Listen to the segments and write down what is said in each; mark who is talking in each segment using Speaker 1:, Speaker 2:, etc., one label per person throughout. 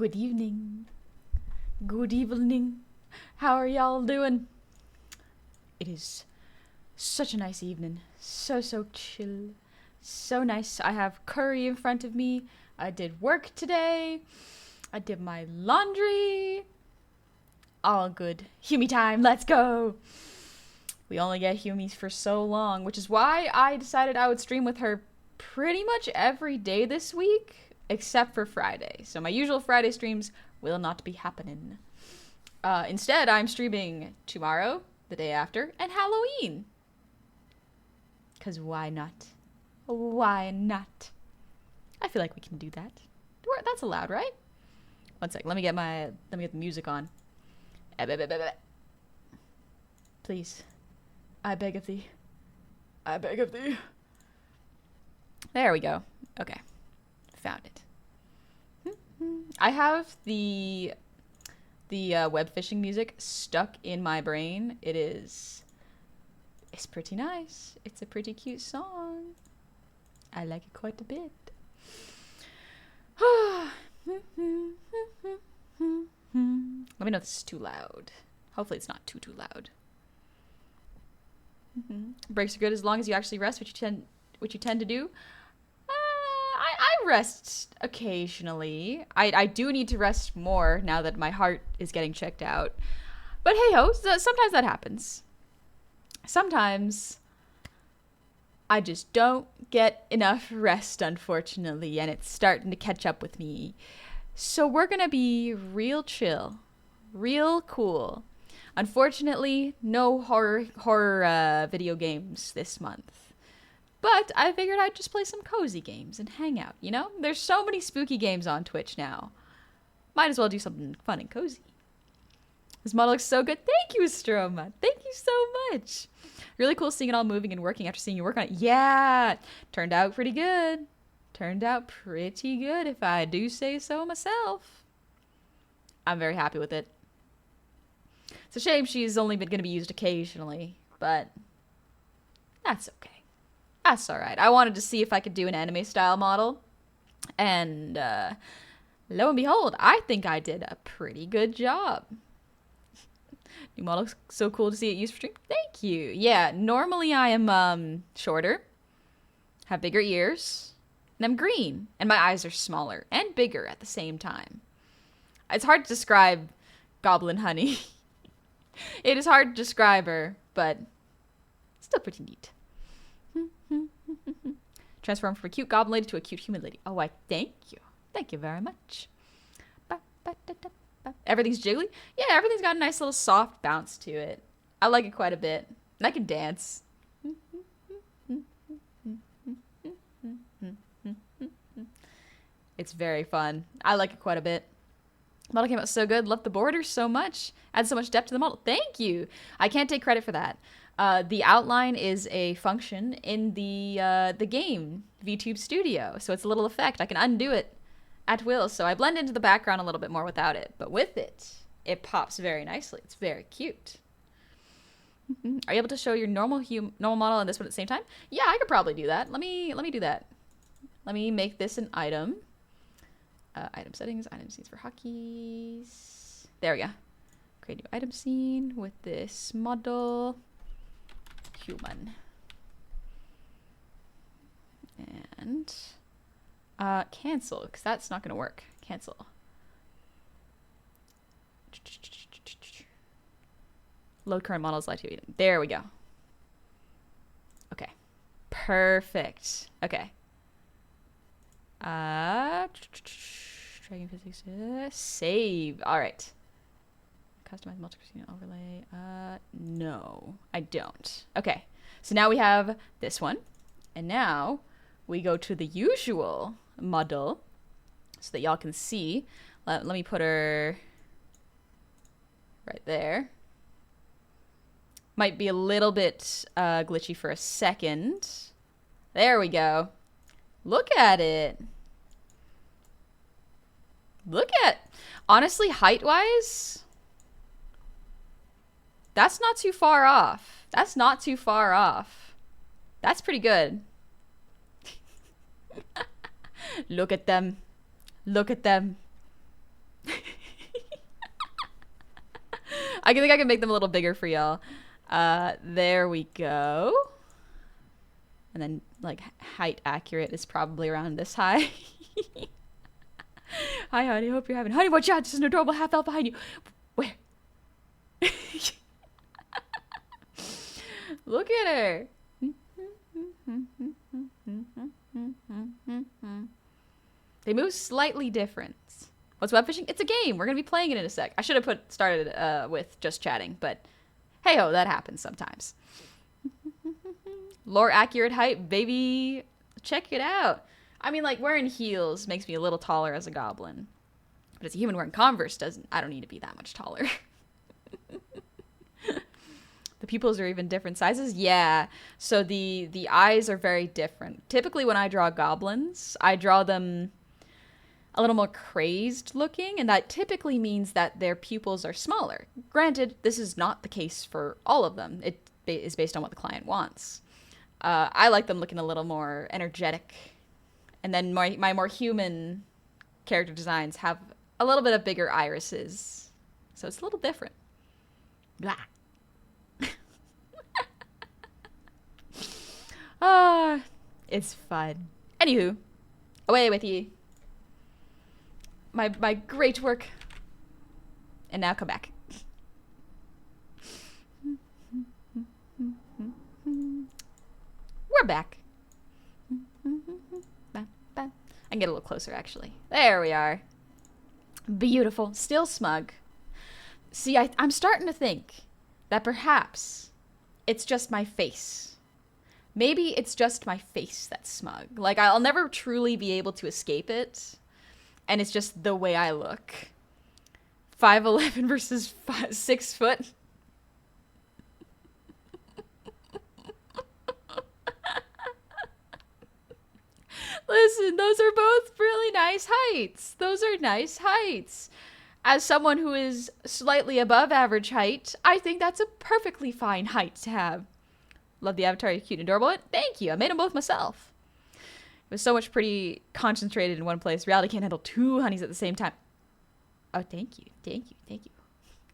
Speaker 1: Good evening. Good evening. How are y'all doing? It is such a nice evening. So chill. So nice. I have curry in front of me. I did work today. I did my laundry. All good. Humi time. Let's go. We only get Humies for so long, which is why I decided I would stream with her pretty much every day this week, except for Friday. So my usual Friday streams will not be happening. Instead, I'm streaming tomorrow, the day after, and Halloween. Because why not? Why not? I feel like we can do that. That's allowed, right? One sec. Let me get the music on. Please. I beg of thee. I beg of thee. There we go. Okay. Found it. I have the web fishing music stuck in my brain. It's pretty nice. It's a pretty cute song. I like it quite a bit. Let me know if this is too loud. Hopefully it's not too loud. Breaks are good as long as you actually rest, which you tend to do. I rest occasionally. I do need to rest more now that my heart is getting checked out. But hey ho, sometimes that happens. Sometimes I just don't get enough rest, unfortunately, and it's starting to catch up with me. So we're gonna be real chill, real cool. Unfortunately, no horror video games this month. But I figured I'd just play some cozy games and hang out, you know? There's so many spooky games on Twitch now. Might as well do something fun and cozy. This model looks so good. Thank you, Stroma. Thank you so much. Really cool seeing it all moving and working after seeing you work on it. Yeah, turned out pretty good. Turned out pretty good, if I do say so myself. I'm very happy with it. It's a shame she's only been going to be used occasionally, but that's okay. That's alright. I wanted to see if I could do an anime-style model, and lo and behold, I think I did a pretty good job. New model looks so cool to see it used for stream. Thank you. Yeah, normally I am shorter, have bigger ears, and I'm green, and my eyes are smaller and bigger at the same time. It's hard to describe Goblin Honey. It is hard to describe her, but still pretty neat. Transform from a cute goblin lady to a cute human lady. Oh, I thank you. Thank you very much. Everything's jiggly? Yeah, everything's got a nice little soft bounce to it. I like it quite a bit. And I can dance. It's very fun. I like it quite a bit. The model came out so good. Love the borders so much. Adds so much depth to the model. Thank you. I can't take credit for that. The outline is a function in the game, VTube Studio. So it's a little effect. I can undo it at will. So I blend into the background a little bit more without it. But with it, it pops very nicely. It's very cute. Are you able to show your normal model and this one at the same time? Yeah, I could probably do that. Let me do that. Let me make this an item. Item settings, item scenes for hotkeys. There we go. Create new item scene with this model. Human. And cancel, because that's not going to work. Cancel. Load current models live TV. There we go. Okay. Perfect. Okay. Dragon physics. Save. All right. Customize multi-screen overlay. No, I don't. Okay. So now we have this one. And now we go to the usual model so that y'all can see. Let me put her right there. Might be a little bit glitchy for a second. There we go. Look at it. Look at, honestly, height-wise, that's not too far off. That's not too far off. That's pretty good. Look at them. Look at them. I think I can make them a little bigger for y'all. There we go. And then, like, height accurate is probably around this high. Hi, honey. Hope you're having. Honey, watch out! There's an adorable half elf behind you. Where? Look at her. They move slightly different. What's web fishing? It's a game. We're gonna be playing it in a sec. I should have started with just chatting, but hey ho, that happens sometimes. Lore accurate height, baby. Check it out. I mean, like, wearing heels makes me a little taller as a goblin, but as a human wearing Converse I don't need to be that much taller. The pupils are even different sizes. Yeah. So the eyes are very different. Typically when I draw goblins, I draw them a little more crazed looking, and that typically means that their pupils are smaller. Granted, this is not the case for all of them. It is based on what the client wants. I like them looking a little more energetic. And then my more human character designs have a little bit of bigger irises. So it's a little different. Blah. It's fun. Anywho, away with you. My great work. And now come back. We're back. I can get a little closer, actually. There we are. Beautiful. Still smug. See, I'm starting to think that perhaps it's just my face. Maybe it's just my face that's smug. Like, I'll never truly be able to escape it. And it's just the way I look. 5'11" versus 6 foot. Listen, those are both really nice heights. Those are nice heights. As someone who is slightly above average height, I think that's a perfectly fine height to have. Love the avatar, you're cute and adorable. Thank you. I made them both myself. It was so much pretty concentrated in one place. Reality can't handle two honeys at the same time. Oh, thank you. Thank you. Thank you.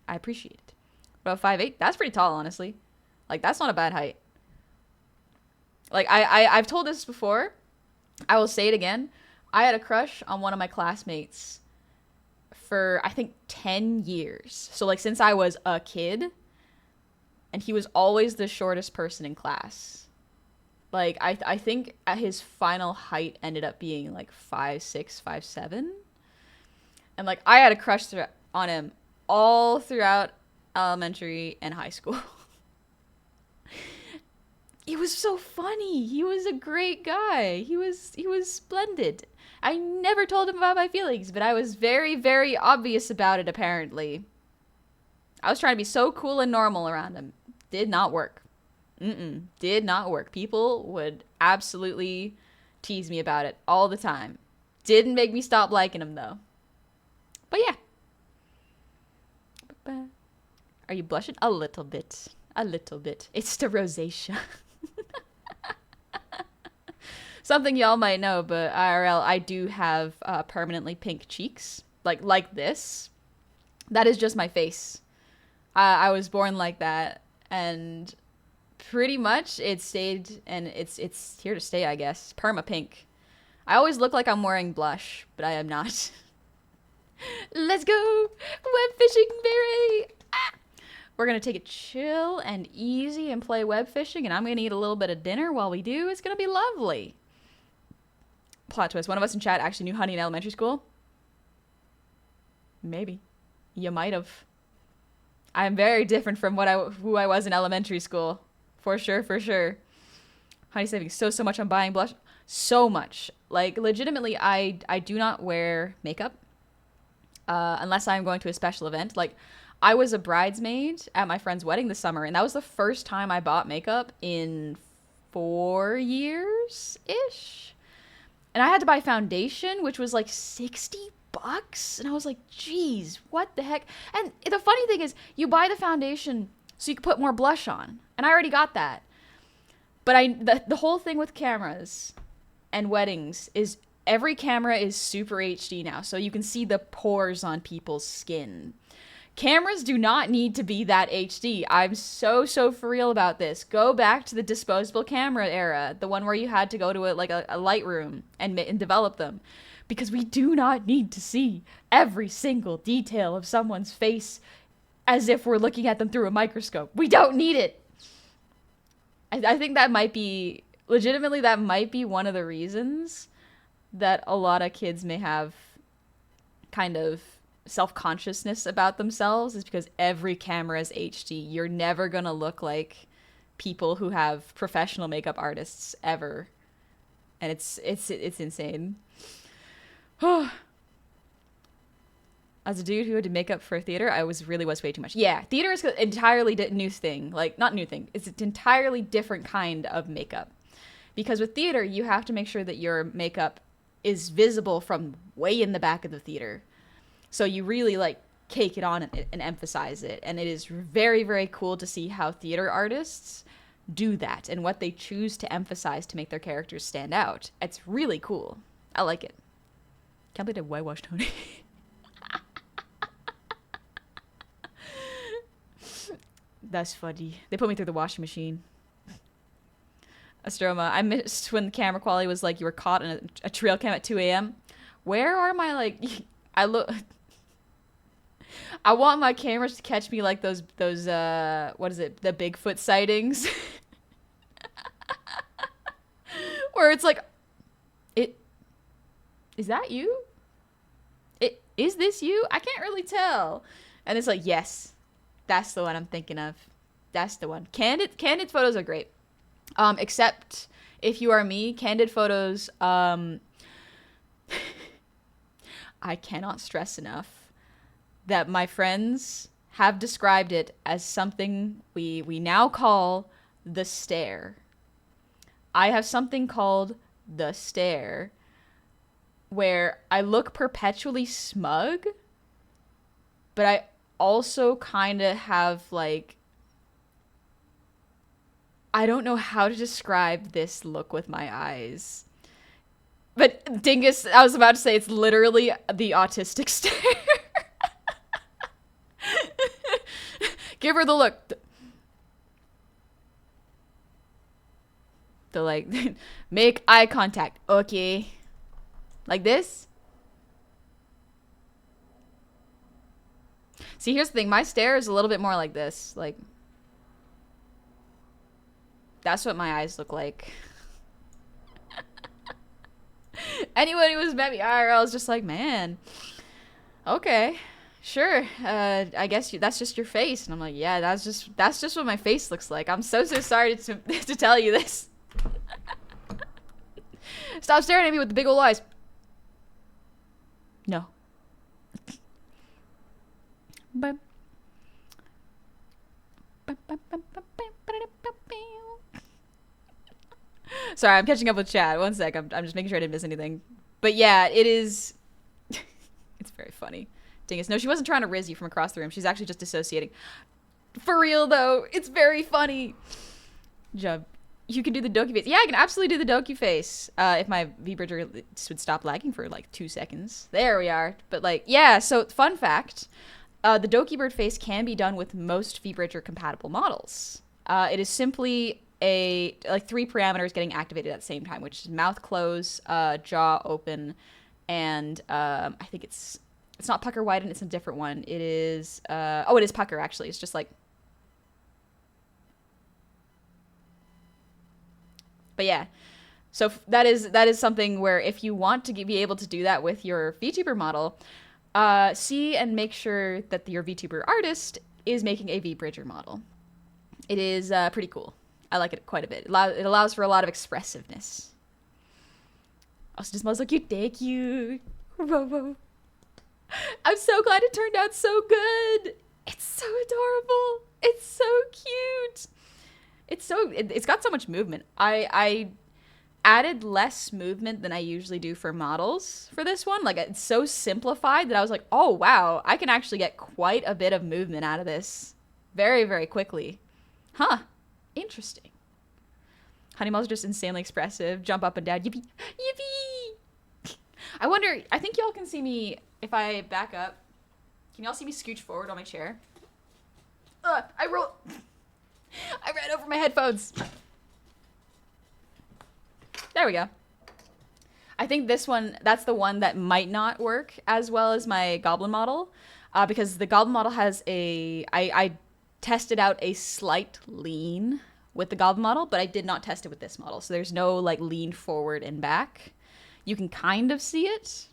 Speaker 1: I appreciate it. About 5'8"? That's pretty tall, honestly. Like, that's not a bad height. Like, I've told this before. I will say it again. I had a crush on one of my classmates for, I think, 10 years. So, like, since I was a kid. And he was always the shortest person in class. Like, I think his final height ended up being, like, 5'6", 5'7". And, like, I had a crush on him all throughout elementary and high school. He was so funny. He was a great guy. He was splendid. I never told him about my feelings, but I was very, very obvious about it, apparently. I was trying to be so cool and normal around him. Did not work. Did not work. People would absolutely tease me about it all the time. Didn't make me stop liking him, though. But yeah. Are you blushing? A little bit. A little bit. It's the rosacea. Something y'all might know, but IRL, I do have permanently pink cheeks. Like this. That is just my face. I was born like that. And pretty much it stayed, and it's here to stay, I guess. Perma pink. I always look like I'm wearing blush, but I am not. Let's go! Web fishing, baby! Ah! We're going to take it chill and easy and play web fishing, and I'm going to eat a little bit of dinner while we do. It's going to be lovely. Plot twist. One of us in chat actually knew Honey in elementary school. Maybe. You might have. I'm very different from who I was in elementary school. For sure, for sure. Honey saving so much on buying blush. So much. Like, legitimately, I do not wear makeup. Unless I'm going to a special event. Like, I was a bridesmaid at my friend's wedding this summer, and that was the first time I bought makeup in 4 years-ish. And I had to buy foundation, which was like $60. And I was like, geez, what the heck? And the funny thing is, you buy the foundation so you can put more blush on. And I already got that. But the whole thing with cameras and weddings is every camera is super HD now. So you can see the pores on people's skin. Cameras do not need to be that HD. I'm so for real about this. Go back to the disposable camera era, the one where you had to go to a light room and develop them, because we do not need to see every single detail of someone's face as if we're looking at them through a microscope. We don't need it. I think that might be legitimately one of the reasons that a lot of kids may have kind of self-consciousness about themselves, is because every camera is HD. You're never gonna look like people who have professional makeup artists ever, and it's insane. As a dude who had to make up for theater, I was way too much. Yeah, theater is an entirely new thing. Like, not new thing. It's an entirely different kind of makeup. Because with theater, you have to make sure that your makeup is visible from way in the back of the theater. So you really like cake it on and emphasize it. And it is very, very cool to see how theater artists do that and what they choose to emphasize to make their characters stand out. It's really cool. I like it. Can't believe I whitewashed Tony. That's funny. They put me through the washing machine. Astroma, I missed when the camera quality was like you were caught in a trail cam at 2 a.m. Where are my, like, I want my cameras to catch me like those what is it, the Bigfoot sightings. Where it's like, is that you? Is this you? I can't really tell. And it's like, yes, that's the one I'm thinking of. That's the one. Candid photos are great. Except if you are me, candid photos, I cannot stress enough that my friends have described it as something we now call the stare. I have something called the stare, where I look perpetually smug, but I also kind of have, like, I don't know how to describe this look with my eyes. But Dingus, I was about to say, it's literally the autistic stare. Give her the look. The, like, make eye contact. Okay. Like this? See, here's the thing. My stare is a little bit more like this. Like, that's what my eyes look like. Anyone who has met me IRL is just like, man, okay, sure. I guess that's just your face. And I'm like, yeah, that's just what my face looks like. I'm so sorry to tell you this. Stop staring at me with the big old eyes. No. Sorry, I'm catching up with chat. One sec. I'm just making sure I didn't miss anything. But yeah, it is. It's very funny. Dingus. No, she wasn't trying to riz you from across the room. She's actually just dissociating. For real, though. It's very funny. Jump. You can do the Doki face. Yeah, I can absolutely do the Doki face. If my V-Bridger would stop lagging for like 2 seconds. There we are. But like, yeah, so fun fact. The Doki Bird face can be done with most V-Bridger compatible models. It is simply like 3 parameters getting activated at the same time, which is mouth close, jaw open, and I think it's not pucker widen, it's a different one. It is it is pucker, actually. It's just like, but yeah, so that is something where if you want to be able to do that with your VTuber model, see and make sure that your VTuber artist is making a V-Bridger model. It is pretty cool. I like it quite a bit. It allows for a lot of expressiveness. Also, just smells so cute. Thank you. Whoa. I'm so glad it turned out so good. It's so adorable. It's so cute. It's got so much movement. I added less movement than I usually do for models for this one. Like, it's so simplified that I was like, oh wow, I can actually get quite a bit of movement out of this very, very quickly. Huh. Interesting. Honeymal's are just insanely expressive. Jump up and down. Yippee. Yippee! I wonder, I think y'all can see me if I back up. Can y'all see me scooch forward on my chair? I ran over my headphones. There we go. I think this one, that's the one that might not work as well as my goblin model, because the goblin model has I tested out a slight lean with the goblin model, but I did not test it with this model. So there's no like lean forward and back. You can kind of see it,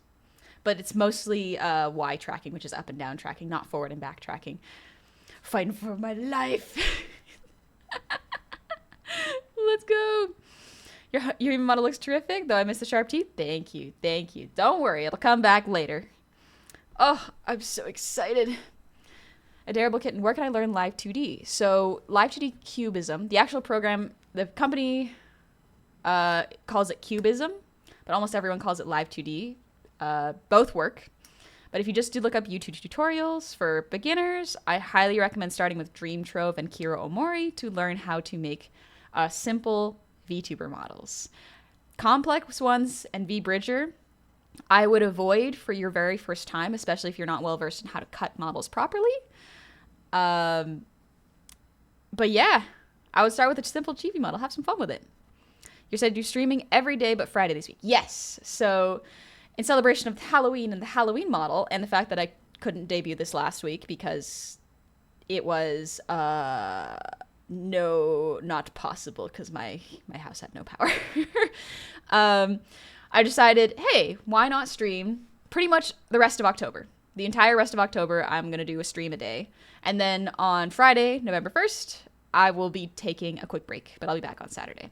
Speaker 1: but it's mostly Y tracking, which is up and down tracking, not forward and back tracking. Fighting for my life. Let's go. Your model looks terrific, though I missed the sharp teeth. Thank you. Thank you. Don't worry. It'll come back later. Oh, I'm so excited. Adorable Kitten, where can I learn Live 2D? So Live 2D Cubism, the actual program, the company calls it Cubism, but almost everyone calls it Live 2D. Both work. But if you just do look up YouTube tutorials for beginners, I highly recommend starting with Dream Trove and Kiro Omori to learn how to make simple VTuber models. Complex ones and VBridger, I would avoid for your very first time, especially if you're not well versed in how to cut models properly. But yeah, I would start with a simple chibi model. Have some fun with it. You said you're streaming every day but Friday this week. Yes. So in celebration of Halloween and the Halloween model and the fact that I couldn't debut this last week because it was no, not possible because my house had no power. I decided, hey, why not stream pretty much the rest of October? The entire rest of October, I'm going to do a stream a day. And then on Friday, November 1st, I will be taking a quick break, but I'll be back on Saturday.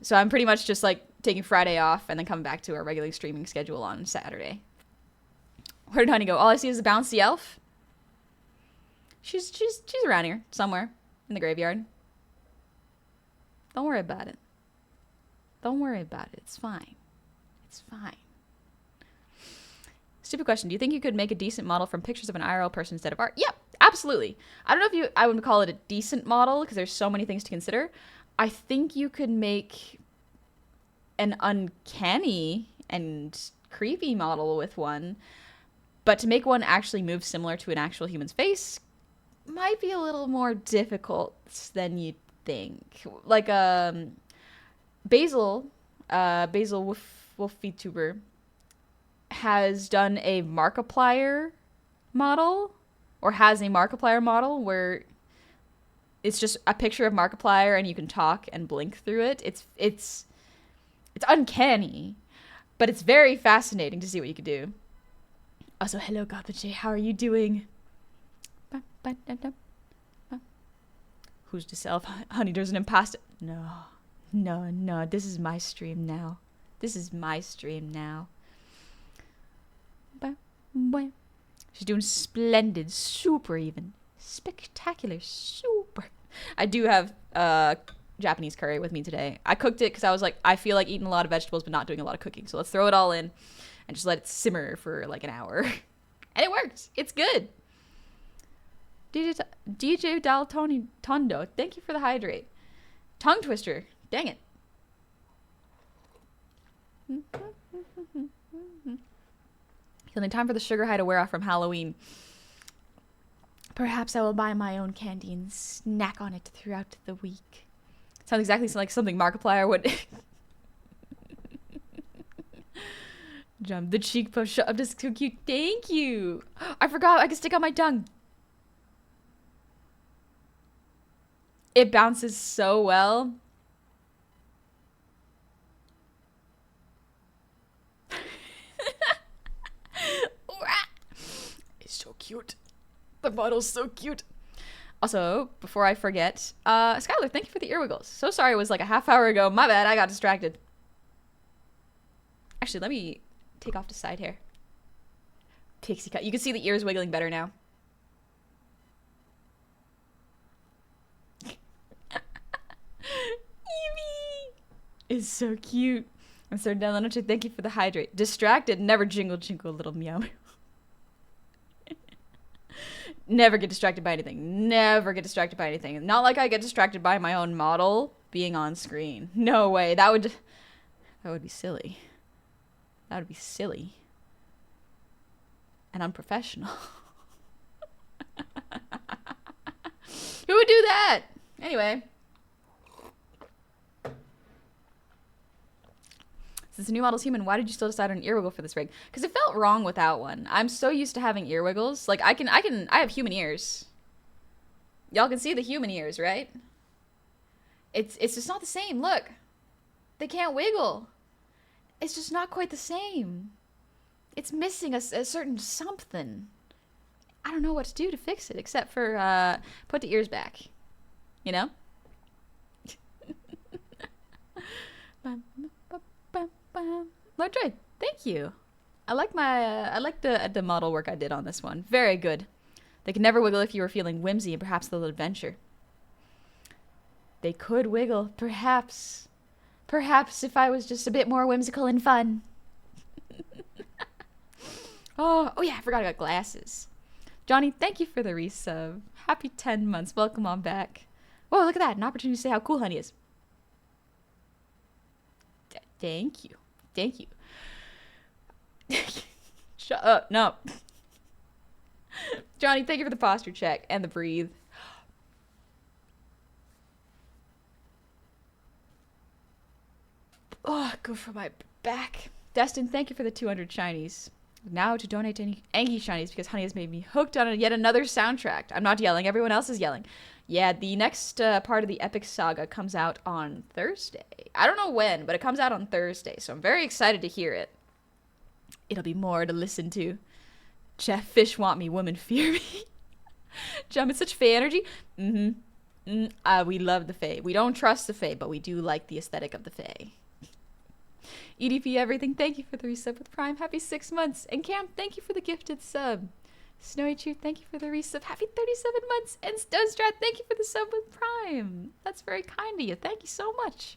Speaker 1: So I'm pretty much just like taking Friday off and then coming back to our regular streaming schedule on Saturday. Where did Honey go? All I see is a bouncy elf. She's around here somewhere in the graveyard. Don't worry about it. Don't worry about it. It's fine. It's fine. Stupid question. Do you think you could make a decent model from pictures of an IRL person instead of art? Yep, absolutely. I don't know if I would call it a decent model because there's so many things to consider. I think you could make an uncanny and creepy model with one, but to make one actually move similar to an actual human's face might be a little more difficult than you'd think. Like Basil Wolf VTuber has done a Markiplier model, or has a Markiplier model where it's just a picture of Markiplier and you can talk and blink through it. It's uncanny, but it's very fascinating to see what you could do. Also, hello Gotham J, how are you doing? Who's to self? Honey, there's an imposter. No, this is my stream now. This is my stream now. She's doing splendid, super even. Spectacular, super. I do have Japanese curry with me today. I cooked it because I was like, I feel like eating a lot of vegetables but not doing a lot of cooking. So let's throw it all in and just let it simmer for like an hour. And it worked. It's good. DJ Daltoni Tondo, thank you for the hydrate. Tongue twister. Dang it. Only time for the sugar high to wear off from Halloween. Perhaps I will buy my own candy and snack on it throughout the week. Sounds exactly like something Markiplier would. Jump the cheek push up. Just so cute. Thank you. I forgot I could stick out my tongue. It bounces so well. It's so cute. The model's so cute. Also, before I forget, Skylar, thank you for the earwiggles. So sorry it was like a half hour ago. My bad, I got distracted. Actually, let me take off the side hair. Pixie cut. You can see the ears wiggling better now. Evie is so cute. I'm so down. Thank you for the hydrate. Distracted, never jingle jingle, little meow. Never get distracted by anything. Never get distracted by anything. Not like I get distracted by my own model being on screen. No way. That would be silly. That would be silly. And unprofessional. do that? Anyway. Since the new model's human, why did you still decide on an ear wiggle for this rig? Because it felt wrong without one. I'm so used to having ear wiggles. Like, I have human ears. Y'all can see the human ears, right? It's just not the same. Look. They can't wiggle. It's just not quite the same. It's missing a certain something. I don't know what to do to fix it, except for put the ears back. You know? Lord Dre, thank you. I like the model work I did on this one. Very good. They could never wiggle if you were feeling whimsy and perhaps a little adventure. They could wiggle, perhaps. Perhaps if I was just a bit more whimsical and fun. Oh yeah, I forgot I got glasses. Johnny, thank you for the resub. Happy 10 months. Welcome on back. Whoa, look at that. An opportunity to say how cool Honey is. Thank you. Thank you. Shut up. No. Johnny, thank you for the posture check and the breathe. Oh, good for my back. Destin, thank you for the 200 shinies. Now to donate to any Angie shinies because Honey has made me hooked on yet another soundtrack. I'm not yelling. Everyone else is yelling. Yeah, the next part of the Epic Saga comes out on Thursday. I don't know when, but it comes out on Thursday, so I'm very excited to hear it. It'll be more to listen to. Jeff, fish want me, women fear me. Jump, it's such Fae energy. We love the Fae. We don't trust the Fae, but we do like the aesthetic of the Fae. EDP everything, thank you for the resub with Prime. Happy 6 months. And Cam, thank you for the gifted sub. Snowy Truth, thank you for the resub. Happy 37 months. And Stonestrat, thank you for the sub with Prime. That's very kind of you. Thank you so much.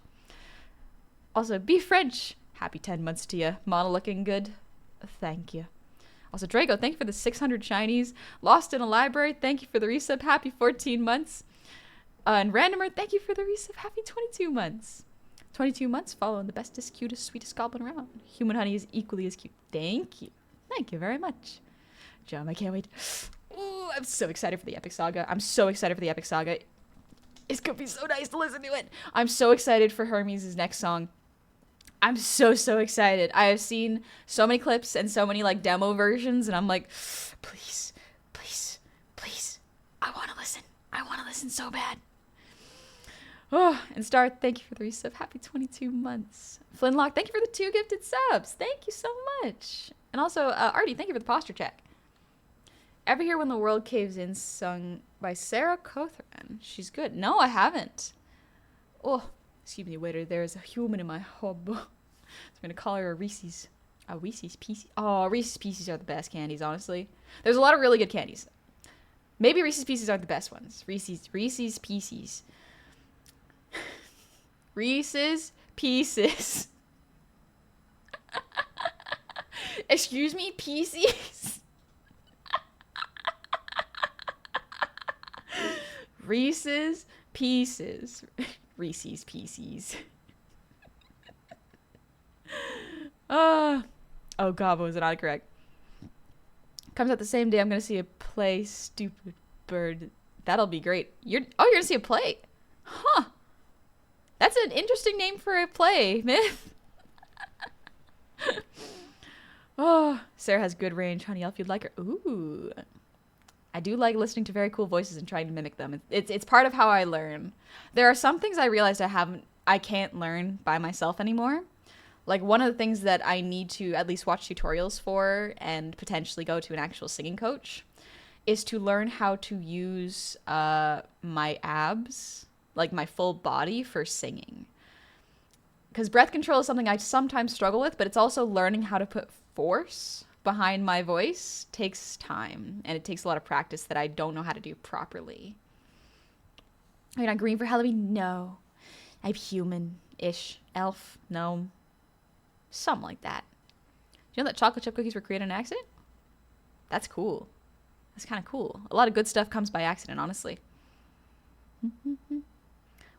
Speaker 1: Also, Be French. Happy 10 months to you. Model looking good. Thank you. Also, Drago, thank you for the 600 shinies. Lost in a Library, thank you for the resub. Happy 14 months. And Randomer, thank you for the resub. Happy 22 months. 22 months following the bestest, cutest, sweetest goblin around. Human Honey is equally as cute. Thank you. Thank you very much. Jum, I can't wait. Ooh, I'm so excited for the Epic Saga. I'm so excited for the Epic Saga. It's gonna be so nice to listen to it. I'm so excited for Hermes' next song. I'm so excited. I have seen so many clips and so many like demo versions, and I'm like, please, please, please. I want to listen. I want to listen so bad. Oh, and Star, thank you for the resub. Happy 22 months. Flinlock, thank you for the 2 gifted subs. Thank you so much. And also, Artie, thank you for the posture check. Ever hear When the World Caves In sung by Sarah Cothran? She's good. No, I haven't. Oh, excuse me, waiter. There is a human in my hub. So I'm going to call her a Reese's. A Reese's Pieces. Oh, Reese's Pieces are the best candies, honestly. There's a lot of really good candies. Maybe Reese's Pieces aren't the best ones. Reese's Pieces. Reese's Pieces. Excuse me, Pieces? Reese's Pieces. Reese's Pieces. Oh God, was it not correct? Comes out the same day I'm gonna see a play, stupid bird. That'll be great. You're gonna see a play? Huh. That's an interesting name for a play, Myth. Oh, Sarah has good range. Honey Elf, you'd like her. Ooh. I do like listening to very cool voices and trying to mimic them. It's part of how I learn. There are some things I realized I can't learn by myself anymore. Like, one of the things that I need to at least watch tutorials for and potentially go to an actual singing coach is to learn how to use my abs, like my full body, for singing. Because breath control is something I sometimes struggle with, but it's also learning how to put force behind my voice takes time, and it takes a lot of practice that I don't know how to do properly. You're not green for Halloween? No. I'm human-ish. Elf? No. Something like that. You know that chocolate chip cookies were created on accident? That's cool. That's kind of cool. A lot of good stuff comes by accident, honestly.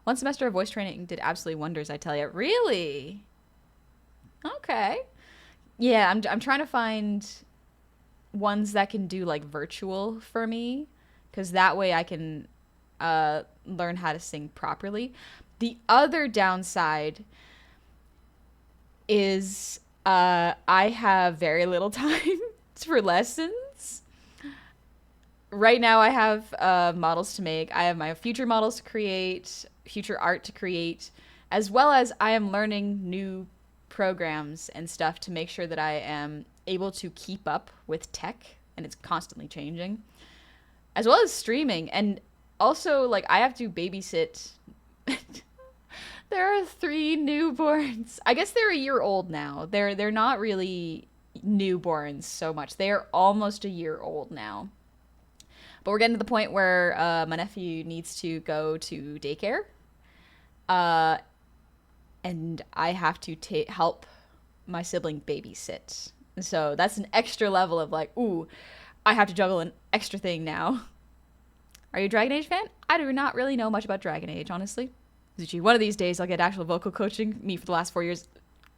Speaker 1: One semester of voice training did absolutely wonders, I tell you. Really? Okay. Yeah, I'm trying to find ones that can do like virtual for me, because that way I can learn how to sing properly. The other downside is I have very little time for lessons. Right now I have models to make. I have my future models to create, future art to create, as well as I am learning new programs and stuff to make sure that I am able to keep up with tech, and it's constantly changing, as well as streaming. And also, like, I have to babysit. There are 3 newborns. I guess they're a year old now. They're not really newborns so much. They are almost a year old now. But we're getting to the point where my nephew needs to go to daycare. And I have to help my sibling babysit. So that's an extra level of like, ooh, I have to juggle an extra thing now. Are you a Dragon Age fan? I do not really know much about Dragon Age, honestly. Zuchi, one of these days I'll get actual vocal coaching. Me for the last 4 years.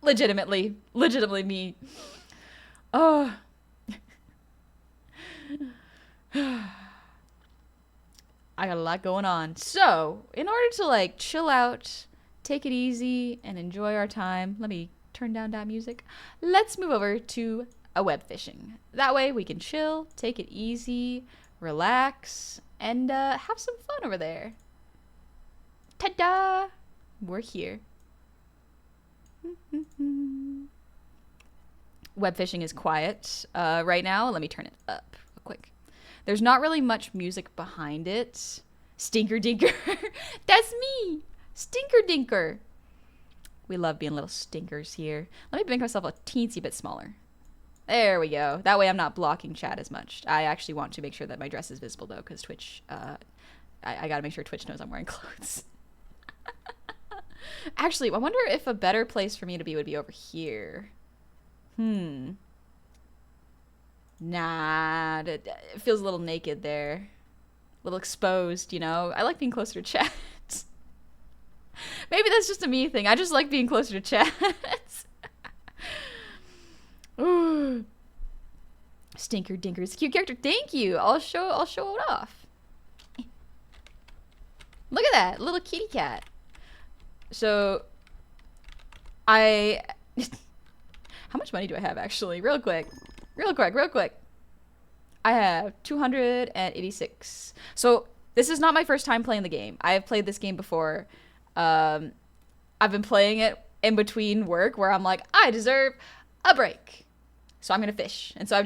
Speaker 1: Legitimately me. Oh. I got a lot going on. So, in order to like chill out, take it easy, and enjoy our time, let me turn down that music. Let's move over to a web fishing. That way we can chill, take it easy, relax, and have some fun over there. Ta-da! We're here. Web fishing is quiet right now. Let me turn it up real quick. There's not really much music behind it. Stinker Dinker. That's me. Stinker Dinker. We love being little stinkers here. Let me make myself a teensy bit smaller. There we go. That way I'm not blocking chat as much. I actually want to make sure that my dress is visible though, because Twitch, I gotta make sure Twitch knows I'm wearing clothes. Actually, I wonder if a better place for me to be would be over here. Nah, it feels a little naked there. A little exposed, you know? I like being closer to chat. Maybe that's just a me thing. I just like being closer to chat. Ooh. Stinker Dinker is a cute character. Thank you. I'll show it off. Look at that little kitty cat. So how much money do I have actually? Real quick. I have 286. So this is not my first time playing the game. I have played this game before. I've been playing it in between work where I'm like, I deserve a break. So I'm gonna fish. And so I've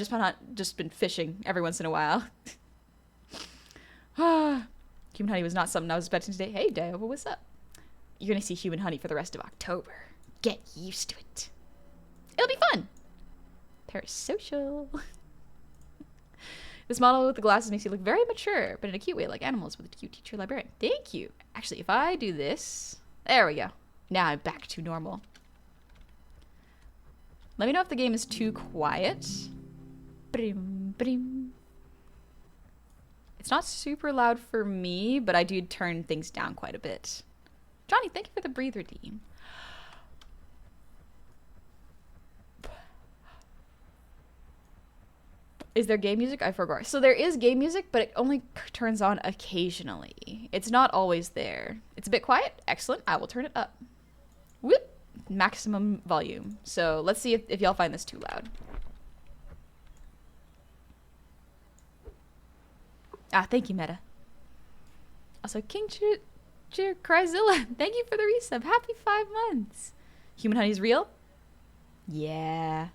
Speaker 1: just been fishing every once in a while. Human honey was not something I was expecting today. Hey, Daiova, what's up? You're gonna see human honey for the rest of October. Get used to it. It'll be fun. Parasocial. This model with the glasses makes you look very mature, but in a cute way, like animals with a cute teacher librarian. Thank you. Actually, if I do this, there we go. Now I'm back to normal. Let me know if the game is too quiet. Brim, brim. It's not super loud for me, but I do turn things down quite a bit. Johnny, thank you for the breather team. Is there game music? I forgot. So there is game music, but it only turns on occasionally. It's not always there. It's a bit quiet. Excellent. I will turn it up. Whoop. Maximum volume. So let's see if y'all find this too loud. Ah, thank you, Meta. Also, King Cryzilla, thank you for the resub. Happy 5 months. Human honey's real? Yeah.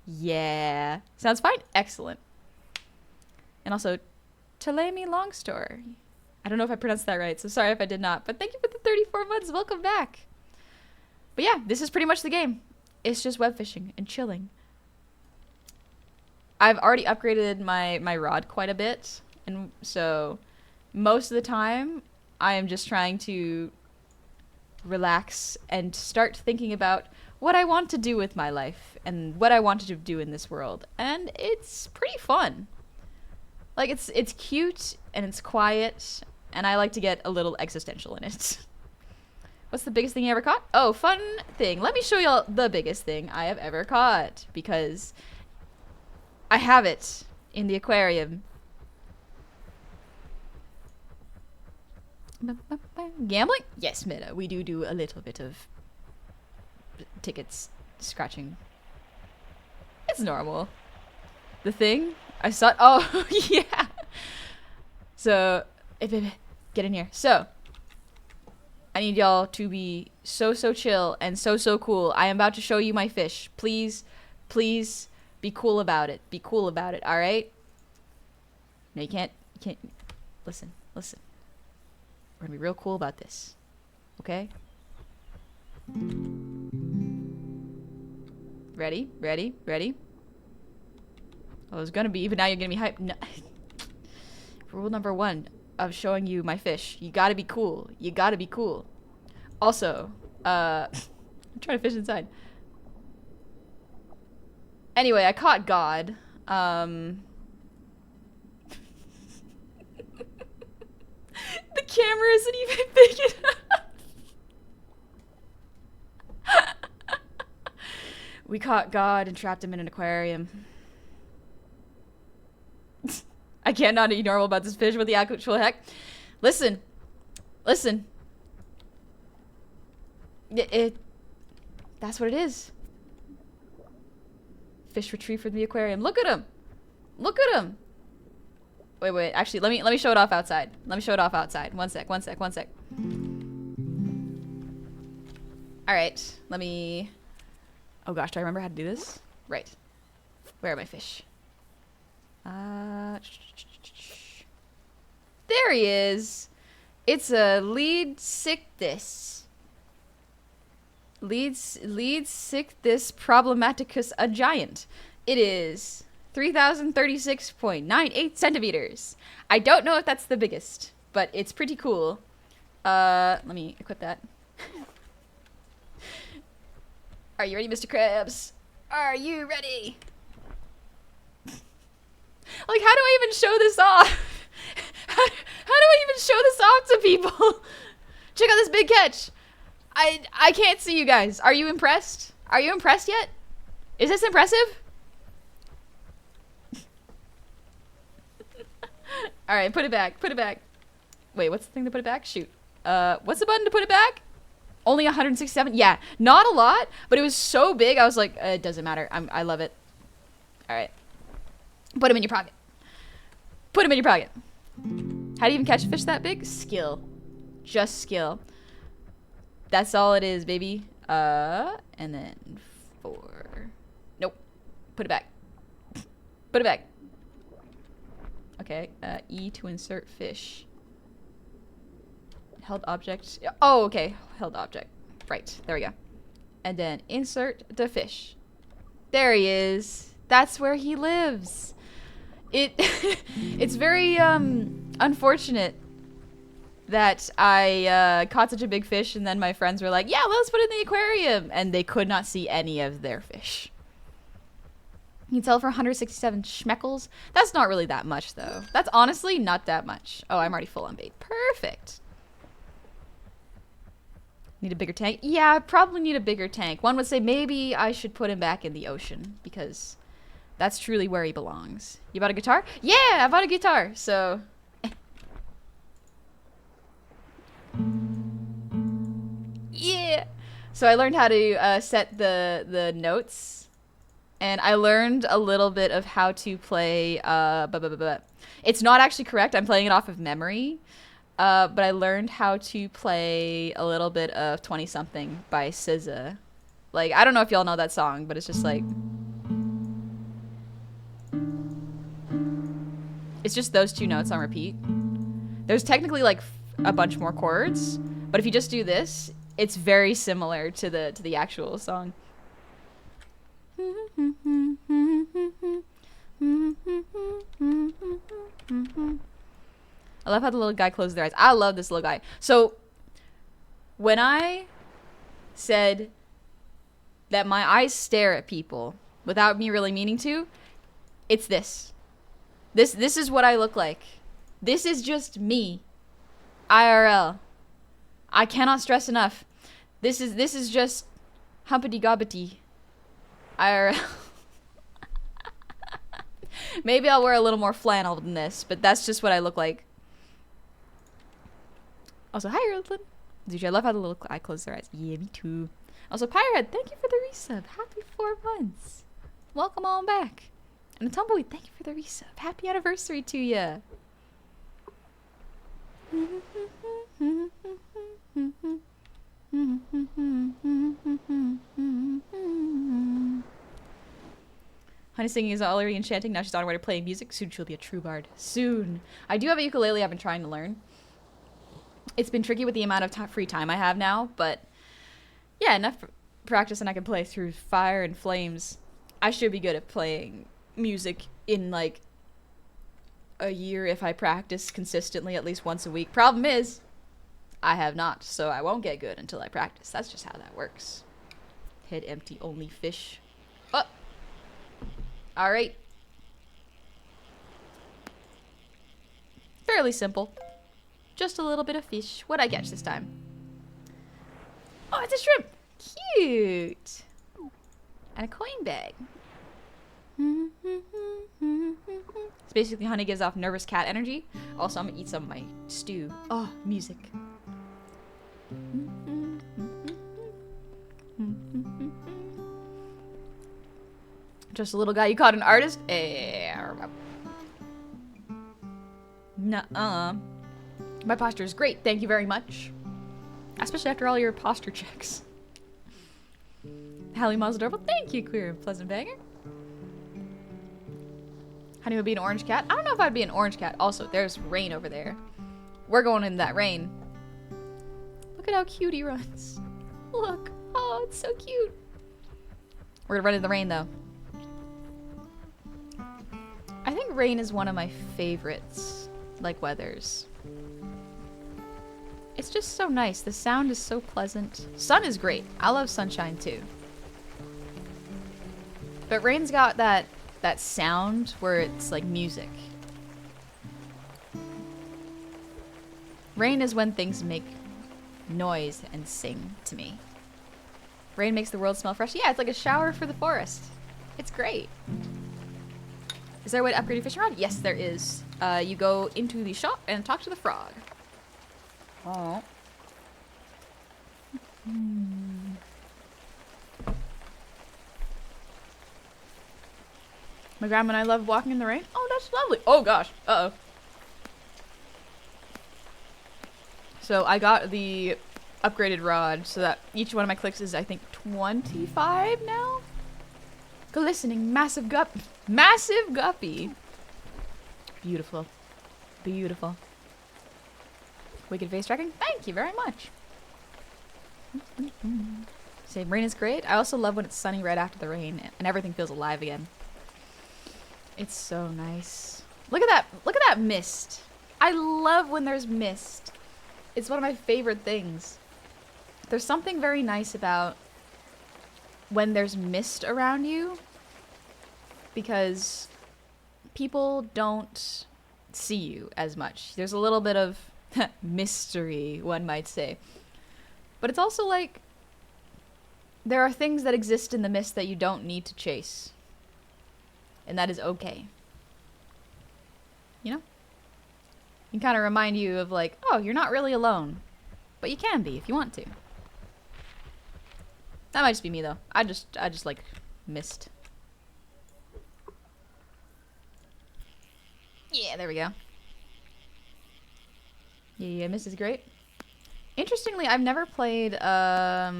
Speaker 1: Yeah. Sounds fine? Excellent. And also, Talemi Longstore. I don't know if I pronounced that right, so sorry if I did not. But thank you for the 34 months. Welcome back. But yeah, this is pretty much the game. It's just web fishing and chilling. I've already upgraded my rod quite a bit. And so most of the time, I am just trying to relax and start thinking about what I want to do with my life and what I wanted to do in this world. And it's pretty fun. Like, it's cute and it's quiet, and I like to get a little existential in it. What's the biggest thing you ever caught? Oh, fun thing. Let me show y'all the biggest thing I have ever caught, because I have it in the aquarium. Gambling? Yes, Meta. We do a little bit of tickets scratching. It's normal. The thing I saw. Oh yeah. So, get in here. So, I need y'all to be so chill and so cool. I am about to show you my fish. Please be cool about it. Be cool about it. All right. No, you can't. Listen. We're gonna be real cool about this. Okay? Ready? I was gonna be, but now you're gonna be hyped. No. Rule number 1 of showing you my fish. You gotta be cool. Also, I'm trying to fish inside. Anyway, I caught God. The camera isn't even big enough. We caught God and trapped him in an aquarium. I can't not be normal about this fish. What the actual heck? Listen. That's what it is. Fish retrieved from the aquarium. Look at him. Wait. Actually, let me show it off outside. One sec. All right. Let me. Oh gosh, do I remember how to do this? Right. Where are my fish? There he is. It's a Leadsichthys. Leadsichthys problematicus, a giant. It is 3,036.98 centimeters. I don't know if that's the biggest, but it's pretty cool. Let me equip that. Are you ready, Mr. Krabs? Are you ready? Like, how do I even show this off? How do I even show this off to people? Check out this big catch. I can't see you guys. Are you impressed? Are you impressed yet? Is this impressive? Alright, put it back. Wait, what's the thing to put it back? Shoot. What's the button to put it back? Only 167? Yeah, not a lot, but it was so big, I was like, it doesn't matter. I love it. Alright. Put him in your pocket. How do you even catch a fish that big? Skill. Just skill. That's all it is, baby. And then 4. Nope. Put it back. Okay, E to insert fish. Held object. Oh, okay. Held object. Right. There we go. And then insert the fish. There he is. That's where he lives. It's very unfortunate that I caught such a big fish and then my friends were like, yeah, let's put it in the aquarium, and they could not see any of their fish. You can sell for 167 schmeckles. That's not really that much though. That's honestly not that much. Oh, I'm already full on bait. Perfect. Need a bigger tank? Yeah, I probably need a bigger tank. One would say maybe I should put him back in the ocean because that's truly where he belongs. You bought a guitar? Yeah, I bought a guitar. So yeah. So I learned how to set the notes, and I learned a little bit of how to play. It's not actually correct. I'm playing it off of memory. But I learned how to play a little bit of 20 Something by SZA. Like, I don't know if y'all know that song, but it's just like, it's just those two notes on repeat. There's technically like a bunch more chords, but if you just do this, it's very similar to the actual song. I love how the little guy closes their eyes. I love this little guy. So when I said that my eyes stare at people without me really meaning to, it's this. This is what I look like. This is just me. IRL. I cannot stress enough. This is just humpity gobbity. IRL. Maybe I'll wear a little more flannel than this, but that's just what I look like. Also, hi, Earthland. Zuchi, I love how the little eye closes their eyes. Yeah, me too. Also, Pyrehead, thank you for the resub. Happy 4 months. Welcome on back. And the Tumbleweed, thank you for the resub. Happy anniversary to ya. Honey singing is already enchanting. Now she's on her way to playing music. Soon she'll be a true bard. Soon. I do have a ukulele I've been trying to learn. It's been tricky with the amount of free time I have now, but yeah, enough practice and I can play through fire and flames. I should be good at playing music in like a year if I practice consistently at least once a week. Problem is, I have not, so I won't get good until I practice. That's just how that works. Head empty, only fish. Oh! Alright. Fairly simple. Just a little bit of fish. What'd I catch this time? Oh, it's a shrimp! Cute! And a coin bag. It's basically honey gives off nervous cat energy. Also, I'm gonna eat some of my stew. Oh, music. Just a little guy. You caught an artist? Nuh-uh. My posture is great. Thank you very much. Especially after all your posture checks. Hallie Ma's adorable. Thank you, Queer and Pleasant Banger. Honey would be an orange cat. I don't know if I'd be an orange cat. Also, there's rain over there. We're going in that rain. Look at how cute he runs. Look. Oh, it's so cute. We're gonna run in the rain, though. I think rain is one of my favorites, like, weathers. It's just so nice. The sound is so pleasant. Sun is great. I love sunshine, too. But rain's got that sound where it's like music. Rain is when things make noise and sing to me. Rain makes the world smell fresh. Yeah, it's like a shower for the forest. It's great. Is there a way to upgrade your fishing rod? Yes, there is. You go into the shop and talk to the frog. Oh. My grandma and I love walking in the rain. Oh, that's lovely. Oh, gosh. Uh-oh. So I got the upgraded rod so that each one of my clicks is, I think, 25 now? Glistening massive guppy. Beautiful. Beautiful. Wicked face tracking. Thank you very much. Same, rain is great. I also love when it's sunny right after the rain and everything feels alive again. It's so nice. Look at that mist. I love when there's mist. It's one of my favorite things. There's something very nice about when there's mist around you because people don't see you as much. There's a little bit of mystery, one might say. But it's also like there are things that exist in the mist that you don't need to chase. And that is okay. You know? It can kind of remind you of like, oh, you're not really alone. But you can be if you want to. That might just be me though. I just like mist. Yeah, there we go. Yeah, mist is great. Interestingly, I've never played I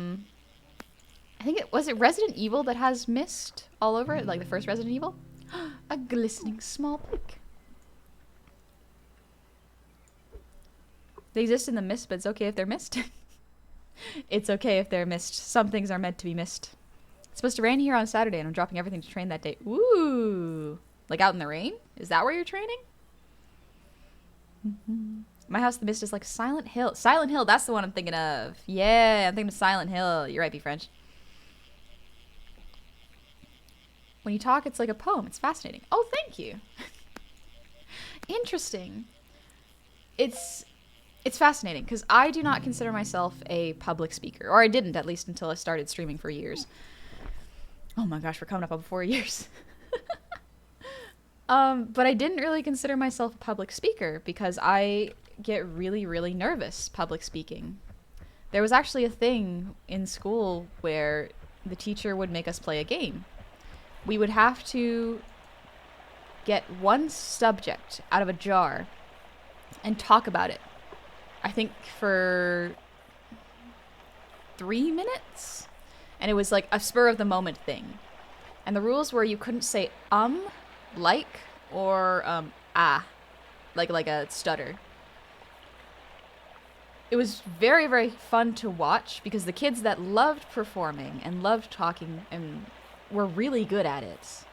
Speaker 1: think it was Resident Evil that has mist all over it, like the first Resident Evil. A glistening small pig. They exist in the mist, but it's okay if they're missed. It's okay if they're missed. Some things are meant to be missed. It's supposed to rain here on Saturday, and I'm dropping everything to train that day. Ooh. Like out in the rain? Is that where you're training? My house, the mist is like Silent Hill. Silent Hill, that's the one I'm thinking of. Yeah, I'm thinking of Silent Hill. You're right, B French. When you talk, it's like a poem. It's fascinating. Oh, thank you. Interesting. It's fascinating because I do not consider myself a public speaker, or I didn't, at least until I started streaming for years. Oh my gosh, we're coming up on 4 years. But I didn't really consider myself a public speaker because I get really, really nervous public speaking. There was actually a thing in school where the teacher would make us play a game. We would have to get one subject out of a jar and talk about it. I think for 3 minutes. And it was like a spur of the moment thing. And the rules were you couldn't say like, or like a stutter. It was very, very fun to watch because the kids that loved performing and loved talking and were really good at it.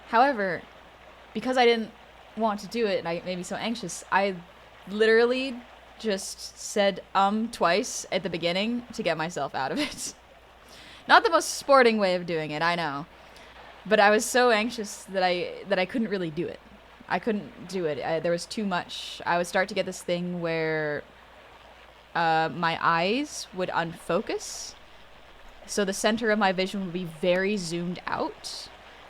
Speaker 1: However, because I didn't want to do it and it made me so anxious, I literally just said twice at the beginning to get myself out of it. Not the most sporting way of doing it, I know. But I was so anxious that I couldn't really do it. I couldn't do it. There was too much. I would start to get this thing where my eyes would unfocus. So the center of my vision would be very zoomed out.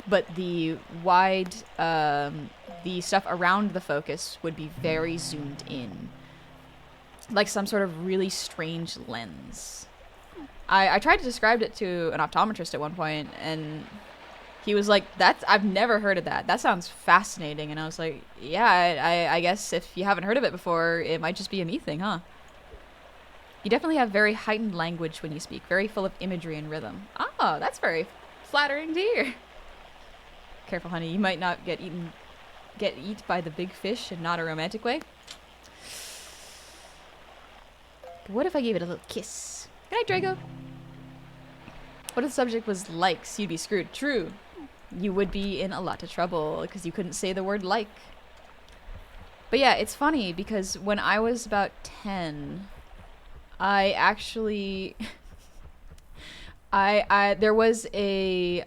Speaker 1: But the wide, the stuff around the focus would be very zoomed in. Like some sort of really strange lens. I tried to describe it to an optometrist at one point, and he was like, I've never heard of that. That sounds fascinating. And I was like, yeah, I guess if you haven't heard of it before, it might just be a me thing, huh? You definitely have very heightened language when you speak, very full of imagery and rhythm. Oh, that's very flattering to hear. Careful, honey, you might not get eat by the big fish in not a romantic way. But what if I gave it a little kiss? Good night, Drago. What if the subject was likes? You'd be screwed. True. You would be in a lot of trouble because you couldn't say the word like. But yeah, it's funny because when I was about 10, I actually there was a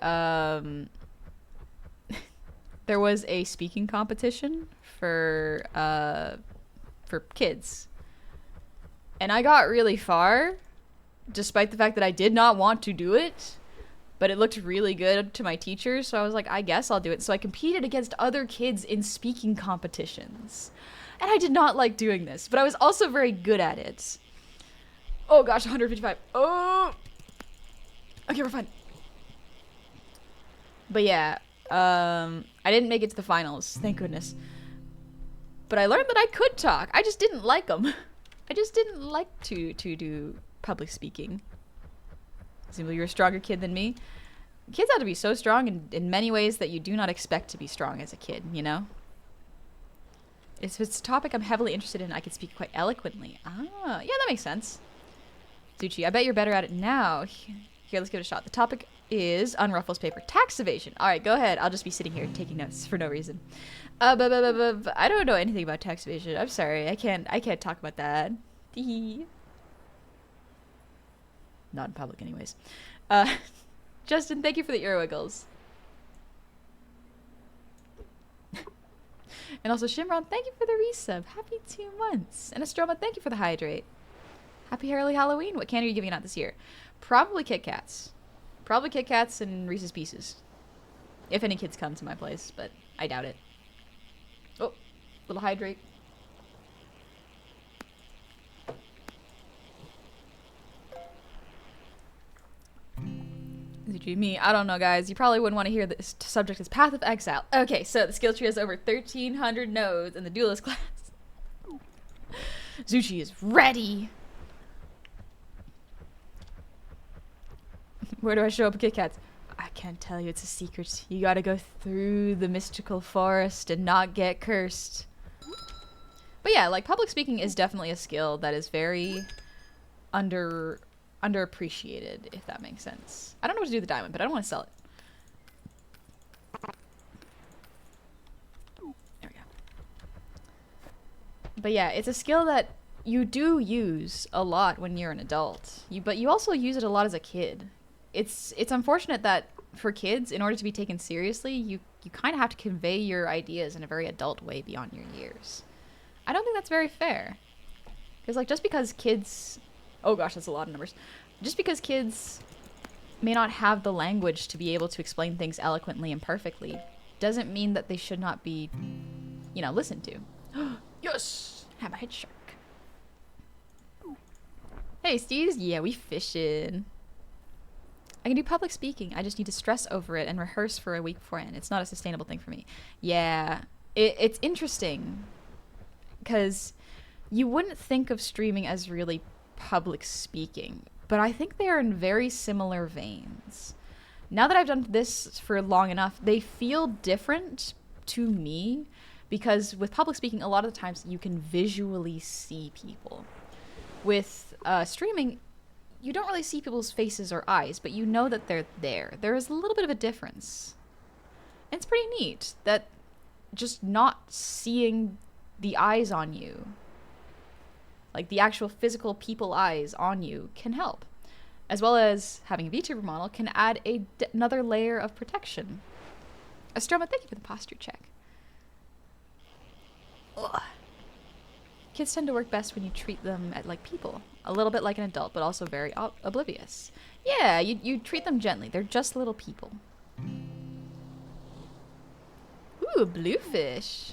Speaker 1: there was a speaking competition for kids. And I got really far, despite the fact that I did not want to do it, but it looked really good to my teacher, so I was like, I guess I'll do it. So I competed against other kids in speaking competitions. And I did not like doing this, but I was also very good at it. Oh gosh, 155. Oh! Okay, we're fine. But yeah, I didn't make it to the finals, thank goodness. But I learned that I could talk. I just didn't like them. I just didn't like to do public speaking. Simply, you're a stronger kid than me. Kids have to be so strong in many ways that you do not expect to be strong as a kid, you know? If it's a topic I'm heavily interested in, I can speak quite eloquently. Ah, yeah, that makes sense. Zuchi, I bet you're better at it now. Here, let's give it a shot. The topic is Unruffles paper. Tax evasion. All right, go ahead. I'll just be sitting here taking notes for no reason. I don't know anything about tax evasion. I'm sorry. I can't talk about that. Not in public anyways. Justin, thank you for the ear wiggles. And also Shimron, thank you for the resub. Happy 2 months. And Astroma, thank you for the hydrate. Happy early Halloween. What candy are you giving out this year? Probably Kit Kats. Probably Kit Kats and Reese's Pieces. If any kids come to my place, but I doubt it. Oh, little hydrate. Me, I don't know, guys. You probably wouldn't want to hear this subject as Path of Exile. Okay, so the skill tree has over 1,300 nodes in the duelist class. Zuchi is ready. Where do I show up at Kit Kats? I can't tell you. It's a secret. You gotta go through the mystical forest and not get cursed. But yeah, like, public speaking is definitely a skill that is very underappreciated, if that makes sense. I don't know what to do with the diamond, but I don't want to sell it. There we go. But yeah, it's a skill that you do use a lot when you're an adult. But you also use it a lot as a kid. It's unfortunate that for kids, in order to be taken seriously, you kind of have to convey your ideas in a very adult way beyond your years. I don't think that's very fair. Because, like, just because kids... Oh gosh, that's a lot of numbers. Just because kids may not have the language to be able to explain things eloquently and perfectly doesn't mean that they should not be, you know, listened to. Yes! Hammerhead shark. Hey, Steez. Yeah, we fishing. I can do public speaking. I just need to stress over it and rehearse for a week beforehand. It's not a sustainable thing for me. Yeah, it's interesting because you wouldn't think of streaming as really public speaking, but I think they are in very similar veins. Now that I've done this for long enough, they feel different to me because with public speaking, a lot of the times you can visually see people. With streaming, you don't really see people's faces or eyes, but you know that they're there. There is a little bit of a difference. And it's pretty neat that just not seeing the eyes on you, like the actual physical people eyes on you, can help. As well as having a VTuber model can add another layer of protection. Astroma, thank you for the posture check. Ugh. Kids tend to work best when you treat them like people. A little bit like an adult, but also very oblivious. Yeah, you treat them gently. They're just little people. Ooh, a bluefish.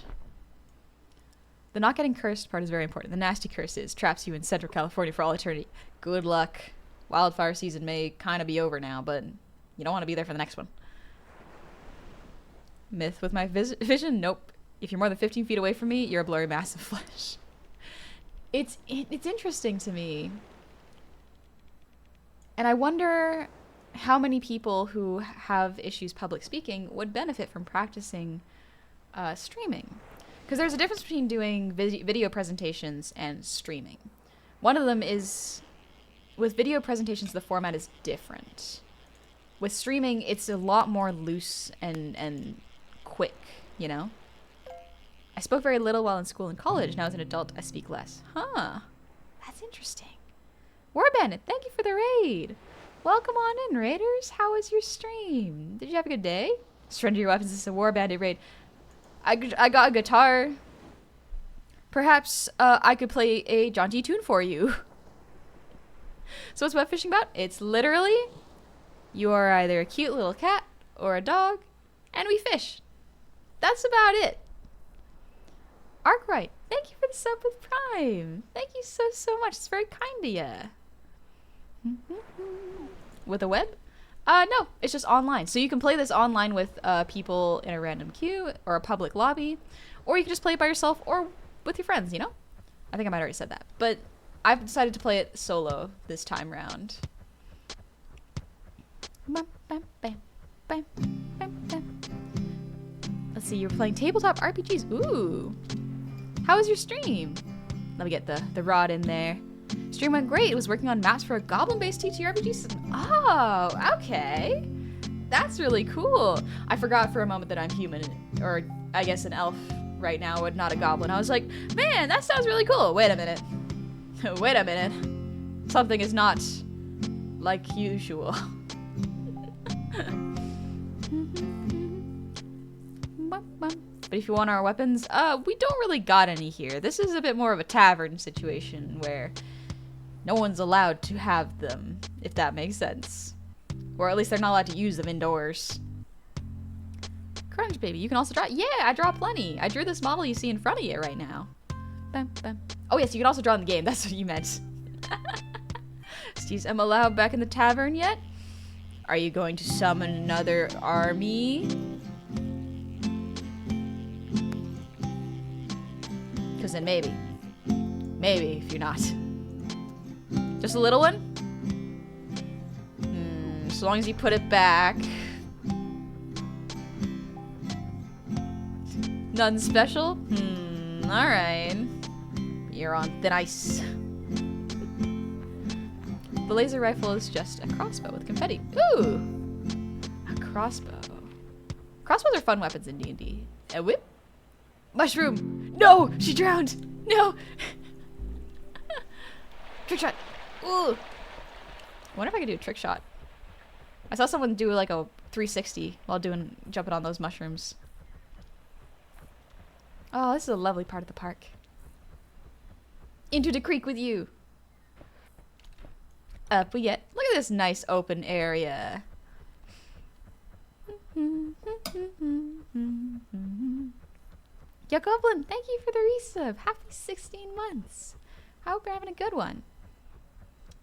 Speaker 1: The not getting cursed part is very important. The nasty curses traps you in Central California for all eternity. Good luck. Wildfire season may kind of be over now, but you don't want to be there for the next one. Myth with my vision? Nope. If you're more than 15 feet away from me, you're a blurry mass of flesh. It's interesting to me. And I wonder how many people who have issues public speaking would benefit from practicing streaming. Because there's a difference between doing video presentations and streaming. One of them is, with video presentations, the format is different. With streaming, it's a lot more loose and quick, you know? I spoke very little while in school and college. Now as an adult, I speak less. Huh. That's interesting. Warbandit, thank you for the raid. Welcome on in, raiders. How was your stream? Did you have a good day? Surrender your weapons. This is a Warbandit raid. I got a guitar. Perhaps I could play a jaunty tune for you. So what's web fishing about? It's literally you are either a cute little cat or a dog, and we fish. That's about it. Arkwright, thank you for the sub with Prime. Thank you so much. It's very kind of you. With a web? No, it's just online. So you can play this online with people in a random queue or a public lobby, or you can just play it by yourself or with your friends, you know? I think I might have already said that. But I've decided to play it solo this time round. Let's see, you're playing tabletop RPGs. Ooh. How was your stream? Let me get the rod in there. Stream went great. It was working on maps for a goblin-based TTRPG system. Oh, okay. That's really cool. I forgot for a moment that I'm human, or I guess an elf right now, but not a goblin. I was like, man, that sounds really cool. Wait a minute. Wait a minute. Something is not like usual. But if you want our weapons, we don't really got any here. This is a bit more of a tavern situation where no one's allowed to have them, if that makes sense. Or at least they're not allowed to use them indoors. Crunch baby, you can also draw. Yeah, I draw plenty. I drew this model you see in front of you right now. Bam, bam. Oh yes, you can also draw in the game. That's what you meant. Steve's, am allowed back in the tavern yet? Are you going to summon another army? Because then maybe. Maybe, if you're not. Just a little one? So long as you put it back. None special? Alright. You're on thin ice. The laser rifle is just a crossbow with confetti. Ooh! A crossbow. Crossbows are fun weapons in D&D. A whip? Mushroom! No! She drowned! No! Trick shot! Ooh! I wonder if I could do a trick shot. I saw someone do like a 360 while jumping on those mushrooms. Oh, this is a lovely part of the park. Into the creek with you! Up we get. Look at this nice open area. Yo, Goblin, thank you for the resub. Happy 16 months. I hope you're having a good one.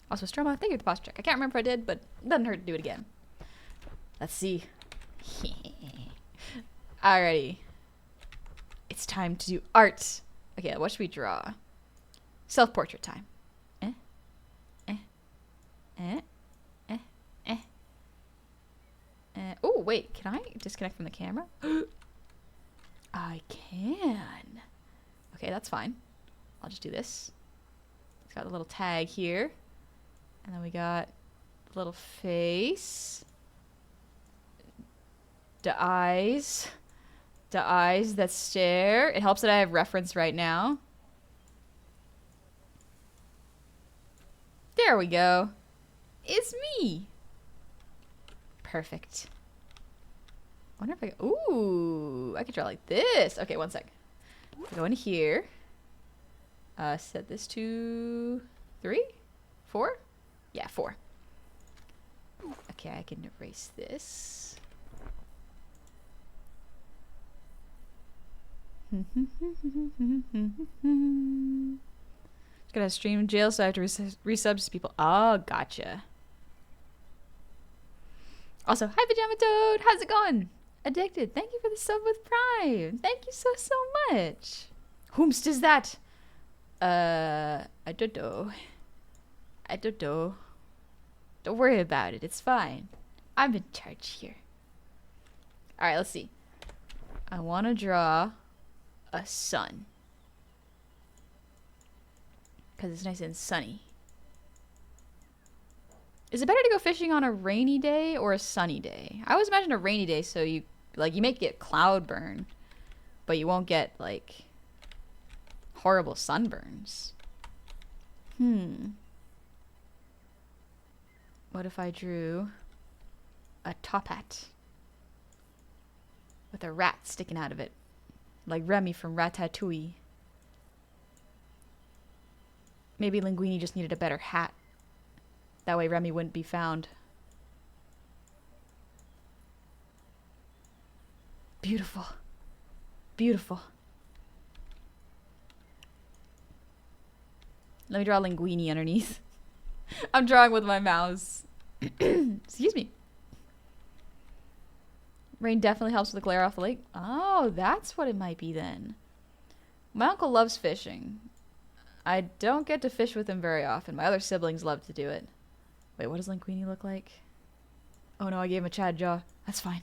Speaker 1: Also, Stroma, thank you for the posture check. I can't remember if I did, but it doesn't hurt to do it again. Let's see. Alrighty. It's time to do art. Okay, what should we draw? Self-portrait time. Oh, wait. Can I disconnect from the camera? I can. Okay, that's fine. I'll just do this. It's got a little tag here. And then we got a little face. The eyes. The eyes that stare. It helps that I have reference right now. There we go. It's me. Perfect. I wonder if I... Ooh, I could draw like this. Okay, one sec. Go in here. Set this to 3? 4? Yeah, 4. Okay, I can erase this. Just gotta stream jail, so I have to resub to people. Oh, gotcha. Also, hi Pajama Toad, how's it going? Addicted, thank you for the sub with Prime. Thank you so much. Whomst is that? I don't know. I don't know. Don't worry about it, it's fine. I'm in charge here. Alright, let's see. I want to draw a sun. Because it's nice and sunny. Is it better to go fishing on a rainy day or a sunny day? I always imagine a rainy day, so you may get cloud burn, but you won't get like horrible sunburns. What if I drew a top hat with a rat sticking out of it, like Remy from Ratatouille? Maybe Linguini just needed a better hat. That way Remy wouldn't be found. Beautiful. Beautiful. Let me draw Linguini underneath. I'm drawing with my mouse. Excuse me. Rain definitely helps with the glare off the lake. Oh, that's what it might be then. My uncle loves fishing. I don't get to fish with him very often. My other siblings love to do it. Wait, what does Linguini look like? Oh no, I gave him a Chad jaw. That's fine.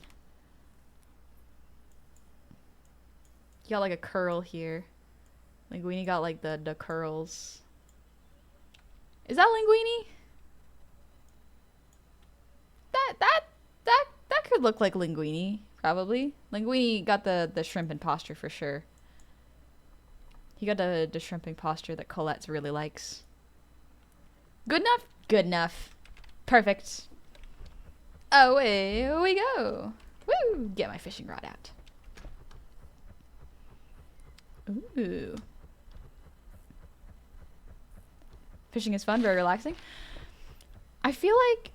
Speaker 1: He got like a curl here. Linguini got like the curls. Is that Linguini? That could look like Linguini, probably. Linguini got the shrimp imposture for sure. He got the shrimping posture that Colette really likes. Good enough? Good enough. Perfect. Away we go. Woo! Get my fishing rod out. Ooh. Fishing is fun, very relaxing. I feel like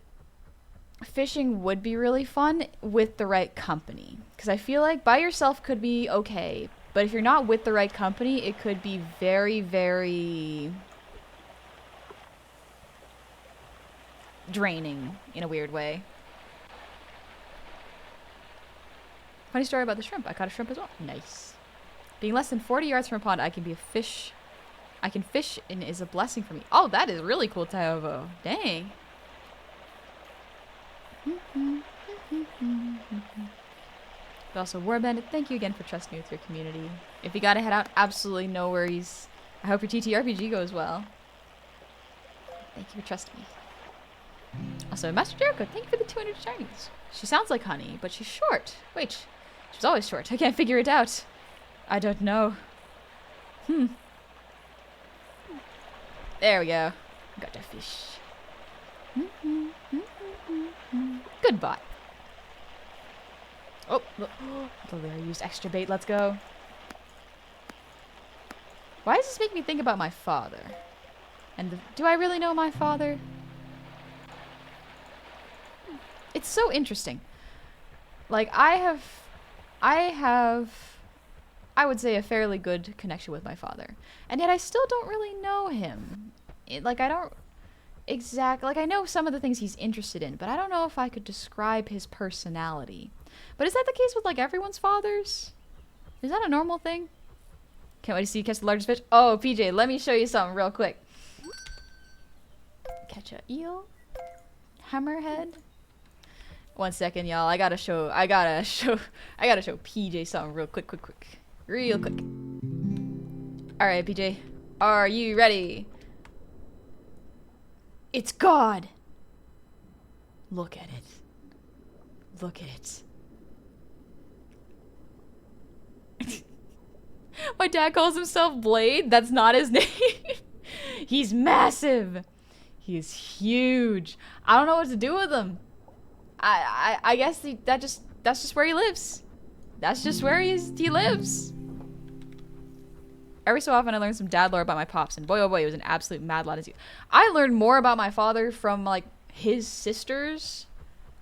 Speaker 1: fishing would be really fun with the right company. Because I feel like by yourself could be okay. But if you're not with the right company, it could be very, very draining in a weird way. Funny story about the shrimp. I caught a shrimp as well. Nice. Being less than 40 yards from a pond, I can fish and is a blessing for me. Oh, that is really cool, Taovo. Dang. But also, War Bandit, thank you again for trusting me with your community. If you gotta head out, absolutely no worries. I hope your TTRPG goes well. Thank you for trusting me. Also, Master Jericho, thank you for the 200 shinies. She sounds like Honey, but she's short. Wait, she's always short. I can't figure it out. I don't know. There we go. Got a fish. Goodbye. Oh, look. I used extra bait. Let's go. Why does this make me think about my father? And do I really know my father? It's so interesting. Like, I have I would say, a fairly good connection with my father. And yet I still don't really know him. Like, I don't exactly... Like, I know some of the things he's interested in, but I don't know if I could describe his personality. But is that the case with, like, everyone's fathers? Is that a normal thing? Can't wait to see you catch the largest fish. Oh, PJ, let me show you something real quick. Catch a eel. Hammerhead. 1 second, y'all. I gotta show PJ something real quick. Real quick. Alright, PJ. Are you ready? It's God! Look at it. Look at it. My dad calls himself Blade. That's not his name. He's massive. He's huge. I don't know what to do with him. I guess that's just where he lives. That's just where he lives. Every so often I learn some dad lore about my pops, and boy oh boy, he was an absolute mad lad as you. I learned more about my father from like his sisters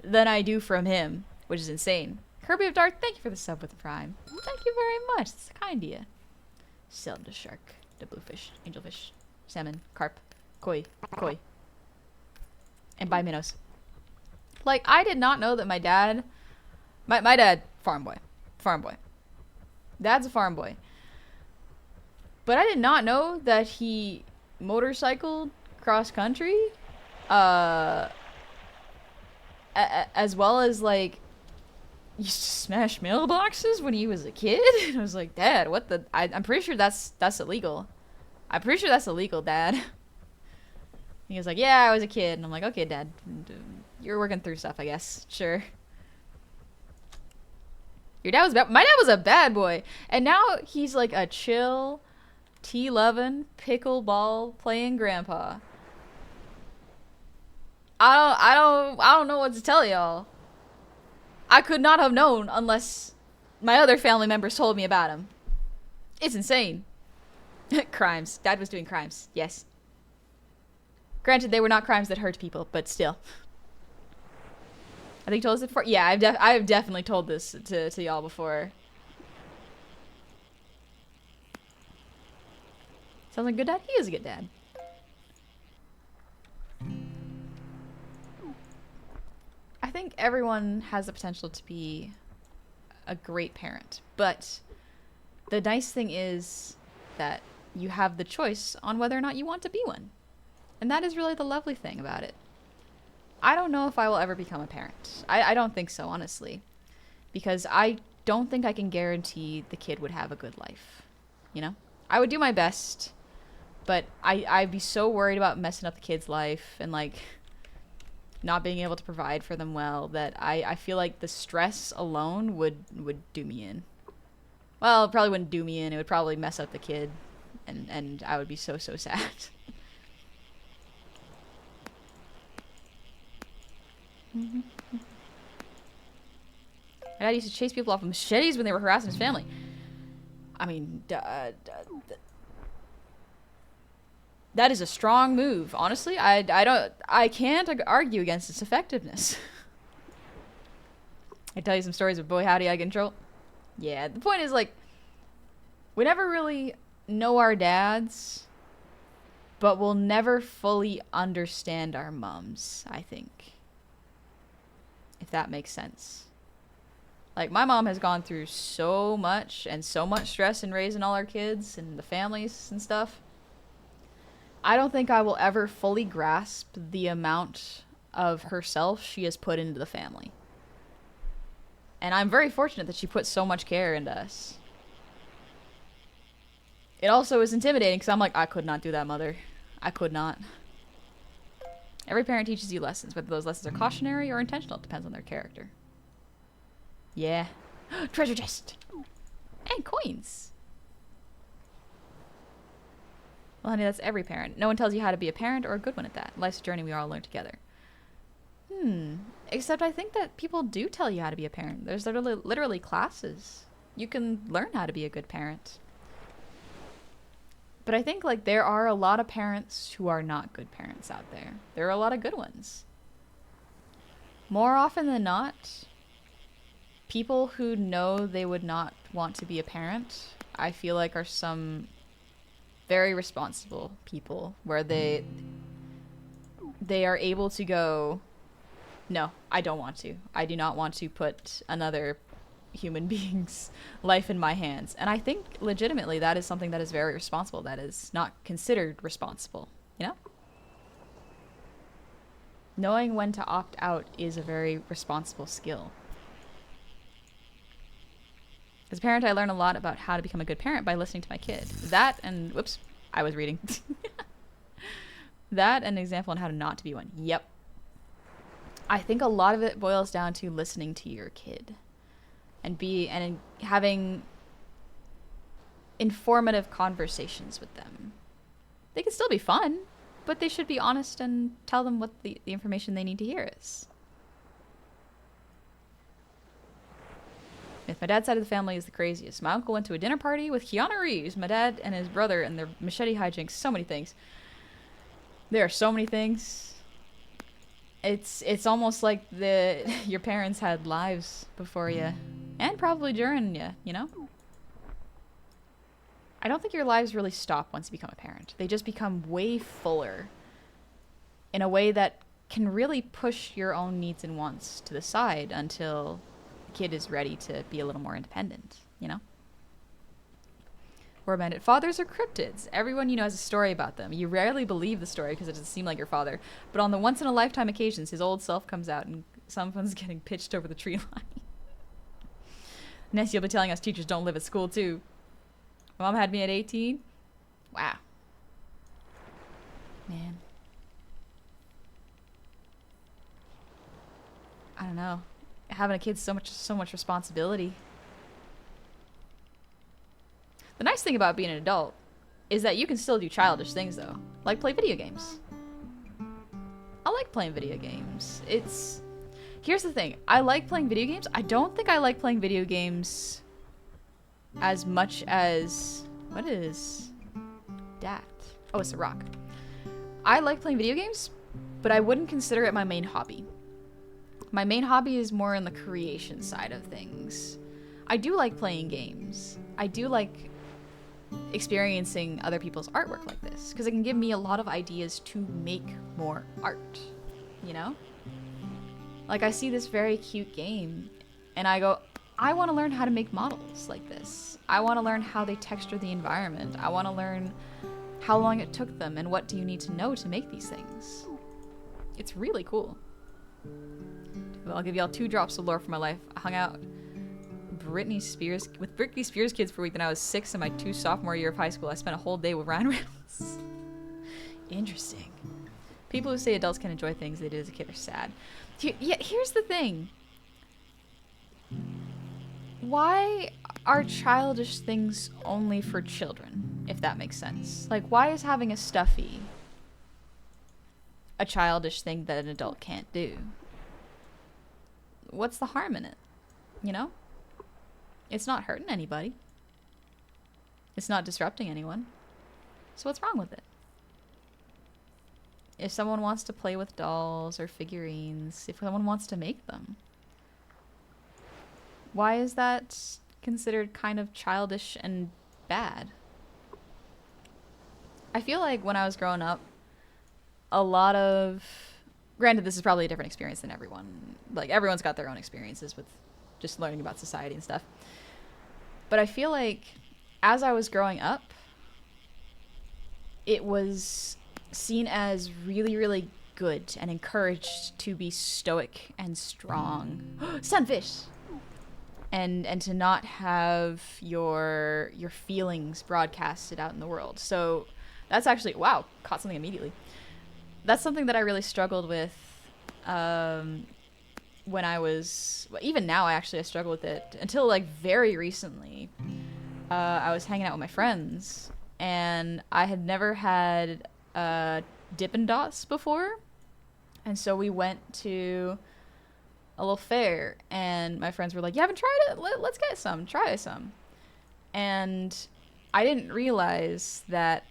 Speaker 1: than I do from him, which is insane. Kirby of Dark, thank you for the sub with the Prime. Thank you very much. It's kind of you. Cylinder shark, the bluefish, angelfish, salmon, carp, koi, and by minnows. Like, I did not know that my dad, my dad, farm boy. Dad's a farm boy. But I did not know that he motorcycled cross country, as well as like used to smash mailboxes when he was a kid. And I was like, Dad, what the? I'm pretty sure that's illegal. I'm pretty sure that's illegal, Dad. He was like, yeah, I was a kid. And I'm like, okay, Dad, you're working through stuff, I guess. Sure. Your dad was bad. My dad was a bad boy, and now he's like a chill, tea-loving, pickleball playing grandpa. I don't know what to tell y'all. I could not have known unless my other family members told me about him. It's insane. Crimes. Dad was doing crimes. Yes. Granted, they were not crimes that hurt people, but still. I think you told us it before. Yeah, I've definitely told this to y'all before. Sounds like a good dad. He is a good dad. I think everyone has the potential to be a great parent, but the nice thing is that you have the choice on whether or not you want to be one. And that is really the lovely thing about it. I don't know if I will ever become a parent. I don't think so, honestly. Because I don't think I can guarantee the kid would have a good life. You know? I would do my best, but I'd be so worried about messing up the kid's life and, like, not being able to provide for them well that I feel like the stress alone would do me in. Well, it probably wouldn't do me in. It would probably mess up the kid, and I would be so sad. My dad used to chase people off with machetes when they were harassing his family. I mean, that is a strong move. Honestly, I can't argue against its effectiveness. I tell you some stories of boy howdy I get in trouble. Yeah, the point is, like, we never really know our dads, but we'll never fully understand our mums, I think. If that makes sense. Like, my mom has gone through so much and so much stress in raising all our kids and the families and stuff. I don't think I will ever fully grasp the amount of herself she has put into the family. And I'm very fortunate that she put so much care into us. It also is intimidating because I'm like, I could not do that, mother. I could not. Every parent teaches you lessons, whether those lessons are cautionary or intentional. It depends on their character. Yeah. Treasure chest! And coins! Well, honey, that's every parent. No one tells you how to be a parent or a good one at that. Life's a journey we all learn together. Except I think that people do tell you how to be a parent. There's literally classes. You can learn how to be a good parent. But I think, like, there are a lot of parents who are not good parents out there. There are a lot of good ones. More often than not, people who know they would not want to be a parent I feel like are some very responsible people where they are able to go, no, I don't want to. I do not want to put another human being's life in my hands. And I think legitimately that is something that is very responsible, that is not considered responsible, you know? Knowing when to opt out is a very responsible skill. As a parent, I learn a lot about how to become a good parent by listening to my kid. That and, whoops, I was reading. That and an example on how to not to be one. Yep. I think a lot of it boils down to listening to your kid and having informative conversations with them. They can still be fun, but they should be honest and tell them what the information they need to hear is. My dad's side of the family is the craziest. My uncle went to a dinner party with Keanu Reeves, my dad and his brother, and their machete hijinks. So many things. There are so many things. It's almost like your parents had lives before you, and probably during you, you know? I don't think your lives really stop once you become a parent. They just become way fuller in a way that can really push your own needs and wants to the side until the kid is ready to be a little more independent, you know? Or bandit fathers are cryptids. Everyone you know has a story about them. You rarely believe the story because it doesn't seem like your father. But on the once-in-a-lifetime occasions, his old self comes out and someone's getting pitched over the tree line. Nessie will be telling us teachers don't live at school, too. Mom had me at 18. Wow. Man. I don't know. Having a kid's so much responsibility. The nice thing about being an adult is that you can still do childish things, though. Like play video games. I like playing video games. Here's the thing. I like playing video games. I don't think I like playing video games as much as... What is that? Oh, it's a rock. I like playing video games, but I wouldn't consider it my main hobby. My main hobby is more in the creation side of things. I do like playing games. I do like experiencing other people's artwork like this, because it can give me a lot of ideas to make more art, you know? Like, I see this very cute game, and I go, I want to learn how to make models like this. I want to learn how they texture the environment. I want to learn how long it took them, and what do you need to know to make these things. It's really cool. I'll give y'all 2 drops of lore for my life. I hung out with Britney Spears kids for a week when I was 6 in my 2 sophomore year of high school. I spent a whole day with Ryan Reynolds. Interesting. People who say adults can enjoy things they did as a kid are sad. Here's the thing. Why are childish things only for children, if that makes sense? Like, why is having a stuffy a childish thing that an adult can't do? What's the harm in it? You know? It's not hurting anybody. It's not disrupting anyone. So what's wrong with it? If someone wants to play with dolls or figurines, if someone wants to make them, why is that considered kind of childish and bad? I feel like when I was growing up, a lot of... Granted, this is probably a different experience than everyone. Like, everyone's got their own experiences with just learning about society and stuff. But I feel like as I was growing up, it was seen as really, really good and encouraged to be stoic and strong. Sunfish! And to not have your feelings broadcasted out in the world. So that's actually... Wow, caught something immediately. That's something that I really struggled with when I was... Even now, I struggle with it. Until, like, very recently, I was hanging out with my friends, and I had never had Dippin' Dots before. And so we went to a little fair, and my friends were like, you haven't tried it? Let's get some. Try some. And I didn't realize that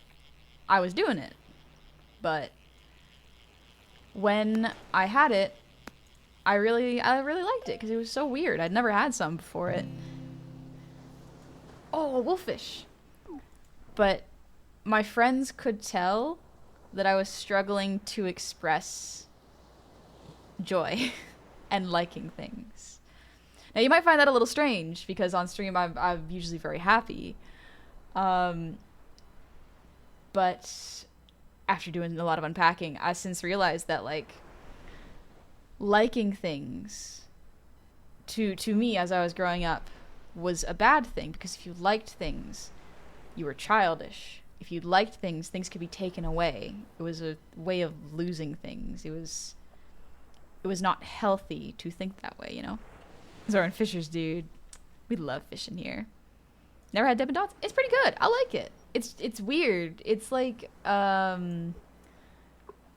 Speaker 1: I was doing it. But when I had it, I really liked it because it was so weird. I'd never had some before it. oh, wolfish. But my friends could tell that I was struggling to express joy and liking things. Now you might find that a little strange because on stream I'm usually very happy. But after doing a lot of unpacking, I since realized that like liking things to me as I was growing up was a bad thing, because if you liked things, you were childish. If you liked things, things could be taken away. It was a way of losing things. It was not healthy to think that way, you know? Zoran Fishers, dude. We love fishing here. Never had Dippin' Dots? It's pretty good. I like it. It's weird. It's like oh,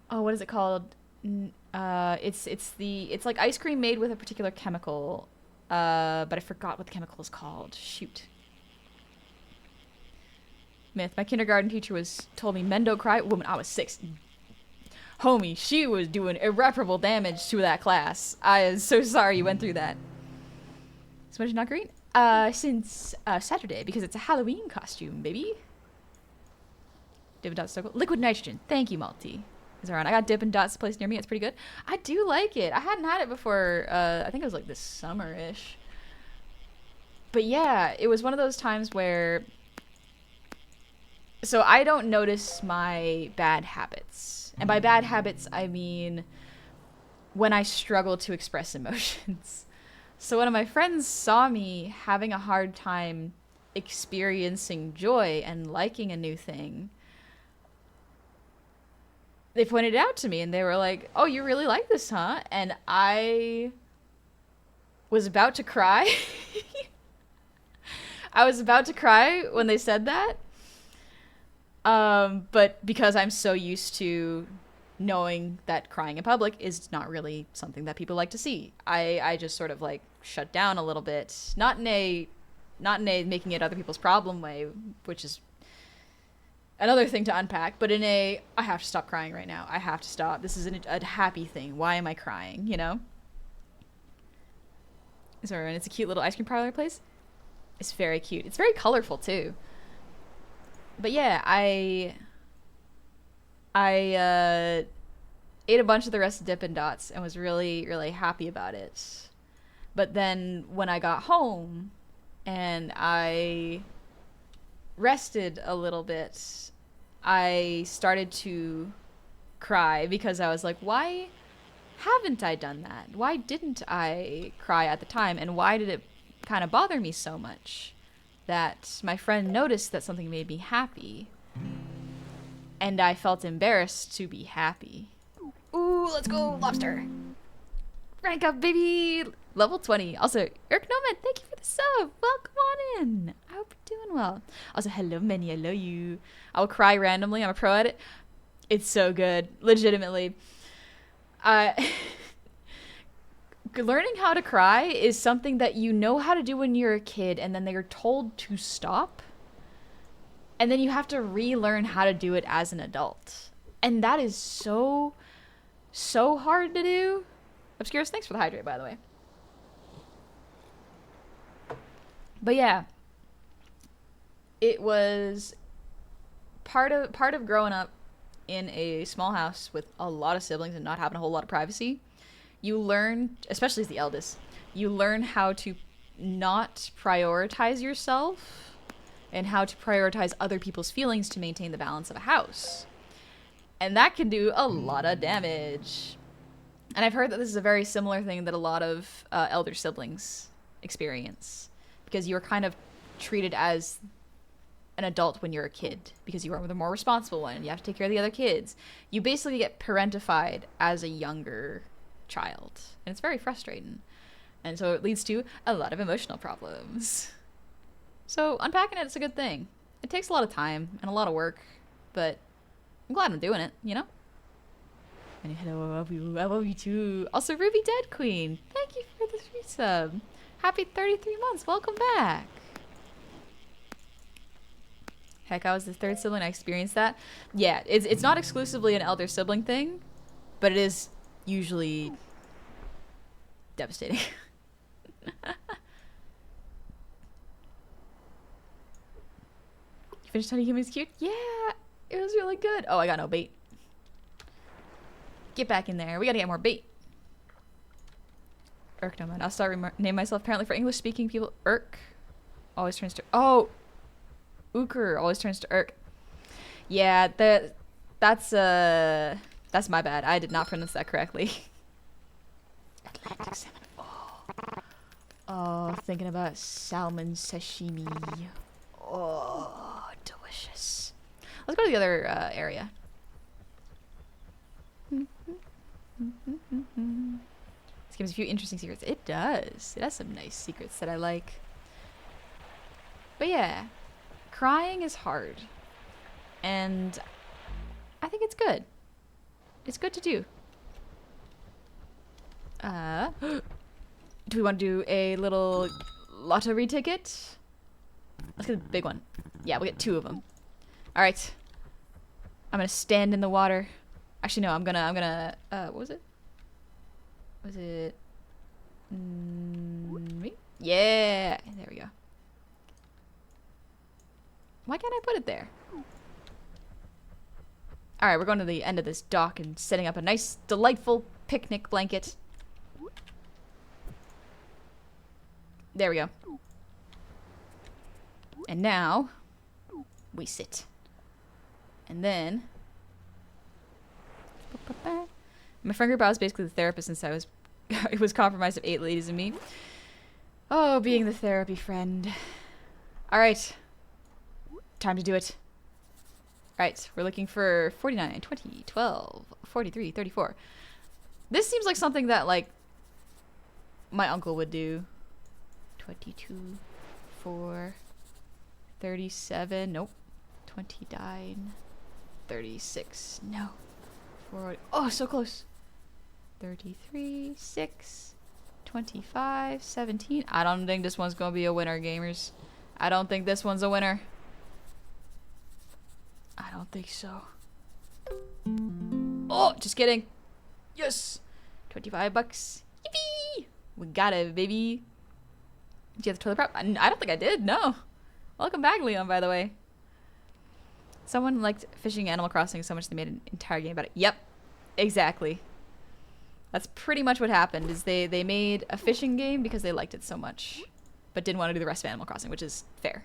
Speaker 1: what is it called? It's like ice cream made with a particular chemical. But I forgot what the chemical is called. Shoot. Myth. My kindergarten teacher told me Mendo cry woman. I was 6. Homie, she was doing irreparable damage to that class. I am so sorry you went through that. So when did you not green? Since Saturday, because it's a Halloween costume, baby. Dippin' Dots circle. Liquid nitrogen. Thank you, Malty. Is around. I got Dippin' Dots place near me. It's pretty good. I do like it. I hadn't had it before. I think it was like this summer-ish. But yeah, it was one of those times where. So I don't notice my bad habits, and by bad habits I mean when I struggle to express emotions. So one of my friends saw me having a hard time experiencing joy and liking a new thing. They pointed it out to me and they were like, oh, you really like this, huh? And I was about to cry. I was about to cry when they said that. But because I'm so used to knowing that crying in public is not really something that people like to see, I just sort of like shut down a little bit. Not in a making it other people's problem way, which is another thing to unpack, but in a, I have to stop crying right now. I have to stop. This isn't a happy thing. Why am I crying, you know? Sorry, and it's a cute little ice cream parlor place. It's very cute. It's very colorful, too. But yeah, I ate a bunch of the rest of Dippin' Dots and was really, really happy about it. But then when I got home and I rested a little bit, I started to cry because I was like, why haven't I done that? Why didn't I cry at the time? And why did it kind of bother me so much that my friend noticed that something made me happy? And I felt embarrassed to be happy. Ooh, let's go, lobster. Rank up, baby. Level 20. Also, Eric Nomad, thank you for the sub. Welcome on in. I hope you're doing well. Also, hello, Manny. I love you. I'll cry randomly. I'm a pro at it. It's so good. Legitimately. Learning how to cry is something that you know how to do when you're a kid, and then they're told to stop. And then you have to relearn how to do it as an adult. And that is so, so hard to do. Obscurus, thanks for the hydrate, by the way. But yeah, it was part of growing up in a small house with a lot of siblings and not having a whole lot of privacy. You learn, especially as the eldest, you learn how to not prioritize yourself and how to prioritize other people's feelings to maintain the balance of a house. And that can do a lot of damage. And I've heard that this is a very similar thing that a lot of elder siblings experience, because you are kind of treated as an adult when you're a kid, because you are the more responsible one and you have to take care of the other kids. You basically get parentified as a younger child, and it's very frustrating. And so it leads to a lot of emotional problems. So unpacking it's a good thing. It takes a lot of time and a lot of work, but I'm glad I'm doing it, you know? And hello, I love you. I love you too. Also, Ruby Dead Queen, thank you for the resub. Happy 33 months. Welcome back. Heck, I was the third sibling. I experienced that. Yeah, it's not exclusively an elder sibling thing, but it is usually devastating. You finished Honey Human's Cute? Yeah, it was really good. Oh, I got no bait. Get back in there. We gotta get more bait. Irk, no man. I'll start name myself. Apparently for English speaking people, Irk always turns to Ooker always turns to Irk. Yeah, that's my bad. I did not pronounce that correctly. Atlantic salmon. Oh, thinking about salmon sashimi. Oh, delicious. Let's go to the other area. This gives a few interesting secrets. It does. It has some nice secrets that I like. But yeah, crying is hard. And I think it's good. It's good to do. Do we want to do a little lottery ticket? Let's get the big one. Yeah, we'll get 2 of them. All right. I'm gonna stand in the water. Actually, no. I'm gonna. What was it? Was it me? Yeah. There we go. Why can't I put it there? All right, we're going to the end of this dock and setting up a nice, delightful picnic blanket. There we go. And now we sit. And then my friend group, I was basically the therapist since I was it was compromised of 8 ladies and me. Oh, being the therapy friend. All right. Time to do it. All right, we're looking for 49, 20, 12, 43, 34. This seems like something that like my uncle would do. 22, 4, 37, nope. 29, 36, no. 40, oh, so close. 33, 6, 25, 17. I don't think this one's gonna be a winner, gamers. I don't think this one's a winner. I don't think so. Oh, just kidding. Yes. 25 bucks. Yippee! We got it, baby. Did you have the toilet prep? I don't think I did, no. Welcome back, Leon, by the way. Someone liked fishing Animal Crossing so much they made an entire game about it. Yep, exactly. That's pretty much what happened, is they made a fishing game because they liked it so much, but didn't want to do the rest of Animal Crossing, which is fair.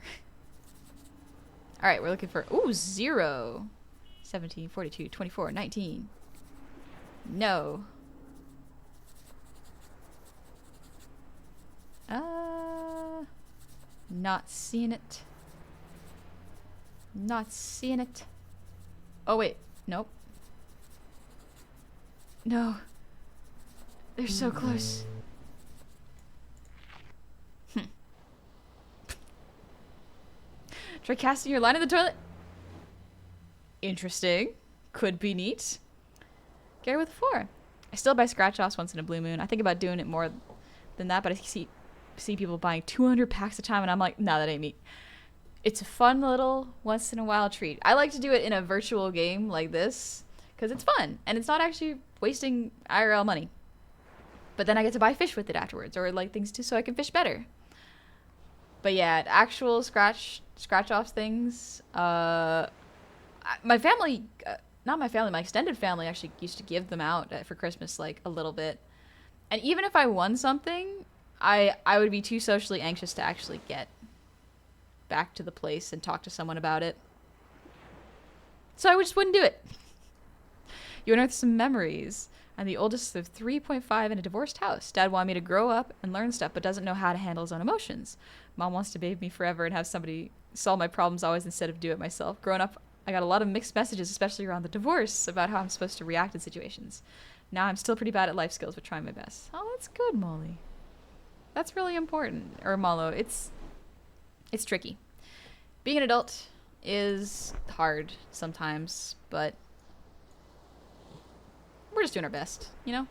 Speaker 1: All right, we're looking for, ooh, 0. 17, 42, 24, 19. No. Not seeing it. Not seeing it. Oh, wait. Nope. No. They're so close. Try casting your line in the toilet. Interesting. Could be neat. Gary with 4. I still buy scratch-offs once in a blue moon. I think about doing it more than that, but I see people buying 200 packs a time, and I'm like, nah, that ain't me. It's a fun little once-in-a-while treat. I like to do it in a virtual game like this, because it's fun, and it's not actually wasting IRL money. But then I get to buy fish with it afterwards, or like things too, so I can fish better. But yeah, actual scratch-offs things, my family, not my family, my extended family actually used to give them out for Christmas, like, a little bit. And even if I won something, I would be too socially anxious to actually get back to the place and talk to someone about it. So I just wouldn't do it. You unearthed some memories. I'm the oldest of 3.5 in a divorced house. Dad wanted me to grow up and learn stuff, but doesn't know how to handle his own emotions. Mom wants to babe me forever and have somebody solve my problems always instead of do it myself. Growing up, I got a lot of mixed messages, especially around the divorce, about how I'm supposed to react in situations. Now I'm still pretty bad at life skills, but trying my best. Oh, that's good, Molly. That's really important. Or Malo, it's tricky. Being an adult is hard sometimes, but we're just doing our best, you know?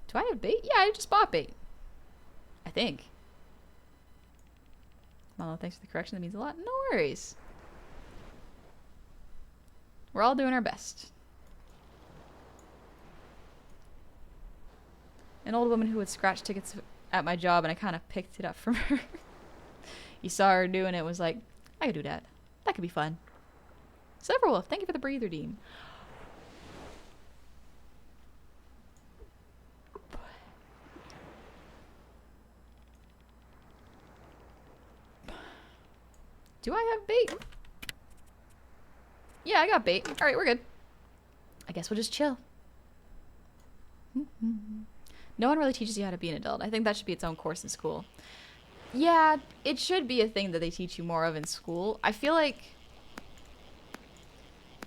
Speaker 1: Do I have bait? Yeah, I just bought bait. I think. Malo, thanks for the correction. That means a lot. No worries. We're all doing our best. An old woman who would scratch tickets at my job, and I kind of picked it up from her. You saw her doing it, was like, I could do that. That could be fun. Silverwolf, thank you for the breather deem. Do I have bait? Yeah, I got bait. Alright, we're good. I guess we'll just chill. No one really teaches you how to be an adult. I think that should be its own course in school. Yeah, it should be a thing that they teach you more of in school. I feel like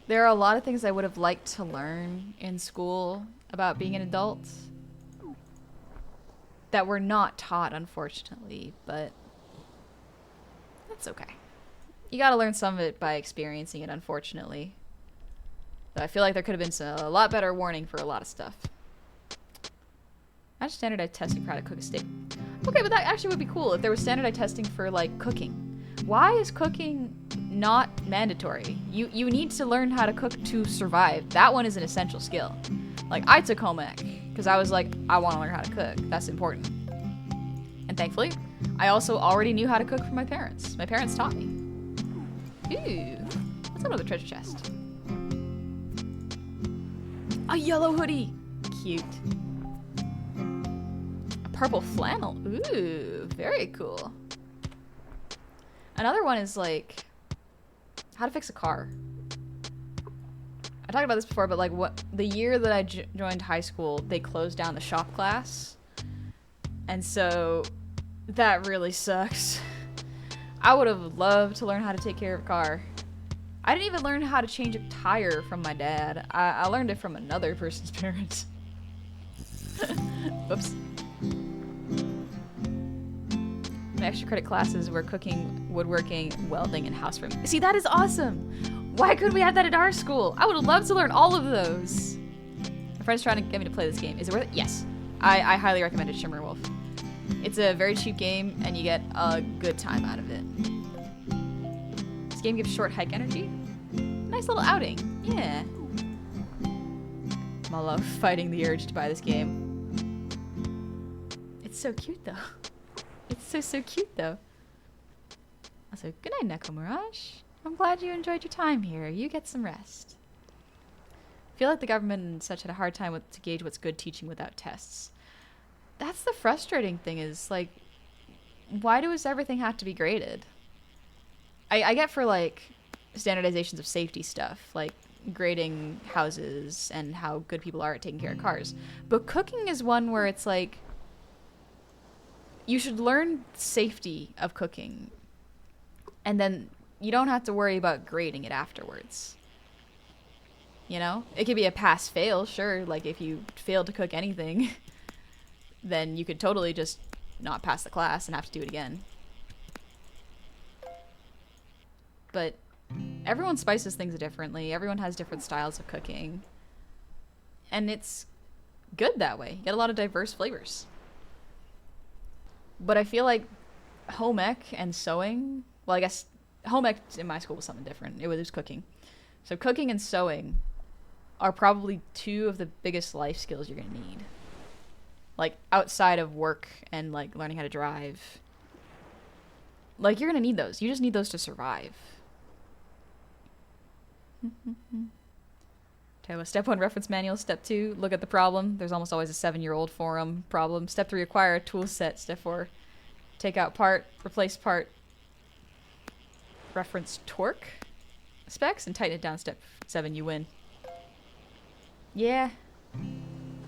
Speaker 1: there are a lot of things I would have liked to learn in school about being an adult that were not taught, unfortunately, but that's okay. You gotta learn some of it by experiencing it, unfortunately. Though I feel like there could have been a lot better warning for a lot of stuff. Imagine standardized testing for how to cook a steak. Okay, but that actually would be cool if there was standardized testing for, like, cooking. Why is cooking not mandatory? You need to learn how to cook to survive. That one is an essential skill. Like, I took home ec because I was like, I want to learn how to cook. That's important. And thankfully, I also already knew how to cook for my parents. My parents taught me. Ooh, what's another treasure chest? A yellow hoodie. Cute. A purple flannel. Ooh, very cool. Another one is like how to fix a car. I talked about this before, but like the year that I joined high school, they closed down the shop class. And so that really sucks. I would have loved to learn how to take care of a car. I didn't even learn how to change a tire from my dad. I learned it from another person's parents. Whoops. My extra credit classes were cooking, woodworking, welding, and house framing. See, that is awesome! Why couldn't we have that at our school? I would have loved to learn all of those. My friend's trying to get me to play this game. Is it worth it? Yes. I highly recommend it, Shimmer Wolf. It's a very cheap game, and you get a good time out of it. This game gives short hike energy. Nice little outing. Yeah. I love fighting the urge to buy this game. It's so cute, though. It's so cute, though. Also, good night, Neko Mirage. I'm glad you enjoyed your time here. You get some rest. I feel like the government and such had a hard time to gauge what's good teaching without tests. That's the frustrating thing is, like, why does everything have to be graded? I get for, like, standardizations of safety stuff, like grading houses and how good people are at taking care of cars. But cooking is one where it's like, you should learn safety of cooking, and then you don't have to worry about grading it afterwards. You know? It could be a pass-fail, sure, like if you fail to cook anything, then you could totally just not pass the class and have to do it again. But everyone spices things differently. Everyone has different styles of cooking. And it's good that way. You get a lot of diverse flavors. But I feel like home ec and sewing, well, I guess home ec in my school was something different. It was cooking. So cooking and sewing are probably two of the biggest life skills you're going to need. Like, outside of work and, like, learning how to drive. Like, you're going to need those. You just need those to survive. Step 1, reference manual. Step 2, look at the problem. There's almost always a 7-year-old forum problem. Step 3, acquire a tool set. Step 4, take out part, replace part. Reference torque specs and tighten it down. Step 7, you win. Yeah.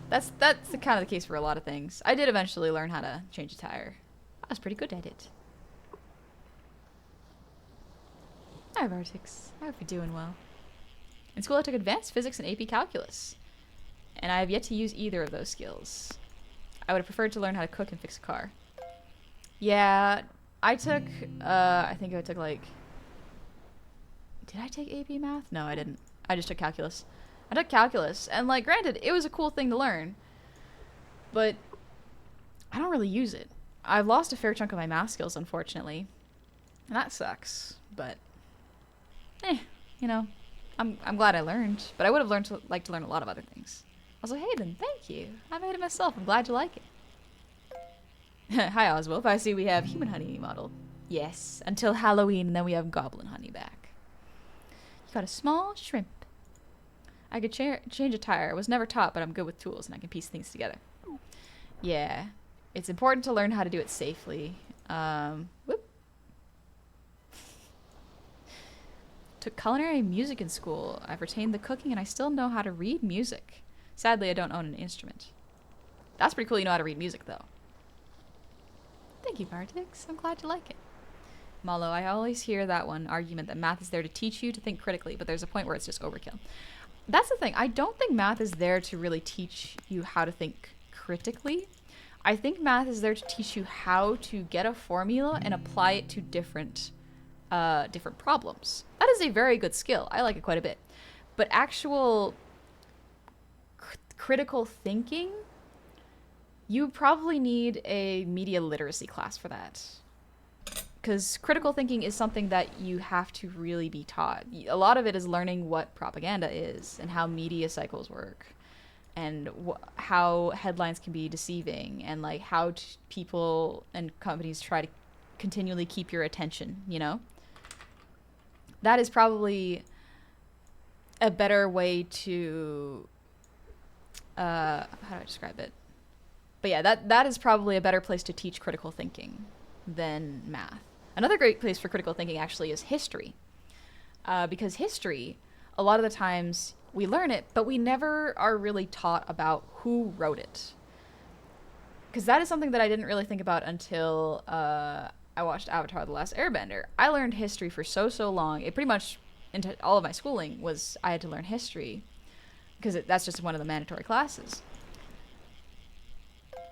Speaker 1: That's the kind of the case for a lot of things. I did eventually learn how to change a tire. I was pretty good at it. Hi, Vartix. I hope you're doing well. In school, I took advanced physics and AP calculus, and I have yet to use either of those skills. I would have preferred to learn how to cook and fix a car. Yeah, I took, I think I took, like... Did I take AP math? No, I didn't. I just took calculus. I took calculus, and, like, granted, it was a cool thing to learn, but I don't really use it. I've lost a fair chunk of my math skills, unfortunately, and that sucks, but, you know, I'm glad I learned, but I would have liked to learn a lot of other things. Also, Hayden, thank you. I made it myself. I'm glad you like it. Hi, Oswald. I see we have human honey model. Yes, until Halloween, and then we have goblin honey back. You got a small shrimp. I could change a tire. I was never taught, but I'm good with tools, and I can piece things together. Yeah, it's important to learn how to do it safely. Whoop. Took culinary music in school. I've retained the cooking, and I still know how to read music. Sadly, I don't own an instrument. That's pretty cool you know how to read music, though. Thank you, Vartix. I'm glad you like it. Malo, I always hear that one argument that math is there to teach you to think critically, but there's a point where it's just overkill. That's the thing. I don't think math is there to really teach you how to think critically. I think math is there to teach you how to get a formula and apply it to different problems. That is a very good skill. I like it quite a bit. But actual critical thinking, you probably need a media literacy class for that. Because critical thinking is something that you have to really be taught. A lot of it is learning what propaganda is and how media cycles work and how headlines can be deceiving and like how people and companies try to continually keep your attention, you know? That is probably a better way to how do I describe it? But yeah, that is probably a better place to teach critical thinking than math. Another great place for critical thinking actually is history. Because history, a lot of the times we learn it, but we never are really taught about who wrote it. Because that is something that I didn't really think about until I watched Avatar: The Last Airbender. I learned history for so long. It pretty much, into all of my schooling, was I had to learn history. Because that's just one of the mandatory classes.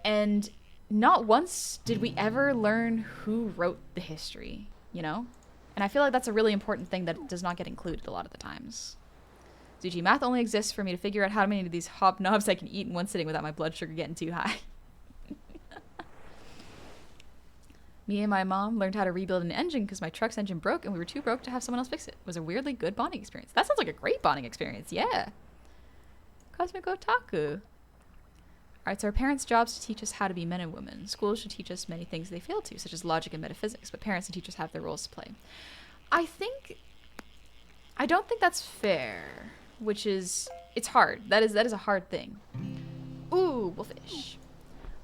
Speaker 1: And not once did we ever learn who wrote the history, you know? And I feel like that's a really important thing that does not get included a lot of the times. Zuchi, math only exists for me to figure out how many of these hobnobs I can eat in one sitting without my blood sugar getting too high. Me and my mom learned how to rebuild an engine because my truck's engine broke and we were too broke to have someone else fix it. It was a weirdly good bonding experience. That sounds like a great bonding experience, yeah. Cosmic Otaku. Alright, so our parents' jobs to teach us how to be men and women. Schools should teach us many things they fail to, such as logic and metaphysics, but parents and teachers have their roles to play. I don't think that's fair, which is, it's hard. That is a hard thing. Ooh, wolfish.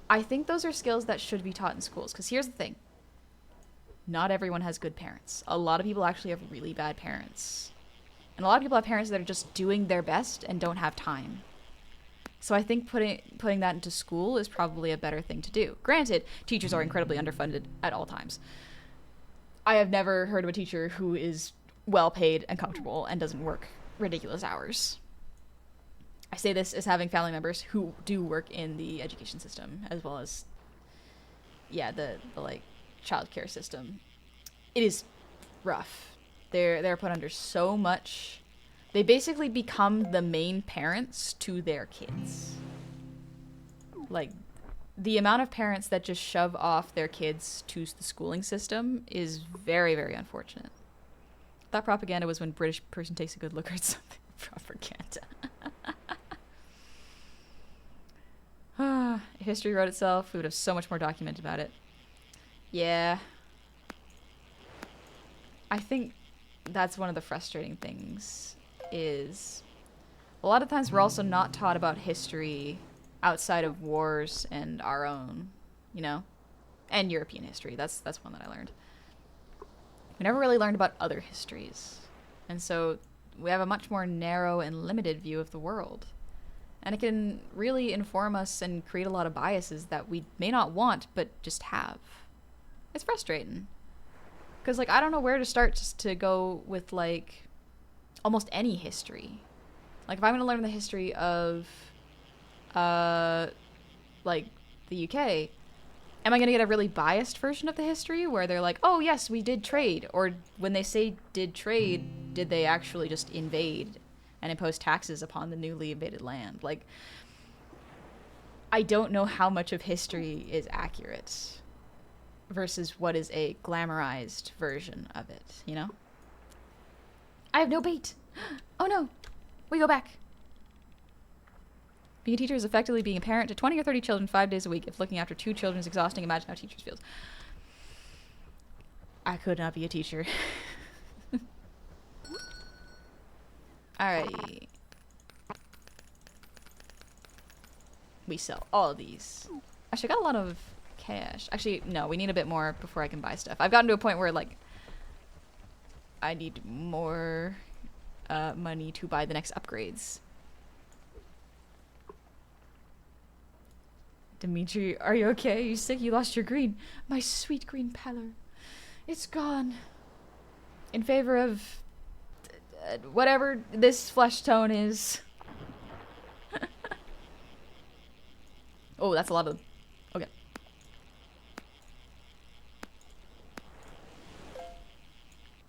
Speaker 1: I think those are skills that should be taught in schools, because here's the thing. Not everyone has good parents. A lot of people actually have really bad parents. And a lot of people have parents that are just doing their best and don't have time. So I think putting that into school is probably a better thing to do. Granted, teachers are incredibly underfunded at all times. I have never heard of a teacher who is well paid and comfortable and doesn't work ridiculous hours. I say this as having family members who do work in the education system, as well as, yeah, the like childcare system. It is rough. They're put under so much. They basically become the main parents to their kids. Like, the amount of parents that just shove off their kids to the schooling system is very, very unfortunate. That propaganda was when British person takes a good look at something. Propaganda. If history wrote itself, we would have so much more documented about it. Yeah. I think that's one of the frustrating things. Is a lot of times we're also not taught about history outside of wars and our own, you know, and European history. That's one that I learned. We never really learned about other histories, and so we have a much more narrow and limited view of the world, and it can really inform us and create a lot of biases that we may not want but just have. It's frustrating because like I don't know where to start just to go with like almost any history. Like if I'm going to learn the history of like the UK, am I going to get a really biased version of the history where they're like, oh yes, we did trade, or when they say did trade, did they actually just invade and impose taxes upon the newly invaded land? Like, I don't know how much of history is accurate versus what is a glamorized version of it, you know? I have no bait. Oh no. We go back. Being a teacher is effectively being a parent to 20 or 30 children 5 days a week. If looking after 2 children is exhausting, imagine how teachers feels. I could not be a teacher. Alrighty. We sell all of these. Actually, I got a lot of cash. Actually, no, we need a bit more before I can buy stuff. I've gotten to a point where, like, I need more money to buy the next upgrades. Dimitri, are you okay? You sick? You lost your green. My sweet green pallor. It's gone. In favor of whatever this flesh tone is. Oh, that's a lot of... Okay.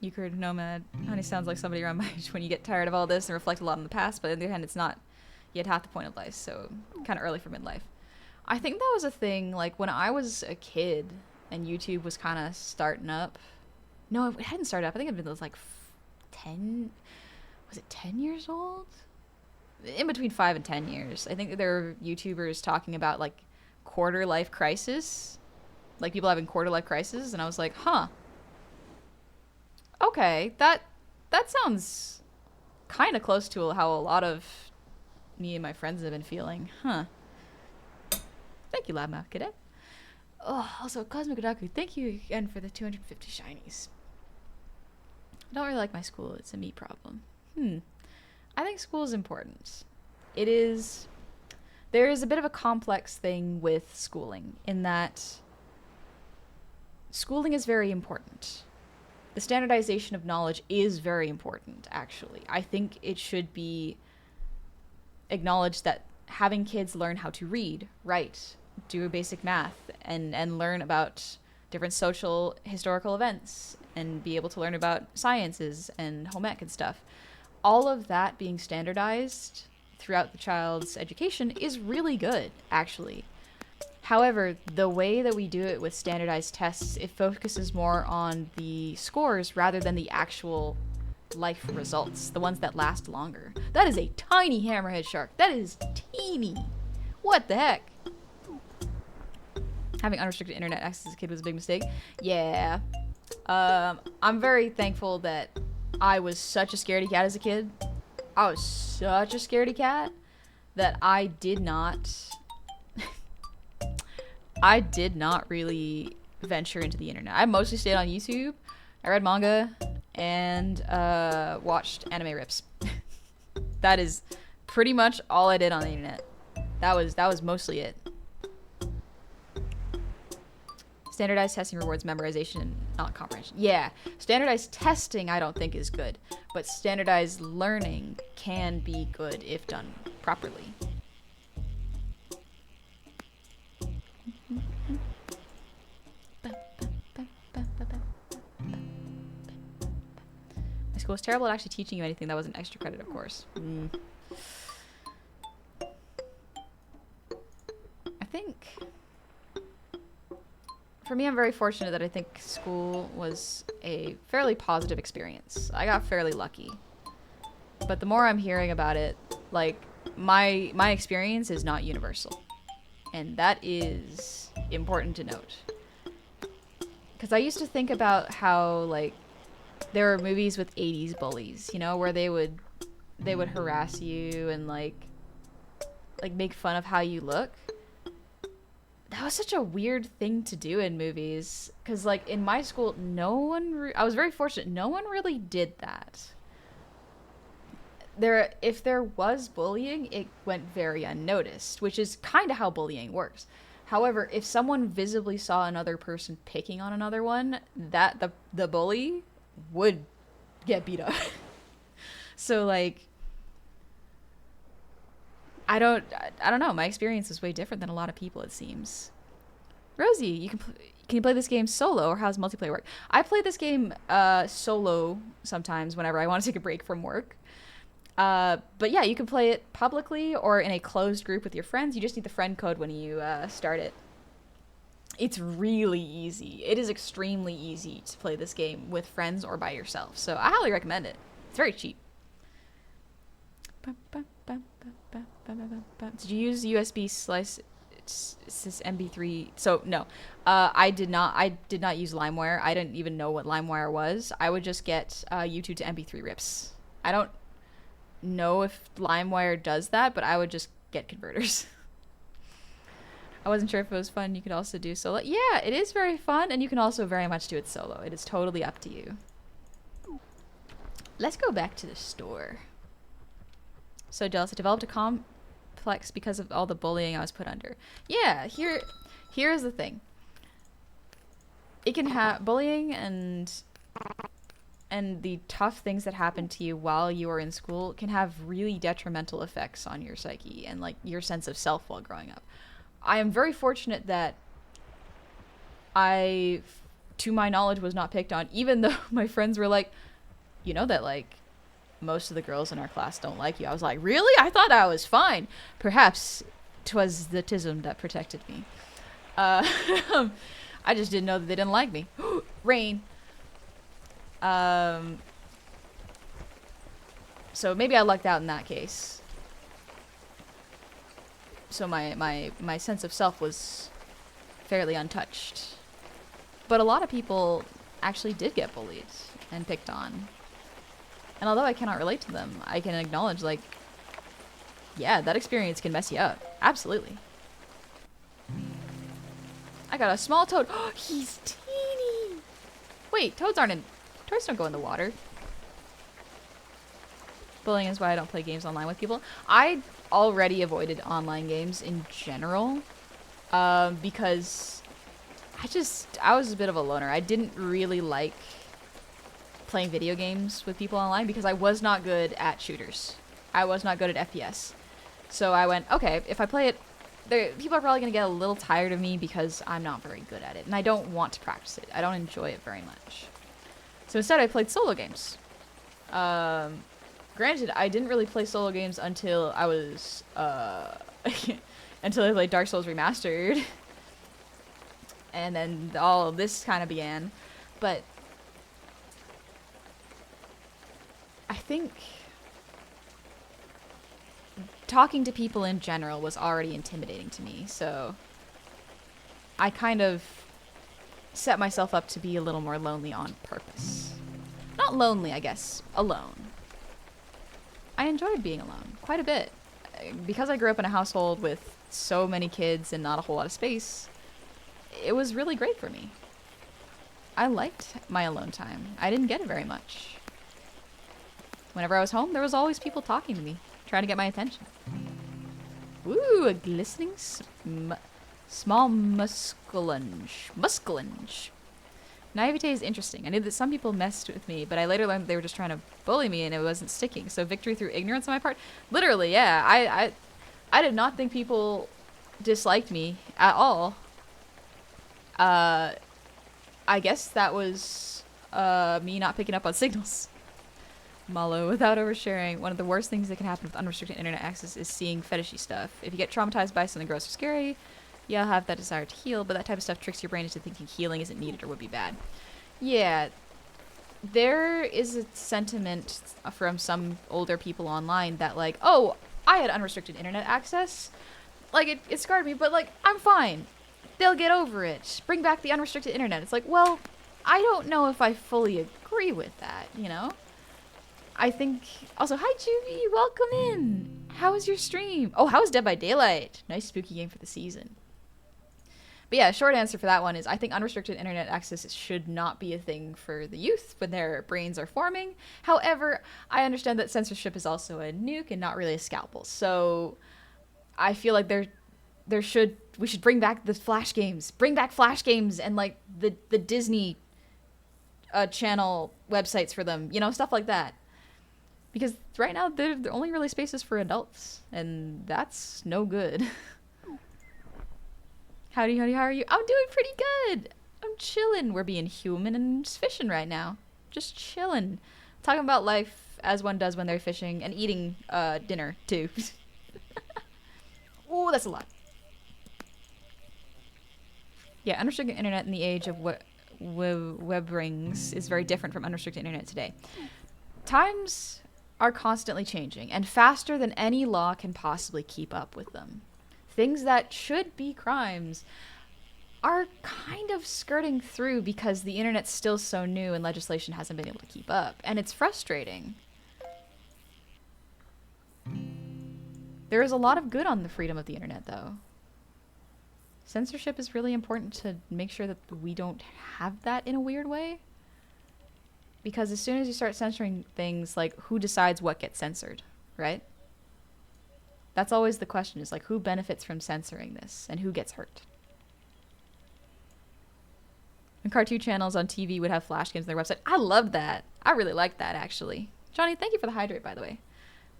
Speaker 1: Euchred Nomad. Honey sounds like somebody around my age when you get tired of all this and reflect a lot on the past, but on the other hand, it's not yet half the point of life, so kind of early for midlife. I think that was a thing, like, when I was a kid and YouTube was kind of starting up. No, it hadn't started up. I think it was like 10... Was it 10 years old? In between 5 and 10 years. I think there were YouTubers talking about, like, quarter life crisis. Like, people having quarter life crisis, and I was like, huh. Okay, that sounds kind of close to how a lot of me and my friends have been feeling. Huh. Thank you, Labma Cadet. Oh, also, Cosmic Otaku, thank you again for the 250 shinies. I don't really like my school. It's a me problem. I think school is important. It is... There is a bit of a complex thing with schooling, in that schooling is very important. The standardization of knowledge is very important, actually. I think it should be acknowledged that having kids learn how to read, write, do basic math, and learn about different social, historical events, and be able to learn about sciences and home ec and stuff. All of that being standardized throughout the child's education is really good, actually. However, the way that we do it with standardized tests, it focuses more on the scores rather than the actual life results, the ones that last longer. That is a tiny hammerhead shark. That is teeny. What the heck? Having unrestricted internet access as a kid was a big mistake. Yeah. I'm very thankful that I was such a scaredy cat as a kid. I was such a scaredy cat that I did not really venture into the internet. I mostly stayed on YouTube. I read manga and watched anime rips. That is pretty much all I did on the internet. That was mostly it. Standardized testing rewards memorization, not comprehension. Yeah, standardized testing I don't think is good, but standardized learning can be good if done properly. My school was terrible at actually teaching you anything that wasn't extra credit, of course. I think... For me, I'm very fortunate that I think school was a fairly positive experience. I got fairly lucky. But the more I'm hearing about it, like, my experience is not universal. And that is important to note. Because I used to think about how, like, there were movies with 80s bullies, you know, where they would harass you and, like make fun of how you look. That was such a weird thing to do in movies, because, like, in my school, no one... I was very fortunate. No one really did that. If there was bullying, it went very unnoticed, which is kind of how bullying works. However, if someone visibly saw another person picking on another one, the bully would get beat up. So, like... I don't know. My experience is way different than a lot of people, it seems. Rosie, can you play this game solo, or how does multiplayer work? I play this game solo sometimes whenever I want to take a break from work. But yeah, you can play it publicly or in a closed group with your friends. You just need the friend code when you start it. It's really easy. It is extremely easy to play this game with friends or by yourself. So I highly recommend it. It's very cheap. Did you use USB slice this MP3. So no, I did not. I did not use LimeWire. I didn't even know what LimeWire was. I would just get YouTube to MP3 rips. I don't know if LimeWire does that, but I would just get converters. I wasn't sure if it was fun. You could also do solo. Yeah, it is very fun, and you can also very much do it solo. It is totally up to you. Let's go back to the store. So jealous. I developed a complex because of all the bullying I was put under. Yeah, here's the thing. It can have bullying and the tough things that happen to you while you are in school can have really detrimental effects on your psyche and like your sense of self while growing up. I am very fortunate that I, to my knowledge, was not picked on, even though my friends were like, you know that like most of the girls in our class don't like you. I was like, really? I thought I was fine. Perhaps 'twas the tism that protected me. I just didn't know that they didn't like me. Rain. So maybe I lucked out in that case. So my sense of self was fairly untouched. But a lot of people actually did get bullied and picked on. And although I cannot relate to them, I can acknowledge, like, yeah, that experience can mess you up. Absolutely. I got a small toad. Oh, he's teeny. Wait, toads don't go in the water. Bullying is why I don't play games online with people. I already avoided online games in general, because I was a bit of a loner. I didn't really like playing video games with people online because I was not good at shooters. I was not good at FPS. So I went, okay, if I play it, people are probably going to get a little tired of me because I'm not very good at it. And I don't want to practice it. I don't enjoy it very much. So instead I played solo games. Granted, I didn't really play solo games until I was, until I played Dark Souls Remastered. And then all of this kind of began. But I think talking to people in general was already intimidating to me, so I kind of set myself up to be a little more lonely on purpose. Not lonely, I guess. Alone. I enjoyed being alone quite a bit. Because I grew up in a household with so many kids and not a whole lot of space, it was really great for me. I liked my alone time. I didn't get it very much. Whenever I was home, there was always people talking to me, trying to get my attention. Ooh, a glistening small musculunge. Naivete is interesting. I knew that some people messed with me, but I later learned that they were just trying to bully me and it wasn't sticking. So victory through ignorance on my part? Literally, yeah. I did not think people disliked me at all. I guess that was me not picking up on signals. Malo, without oversharing, one of the worst things that can happen with unrestricted internet access is seeing fetishy stuff. If you get traumatized by something gross or scary, you'll have that desire to heal, but that type of stuff tricks your brain into thinking healing isn't needed or would be bad. Yeah, there is a sentiment from some older people online that like, oh, I had unrestricted internet access. Like, it scarred me, but like, I'm fine. They'll get over it. Bring back the unrestricted internet. It's like, well, I don't know if I fully agree with that, you know? I think... Also, hi, Juvie! Welcome in! How was your stream? Oh, how was Dead by Daylight? Nice spooky game for the season. But yeah, short answer for that one is I think unrestricted internet access should not be a thing for the youth when their brains are forming. However, I understand that censorship is also a nuke and not really a scalpel. So I feel like we should bring back the Flash games. Bring back Flash games and like the Disney channel websites for them. You know, stuff like that. Because right now, they're only really spaces for adults. And that's no good. Howdy, how are you? I'm doing pretty good. I'm chilling. We're being human and just fishing right now. Just chilling. Talking about life as one does when they're fishing. And eating dinner, too. Ooh, that's a lot. Yeah, unrestricted internet in the age of web rings is very different from unrestricted internet today. Times are constantly changing and faster than any law can possibly keep up with them. things that should be crimes are kind of skirting through because the internet's still so new and legislation hasn't been able to keep up. And it's frustrating. There is a lot of good on the freedom of the internet, though. Censorship is really important to make sure that we don't have that in a weird way. Because as soon as you start censoring things, like, who decides what gets censored, right? That's always the question, is like, who benefits from censoring this and who gets hurt? And cartoon channels on TV would have flash games on their website. I loved that. I really liked that, actually. Johnny, thank you for the hydrate, by the way.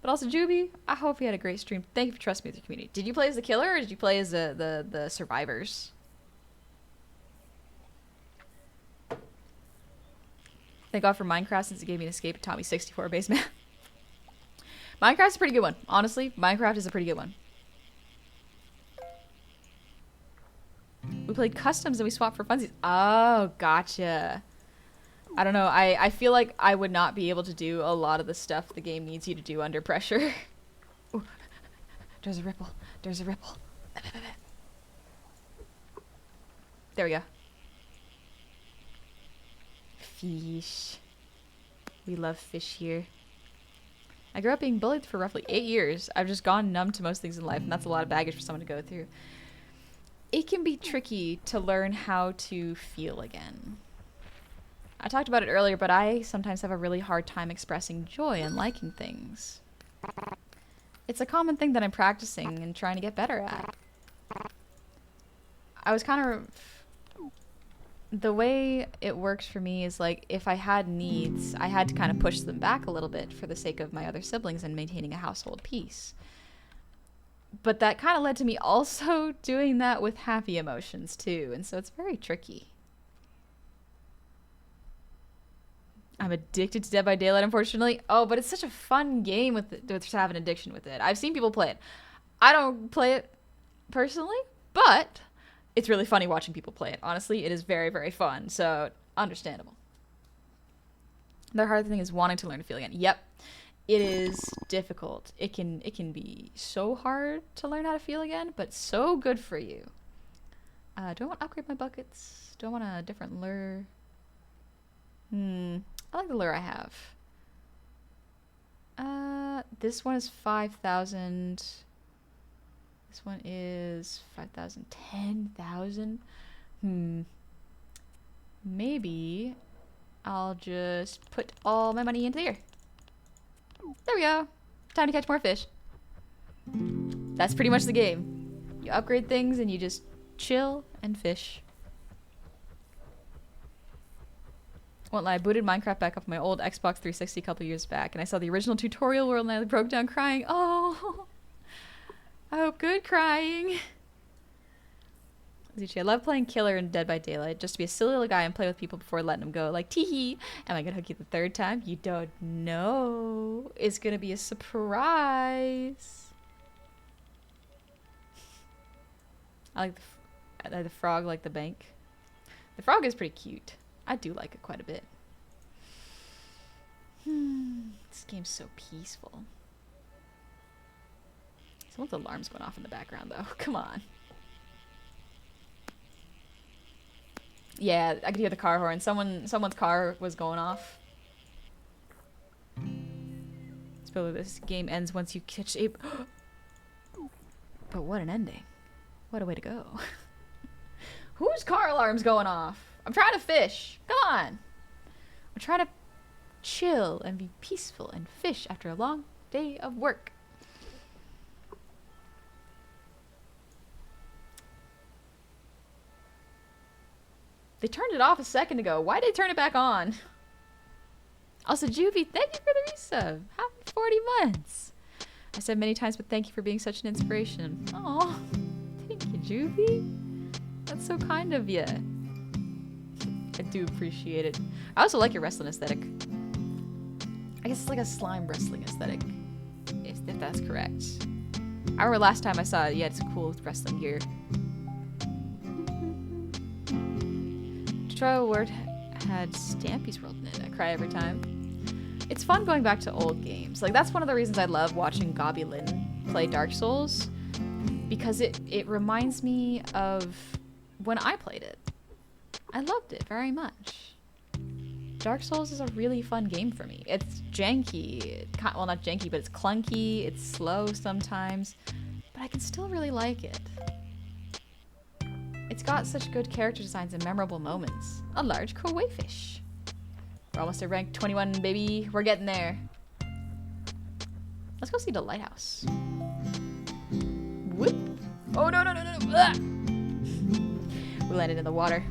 Speaker 1: But also, Juby, I hope you had a great stream. Thank you for trusting me with your community. Did you play as the killer, or did you play as the survivors? Thank God for Minecraft, since it gave me an escape at Tommy 64 basement. Minecraft's a pretty good one. Honestly, Minecraft is a pretty good one. We played customs and we swapped for funsies. Oh, gotcha. I don't know. I feel like I would not be able to do a lot of the stuff the game needs you to do under pressure. Ooh, there's a ripple. There's a ripple. There we go. Fish. We love fish here. I grew up being bullied for roughly 8 years. I've just gone numb to most things in life, and that's a lot of baggage for someone to go through. It can be tricky to learn how to feel again. I talked about it earlier, but I sometimes have a really hard time expressing joy and liking things. It's a common thing that I'm practicing and trying to get better at. I was kind of... The way it works for me is like, if I had needs, I had to kind of push them back a little bit for the sake of my other siblings and maintaining a household peace. But that kind of led to me also doing that with happy emotions too, and so it's very tricky. I'm addicted to Dead by Daylight, unfortunately. Oh, but it's such a fun game with to have an addiction with it. I've seen people play it. I don't play it personally, but it's really funny watching people play it. Honestly, it is very, very fun, so understandable. The hard thing is wanting to learn to feel again. Yep, it is difficult. It can be so hard to learn how to feel again, but so good for you. Do I want to upgrade my buckets? Do I want a different lure? I like the lure I have. This one is 5,000. This one is 5,000. 10,000. Maybe I'll just put all my money into here. There we go. Time to catch more fish. That's pretty much the game. You upgrade things and you just chill and fish. Won't lie, I booted Minecraft back up on my old Xbox 360 a couple years back, and I saw the original tutorial world and I broke down crying. Oh, I hope good crying. I love playing Killer in Dead by Daylight, just to be a silly little guy and play with people before letting them go. Like, teehee, am I gonna hook you the third time? You don't know. It's gonna be a surprise. I like the frog, like the bank. The frog is pretty cute. I do like it quite a bit. This game's so peaceful. Someone's alarm's going off in the background, though. Come on. Yeah, I could hear the car horn. Someone's car was going off. Spoiler, this game ends once you catch a... But what an ending. What a way to go. Whose car alarm's going off? I'm trying to fish. Come on. I'm trying to chill and be peaceful and fish after a long day of work. They turned it off a second ago. Why did they turn it back on? Also, Juvie, thank you for the resub. Happy 40 months. I said many times, but thank you for being such an inspiration. Aw, thank you, Juvie. That's so kind of you. I do appreciate it. I also like your wrestling aesthetic. I guess it's like a slime wrestling aesthetic, if that's correct. I remember last time I saw it, you had some cool wrestling gear. Tutorial World had Stampy's World in it. I cry every time. It's fun going back to old games. Like, that's one of the reasons I love watching Gobby Lin play Dark Souls. because it reminds me of when I played it. I loved it very much. Dark Souls is a really fun game for me. It's janky. Well, not janky, but it's clunky. It's slow sometimes. But I can still really like it. It's got such good character designs and memorable moments. A large koi fish. We're almost at rank 21, baby. We're getting there. Let's go see the lighthouse. Whoop. Oh, no, no, no, no, no. Ah! We landed in the water.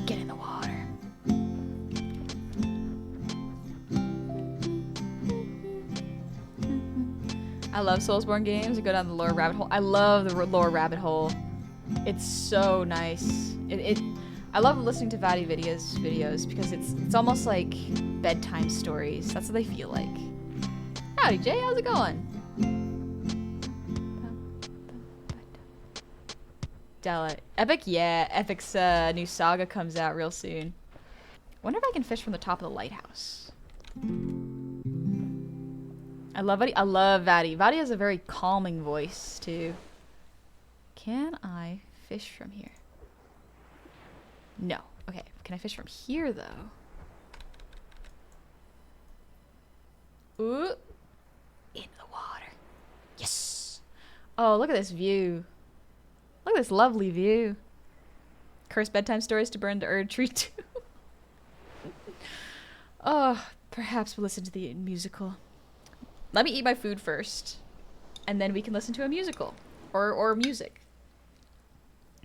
Speaker 1: Get in the water. I love Soulsborne games. I go down the lore rabbit hole. I love the lore rabbit hole. It's so nice. I love listening to Vaati videos because it's almost like bedtime stories. That's what they feel like. Howdy, Jay. How's it going? Della. Epic? Yeah. Epic's new saga comes out real soon. Wonder if I can fish from the top of the lighthouse. I love Vaati. I love Vaati. Vaati has a very calming voice, too. Can I fish from here? No. Okay. Can I fish from here, though? Ooh. In the water. Yes. Oh, look at this view. Look at this lovely view. Cursed bedtime stories to burn the Erd Tree, too. Oh, perhaps we'll listen to the musical. Let me eat my food first, and then we can listen to a musical or music.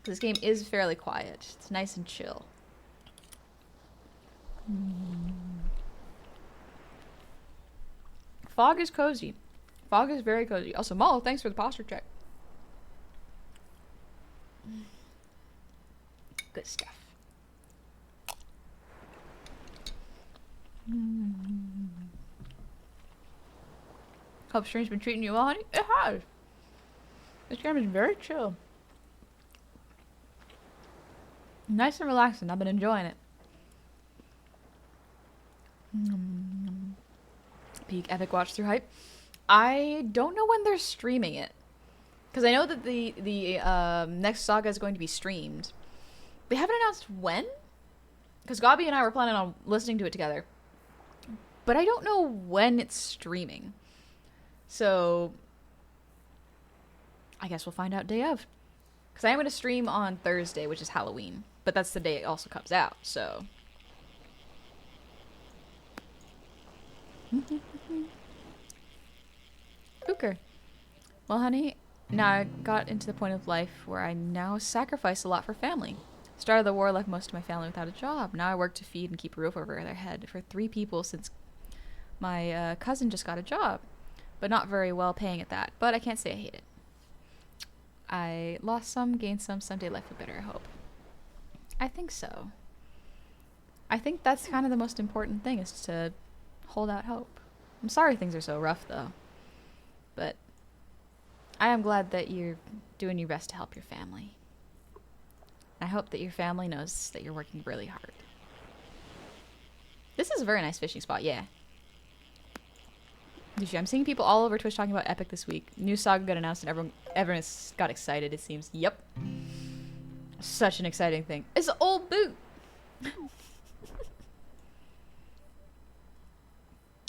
Speaker 1: This game is fairly quiet. It's nice and chill. Fog is cozy. Fog is very cozy. Also, Mo, thanks for the posture check. Good stuff. Hope stream's been treating you well, honey. It has. This game is very chill. Nice and relaxing. I've been enjoying it. Peak Epic watch through hype. I don't know when they're streaming it, because I know that the next saga is going to be streamed. They haven't announced when, because Gabi and I were planning on listening to it together, but I don't know when it's streaming. So I guess we'll find out day of, because I am going to stream on Thursday, which is Halloween, but that's the day it also comes out. So Booker. Well, honey, now I got into the point of life where I now sacrifice a lot for family. Started the war, left most of my family without a job. Now I work to feed and keep a roof over their head for 3 people since my cousin just got a job, but not very well paying at that. But I can't say I hate it. I lost some, gained some, someday life will be better, I hope. I think so. I think that's kind of the most important thing, is to hold out hope. I'm sorry things are so rough, though. But I am glad that you're doing your best to help your family. I hope that your family knows that you're working really hard. This is a very nice fishing spot, yeah. I'm seeing people all over Twitch talking about Epic this week. New saga got announced and everyone got excited, it seems. Yep. Such an exciting thing. It's an old boot!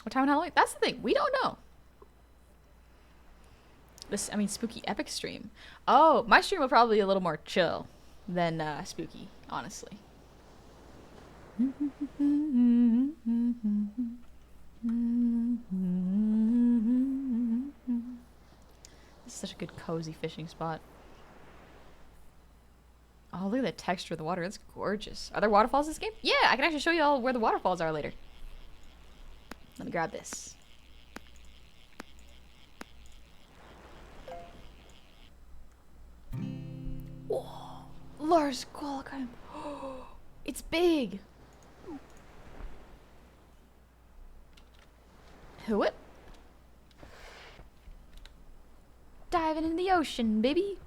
Speaker 1: What time on Halloween? That's the thing. We don't know. Spooky Epic stream. Oh, my stream will probably be a little more chill than spooky, honestly. This is such a good cozy fishing spot. Oh, look at the texture of the water. It's gorgeous. Are there waterfalls in this game? Yeah, I can actually show you all where the waterfalls are later. Let me grab this. Whoa, Lars Qualcomm. It's big. What? Diving in the ocean, baby.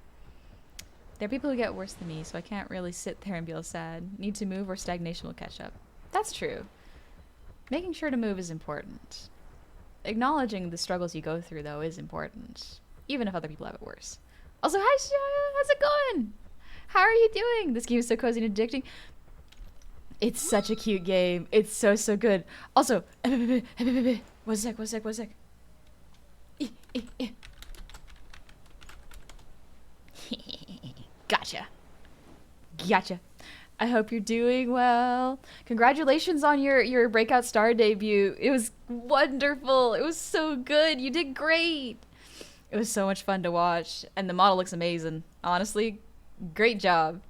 Speaker 1: There are people who get worse than me, so I can't really sit there and feel sad. Need to move or stagnation will catch up. That's true. Making sure to move is important. Acknowledging the struggles you go through, though, is important. Even if other people have it worse. Also, hi, Shia. How's it going? How are you doing? This game is so cozy and addicting. It's such a cute game. It's so, so good. Also, one sec. Gotcha. I hope you're doing well. Congratulations on your Breakout Star debut. It was wonderful. It was so good. You did great. It was so much fun to watch. And the model looks amazing. Honestly, great job.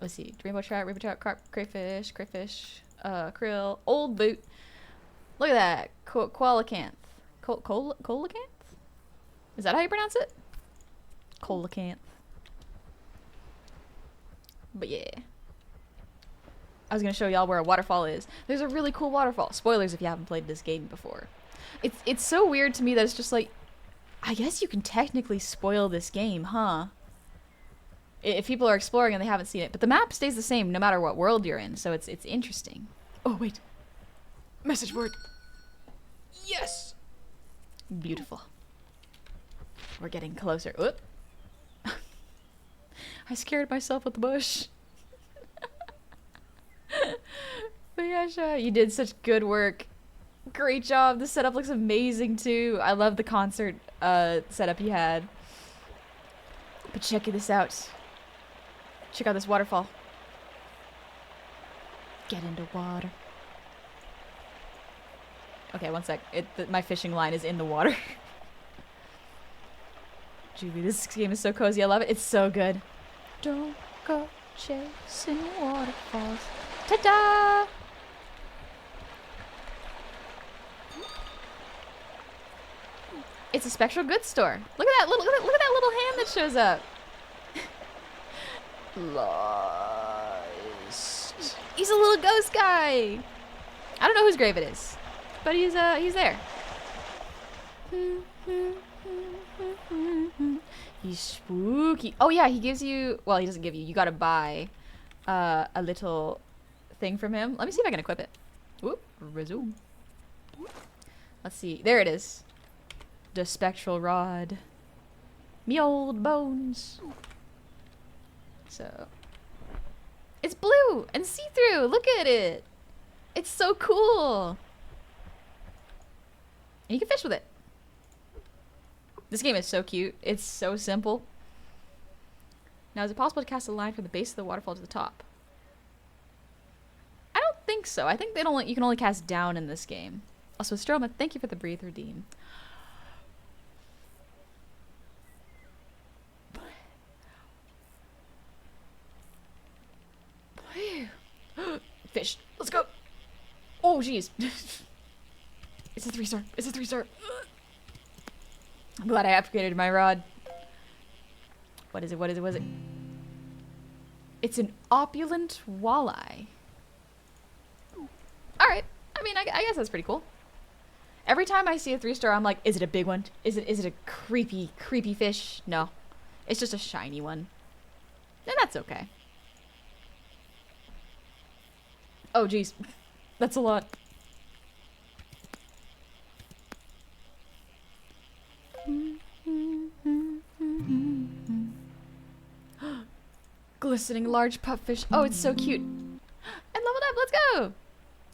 Speaker 1: Let's see. Rainbow trout, carp, crayfish, krill, old boot. Look at that. Coelacanth. Coelacanth? Is that how you pronounce it? Coelacanth. But yeah. I was going to show y'all where a waterfall is. There's a really cool waterfall. Spoilers if you haven't played this game before. It's so weird to me that it's just like, I guess you can technically spoil this game, huh? If people are exploring and they haven't seen it. But the map stays the same no matter what world you're in, so it's interesting. Oh, wait. Message board. Yes! Beautiful. We're getting closer. Whoop. I scared myself with the bush. But yeah, Sha, you did such good work. Great job. The setup looks amazing too. I love the concert setup you had. But check this out. Check out this waterfall. Get into water. Okay, one sec. My fishing line is in the water. Julie, this game is so cozy. I love it. It's so good. Don't go chasing waterfalls. Ta-da! It's a Spectral Goods store. Look at that little hand that shows up. Lost. He's a little ghost guy. I don't know whose grave it is, but he's there. He's spooky. Oh yeah, he gives you. Well, he doesn't give you. You gotta buy a little thing from him. Let me see if I can equip it. Whoop, resume. Let's see. There it is. The spectral rod. Me old bones. So it's blue and see-through. Look at it. It's so cool. And you can fish with it. This game is so cute. It's so simple. Now, is it possible to cast a line from the base of the waterfall to the top? I don't think so. I think you can only cast down in this game. Also, Stroma, thank you for the Breathe Redeem. Fish. Let's go. Oh, jeez. It's a 3-star. It's a 3-star. I'm glad I upgraded my rod. What is it? What is it? It's an opulent walleye. Alright. I mean, I guess that's pretty cool. Every time I see a 3-star, I'm like, is it a big one? Is it a creepy fish? No. It's just a shiny one. And that's okay. Oh, jeez. That's a lot. Glistening large pupfish. Oh, it's so cute. And leveled up. Let's go.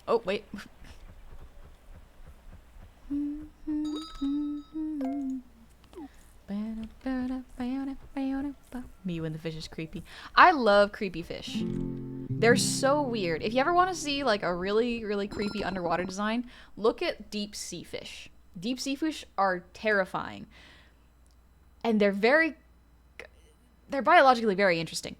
Speaker 1: Oh, wait. Me when the fish is creepy. I love creepy fish. They're so weird. If you ever want to see like a really, really creepy underwater design, look at deep sea fish. Deep sea fish are terrifying. And they're biologically very interesting.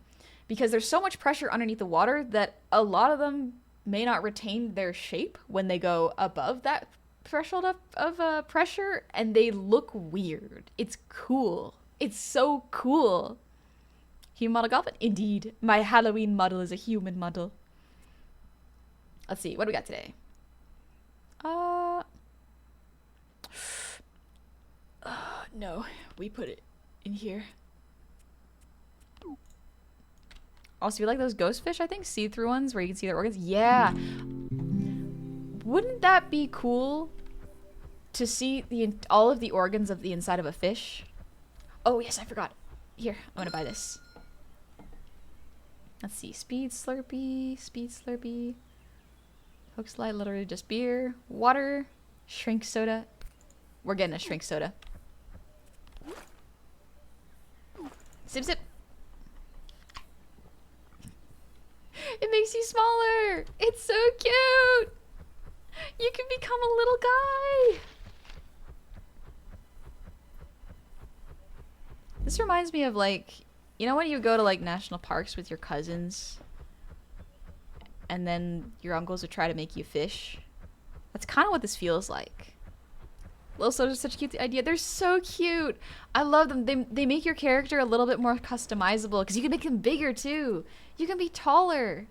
Speaker 1: Because there's so much pressure underneath the water that a lot of them may not retain their shape when they go above that threshold of pressure, and they look weird. It's cool. It's so cool. Human model goblin? Indeed. My Halloween model is a human model. Let's see. What do we got today? No. We put it in here. Also, you like those ghost fish, I think? See-through ones where you can see their organs? Yeah. Wouldn't that be cool to see all of the organs of the inside of a fish? Oh, yes, I forgot. Here, I'm gonna buy this. Let's see. Speed Slurpee. Speed Slurpee. Coke Slide, literally just beer. Water. Shrink soda. We're getting a shrink soda. Sip, sip. It makes you smaller. It's so cute. You can become a little guy. This reminds me of, like, you know when you go to, like, national parks with your cousins and then your uncles would try to make you fish? That's kind of what this feels like. Little sodas are such a cute idea. They're so cute. I love them. They make your character a little bit more customizable because you can make them bigger too. You can be taller.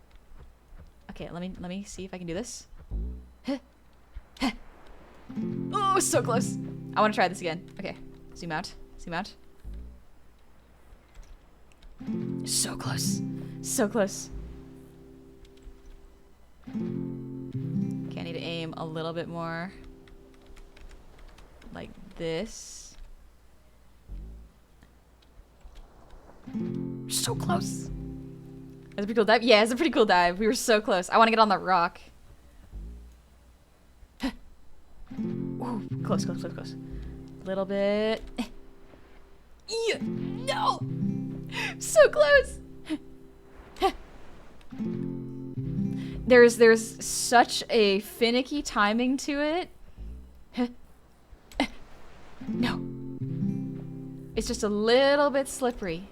Speaker 1: Okay, let me see if I can do this. Oh, so close. I want to try this again. Okay, zoom out. Zoom out. So close. So close. Okay, I need to aim a little bit more. Like this. So close. That's a pretty cool dive. Yeah, it's a pretty cool dive. We were so close. I want to get on that rock. Ooh, close, close, close, close. A little bit. Yeah. No! So close! There's such a finicky timing to it. No. It's just a little bit slippery.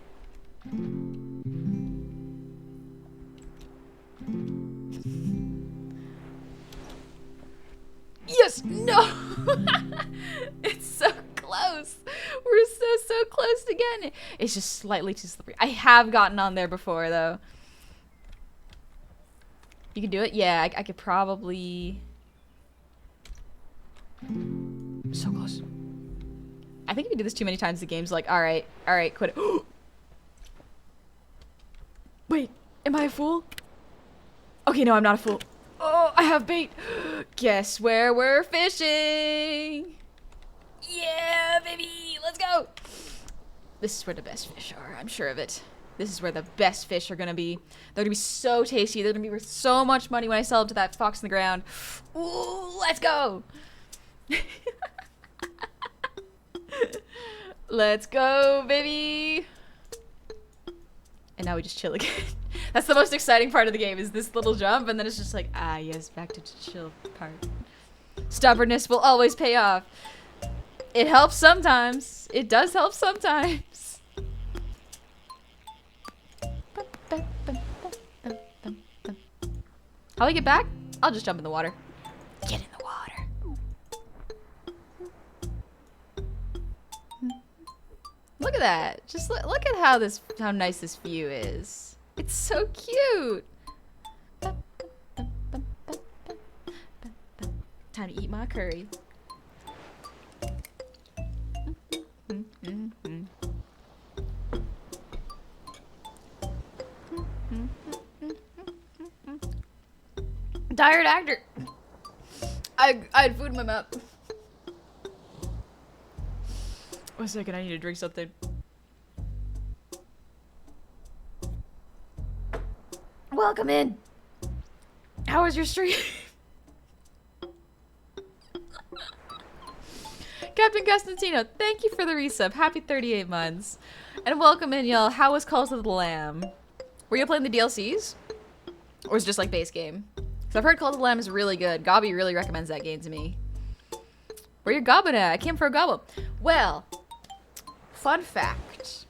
Speaker 1: Yes! No! It's so close. We're so close again. It's just slightly too slippery. I have gotten on there before, though. You can do it? Yeah, I could probably... So close. I think if you do this too many times, the game's like, alright, quit it. Wait, am I a fool? Okay, no, I'm not a fool. Oh, I have bait. Guess where we're fishing? Yeah, baby, let's go. This is where the best fish are, I'm sure of it. This is where the best fish are gonna be. They're gonna be so tasty. They're gonna be worth so much money when I sell them to that fox in the ground. Ooh, let's go. Let's go, baby. And now we just chill again. That's the most exciting part of the game, is this little jump, and then it's just like, ah, yes, back to the chill part. Stubbornness will always pay off. It helps sometimes. It does help sometimes. How do I get back? I'll just jump in the water. Get in the water. Look at that. Just look at how nice this view is. It's so cute. Time to eat my curry. Tired actor. I had food in my mouth. 1 second, I need to drink something. Welcome in. How was your stream? Captain Costantino, thank you for the resub. Happy 38 months. And welcome in, y'all. How was Calls of the Lamb? Were you playing the DLCs? Or was it just like base game? Because I've heard Calls of the Lamb is really good. Gobby really recommends that game to me. Where you gobbling at? I came for a gobble. Well, fun fact.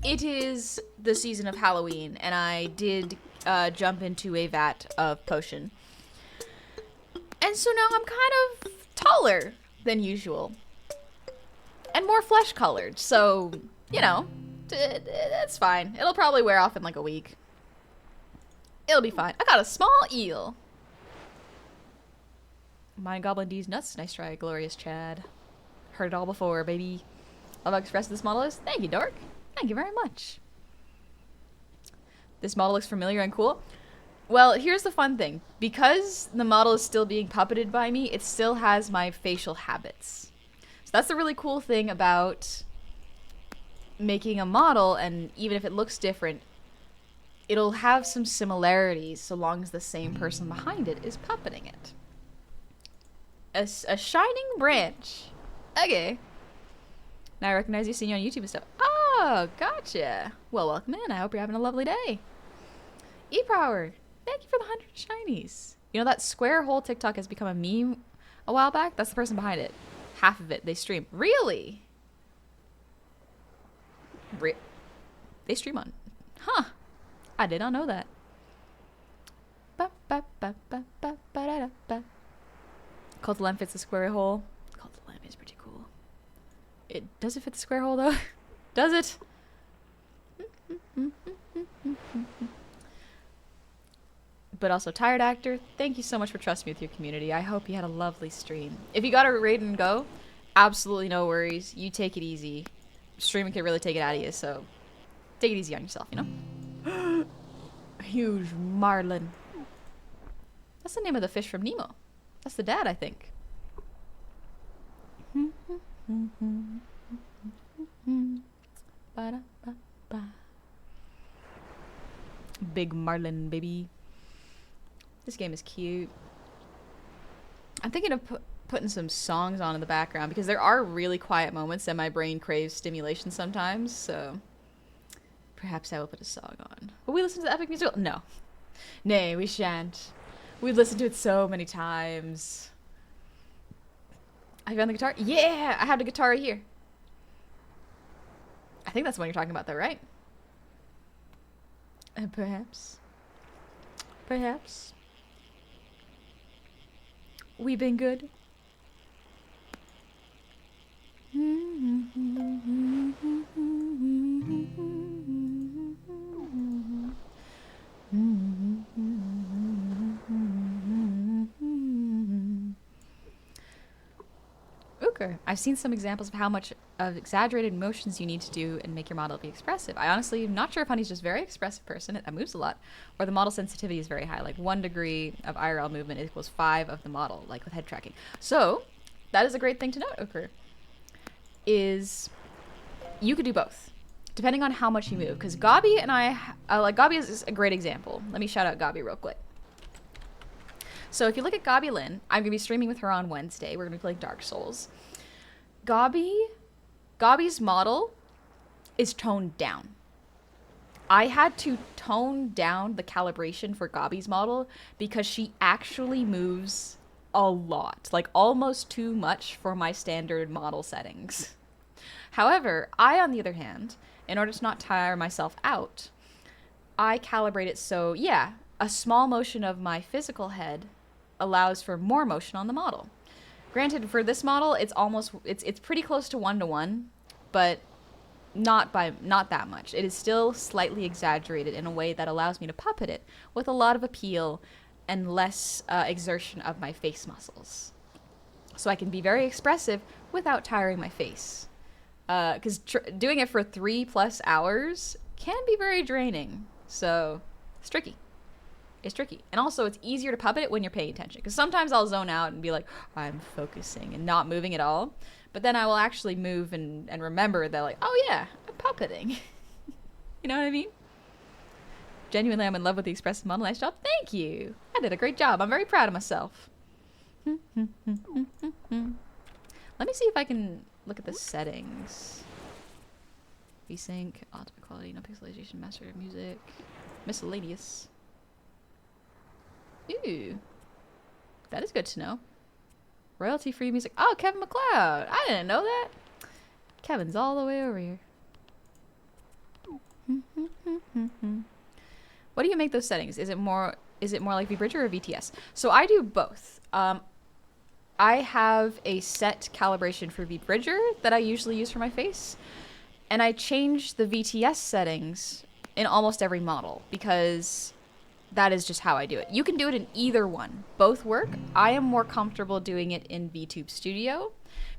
Speaker 1: It is the season of Halloween, and I did jump into a vat of potion. And so now I'm kind of taller than usual. And more flesh colored, so, you know, it's fine. It'll probably wear off in like a week. It'll be fine. I got a small eel. Mind Goblin D's nuts. Nice try, Glorious Chad. Heard it all before, baby. Love how expressive this model is. Thank you, Dork. Thank you very much. This model looks familiar and cool. Well, here's the fun thing. Because the model is still being puppeted by me, it still has my facial habits. So that's the really cool thing about making a model, and even if it looks different, it'll have some similarities so long as the same person behind it is puppeting it. A shining branch. Okay. Now I recognize you, seen you on YouTube and stuff. Oh, gotcha. Well, welcome in. I hope you're having a lovely day. E-Power, thank you for the 100 shinies. You know that square hole TikTok has become a meme a while back? That's the person behind it. Half of it, they stream. Really? They stream on. Huh. I did not know that. Cult of Lamb fits the square hole. Cult of Lamb is pretty cool. Does it fit the square hole though? Does it? But also, Tired Actor, thank you so much for trusting me with your community. I hope you had a lovely stream. If you got a raid and go, absolutely no worries. You take it easy. Streaming can really take it out of you, so take it easy on yourself, you know? Huge marlin. That's the name of the fish from Nemo. That's the dad, I think. Big marlin, baby. This game is cute. I'm thinking of putting some songs on in the background because there are really quiet moments and my brain craves stimulation sometimes, so perhaps I will put a song on. Will we listen to the epic musical? No. Nay, we shan't. We've listened to it so many times. Have you found the guitar? Yeah! I have the guitar right here. I think that's the one you're talking about though, right? Perhaps. Perhaps. We've been good. Okay. I've seen some examples of how much of exaggerated motions you need to do and make your model be expressive. I honestly am not sure if Honey's just a very expressive person that moves a lot, or the model sensitivity is very high, like 1 degree of IRL movement equals 5 of the model, like with head tracking. So that is a great thing to note, Okur, is you could do both, depending on how much you move. Because Gabi and I, like Gabi is a great example. Let me shout out Gabi real quick. So if you look at Gabi Lynn, I'm going to be streaming with her on Wednesday. We're going to be playing Dark Souls. Gabi's model is toned down. I had to tone down the calibration for Gabi's model because she actually moves a lot, like almost too much for my standard model settings. However, I, on the other hand, in order to not tire myself out, I calibrate it so, yeah, a small motion of my physical head allows for more motion on the model. Granted, for this model, it's pretty close to 1-to-1, but not that much. It is still slightly exaggerated in a way that allows me to puppet it with a lot of appeal and less exertion of my face muscles. So I can be very expressive without tiring my face. Because doing it for 3+ hours can be very draining. So it's tricky. It's tricky. And also, it's easier to puppet it when you're paying attention. Because sometimes I'll zone out and be like, I'm focusing and not moving at all. But then I will actually move and remember that, like, oh yeah, I'm puppeting. You know what I mean? Genuinely, I'm in love with the expressive model. Nice job. Thank you. I did a great job. I'm very proud of myself. Let me see if I can look at the settings. VSync, ultimate quality, no pixelization, master music, miscellaneous. Ooh, that is good to know. Royalty-free music. Oh, Kevin MacLeod. I didn't know that. Kevin's all the way over here. What do you make those settings? Is it more like VBridger or VTS? So I do both. I have a set calibration for VBridger that I usually use for my face, and I change the VTS settings in almost every model because that is just how I do it. You can do it in either one. Both work. I am more comfortable doing it in VTube Studio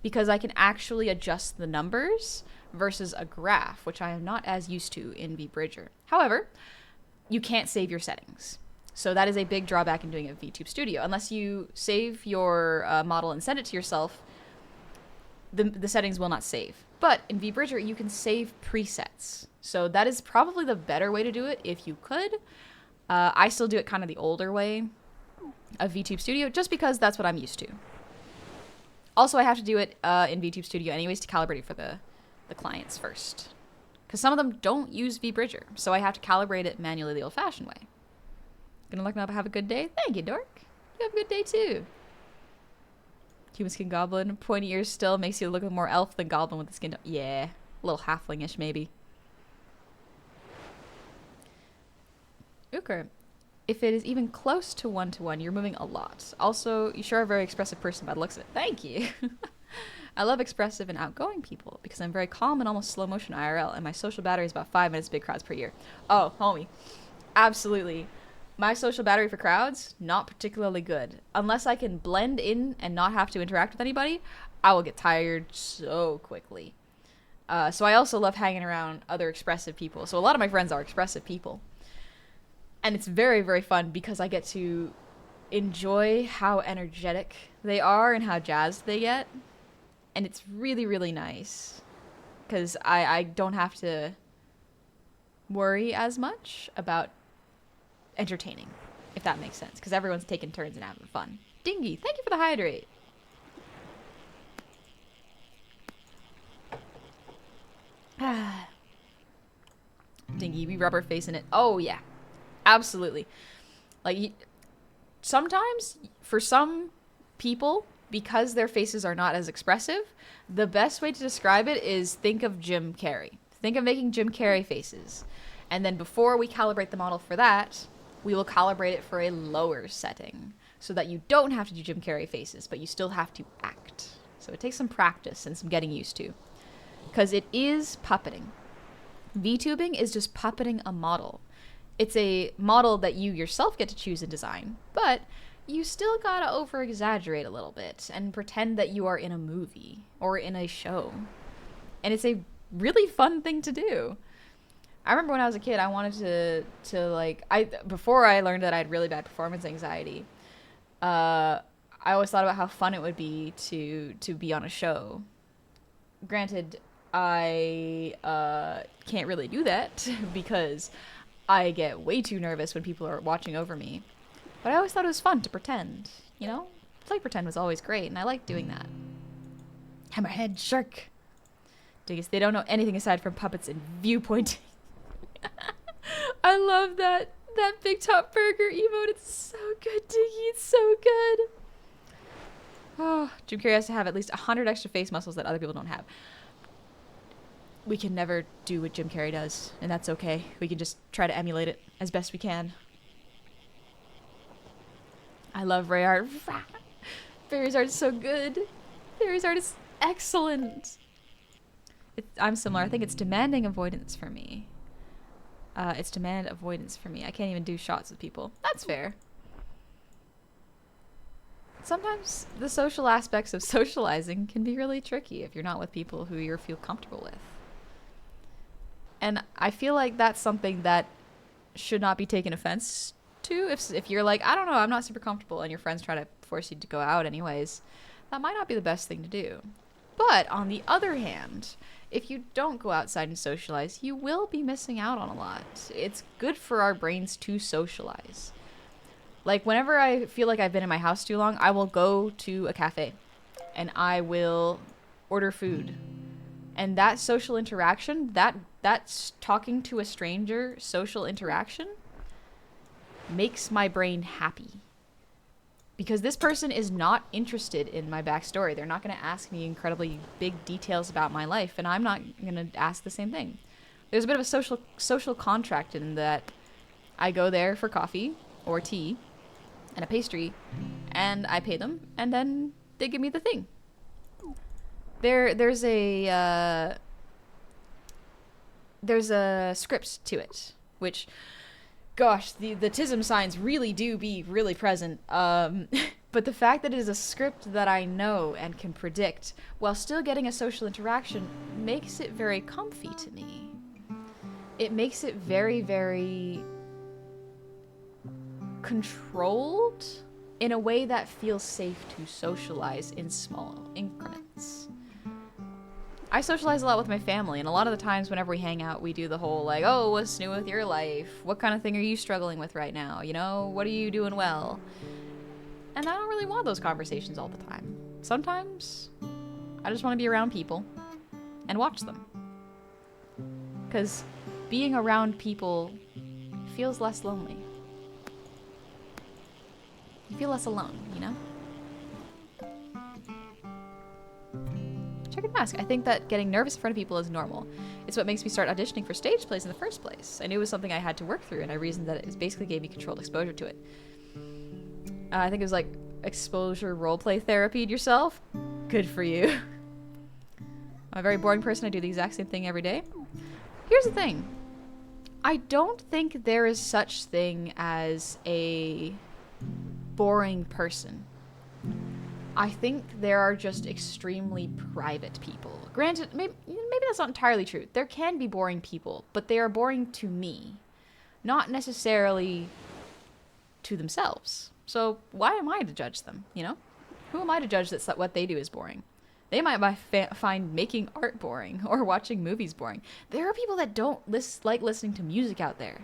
Speaker 1: because I can actually adjust the numbers versus a graph, which I am not as used to in VBridger. However, you can't save your settings. So that is a big drawback in doing it in VTube Studio. Unless you save your model and send it to yourself, the settings will not save. But in VBridger, you can save presets. So that is probably the better way to do it if you could. I still do it kind of the older way of VTube Studio, just because that's what I'm used to. Also, I have to do it in VTube Studio anyways to calibrate it for the clients first. Because some of them don't use VBridger, so I have to calibrate it manually the old-fashioned way. Gonna look up, have a good day? Thank you, Dork. You have a good day, too. Human skin goblin, pointy ears still makes you look more elf than goblin with the skin. Yeah, a little halfling-ish, maybe. Okay. If it is even close to 1-to-1, you're moving a lot. Also, you sure are a very expressive person by the looks of it. Thank you. I love expressive and outgoing people because I'm very calm and almost slow motion IRL, and my social battery is about 5 minutes big crowds per year. Oh, homie. Absolutely. My social battery for crowds, not particularly good. Unless I can blend in and not have to interact with anybody, I will get tired so quickly. So I also love hanging around other expressive people. So a lot of my friends are expressive people. And it's very, very fun because I get to enjoy how energetic they are and how jazzed they get. And it's really, really nice because I don't have to worry as much about entertaining, if that makes sense, because everyone's taking turns and having fun. Dingy, thank you for the hydrate. Dingy, we rubber facing it. Oh, yeah. Absolutely. Like, sometimes, for some people, because their faces are not as expressive, the best way to describe it is think of Jim Carrey. Think of making Jim Carrey faces. And then before we calibrate the model for that, we will calibrate it for a lower setting so that you don't have to do Jim Carrey faces, but you still have to act. So it takes some practice and some getting used to. Because it is puppeting. VTubing is just puppeting a model. It's a model that you yourself get to choose and design, but you still gotta over-exaggerate a little bit and pretend that you are in a movie or in a show. And it's a really fun thing to do. I remember when I was a kid, I wanted to like, before I learned that I had really bad performance anxiety, I always thought about how fun it would be to be on a show. Granted, I can't really do that because I get way too nervous when people are watching over me. But I always thought it was fun to pretend, you know? Play pretend was always great, and I liked doing that. Hammerhead shark. Diggus, they don't know anything aside from puppets and viewpointing. I love that Big Top Burger emote. It's so good, Diggy. It's so good. Oh, Jim Carrey has to have at least 100 extra face muscles that other people don't have. We can never do what Jim Carrey does, and that's okay. We can just try to emulate it as best we can. I love Ray art. Fairy's art is so good. Fairy's art is excellent. I'm similar. I think it's demanding avoidance for me. It's demand avoidance for me. I can't even do shots with people. That's fair. Sometimes the social aspects of socializing can be really tricky if you're not with people who you feel comfortable with. And I feel like that's something that should not be taken offense to. If you're like, I don't know, I'm not super comfortable, and your friends try to force you to go out anyways, that might not be the best thing to do. But on the other hand, if you don't go outside and socialize, you will be missing out on a lot. It's good for our brains to socialize. Like, whenever I feel like I've been in my house too long, I will go to a cafe and I will order food. And that social interaction, that's talking to a stranger social interaction, makes my brain happy. Because this person is not interested in my backstory. They're not going to ask me incredibly big details about my life, and I'm not going to ask the same thing. There's a bit of a social contract in that I go there for coffee or tea and a pastry, and I pay them, and then they give me the thing. There's a script to it, which, gosh, the TISM signs really do be really present. But the fact that it is a script that I know and can predict while still getting a social interaction makes it very comfy to me. It makes it very, very controlled in a way that feels safe to socialize in small increments. I socialize a lot with my family, and a lot of the times whenever we hang out, we do the whole like, oh, what's new with your life? What kind of thing are you struggling with right now? You know, what are you doing well? And I don't really want those conversations all the time. Sometimes I just want to be around people and watch them. Because being around people feels less lonely. You feel less alone, you know? Checkered Mask. I think that getting nervous in front of people is normal. It's what makes me start auditioning for stage plays in the first place. I knew it was something I had to work through, and I reasoned that it basically gave me controlled exposure to it. I think it was like exposure roleplay therapied yourself. Good for you. I'm a very boring person. I do the exact same thing every day. Here's the thing. I don't think there is such thing as a boring person. I think there are just extremely private people. Granted, maybe that's not entirely true. There can be boring people, but they are boring to me, not necessarily to themselves. So why am I to judge them, you know? Who am I to judge that what they do is boring? They might find making art boring or watching movies boring. There are people that don't like listening to music out there.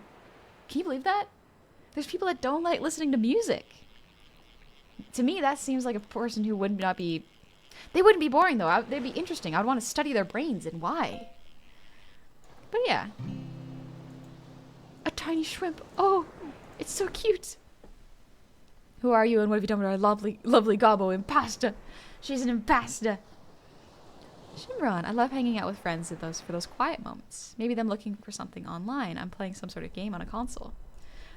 Speaker 1: Can you believe that? There's people that don't like listening to music. To me, that seems like a person who would not be... They wouldn't be boring, though. They'd be interesting. I would want to study their brains and why. But yeah. A tiny shrimp. Oh, it's so cute. Who are you and what have you done with our lovely, lovely gobbo impasta? She's an impasta. Shimron, I love hanging out with friends for those quiet moments. Maybe them looking for something online. I'm playing some sort of game on a console.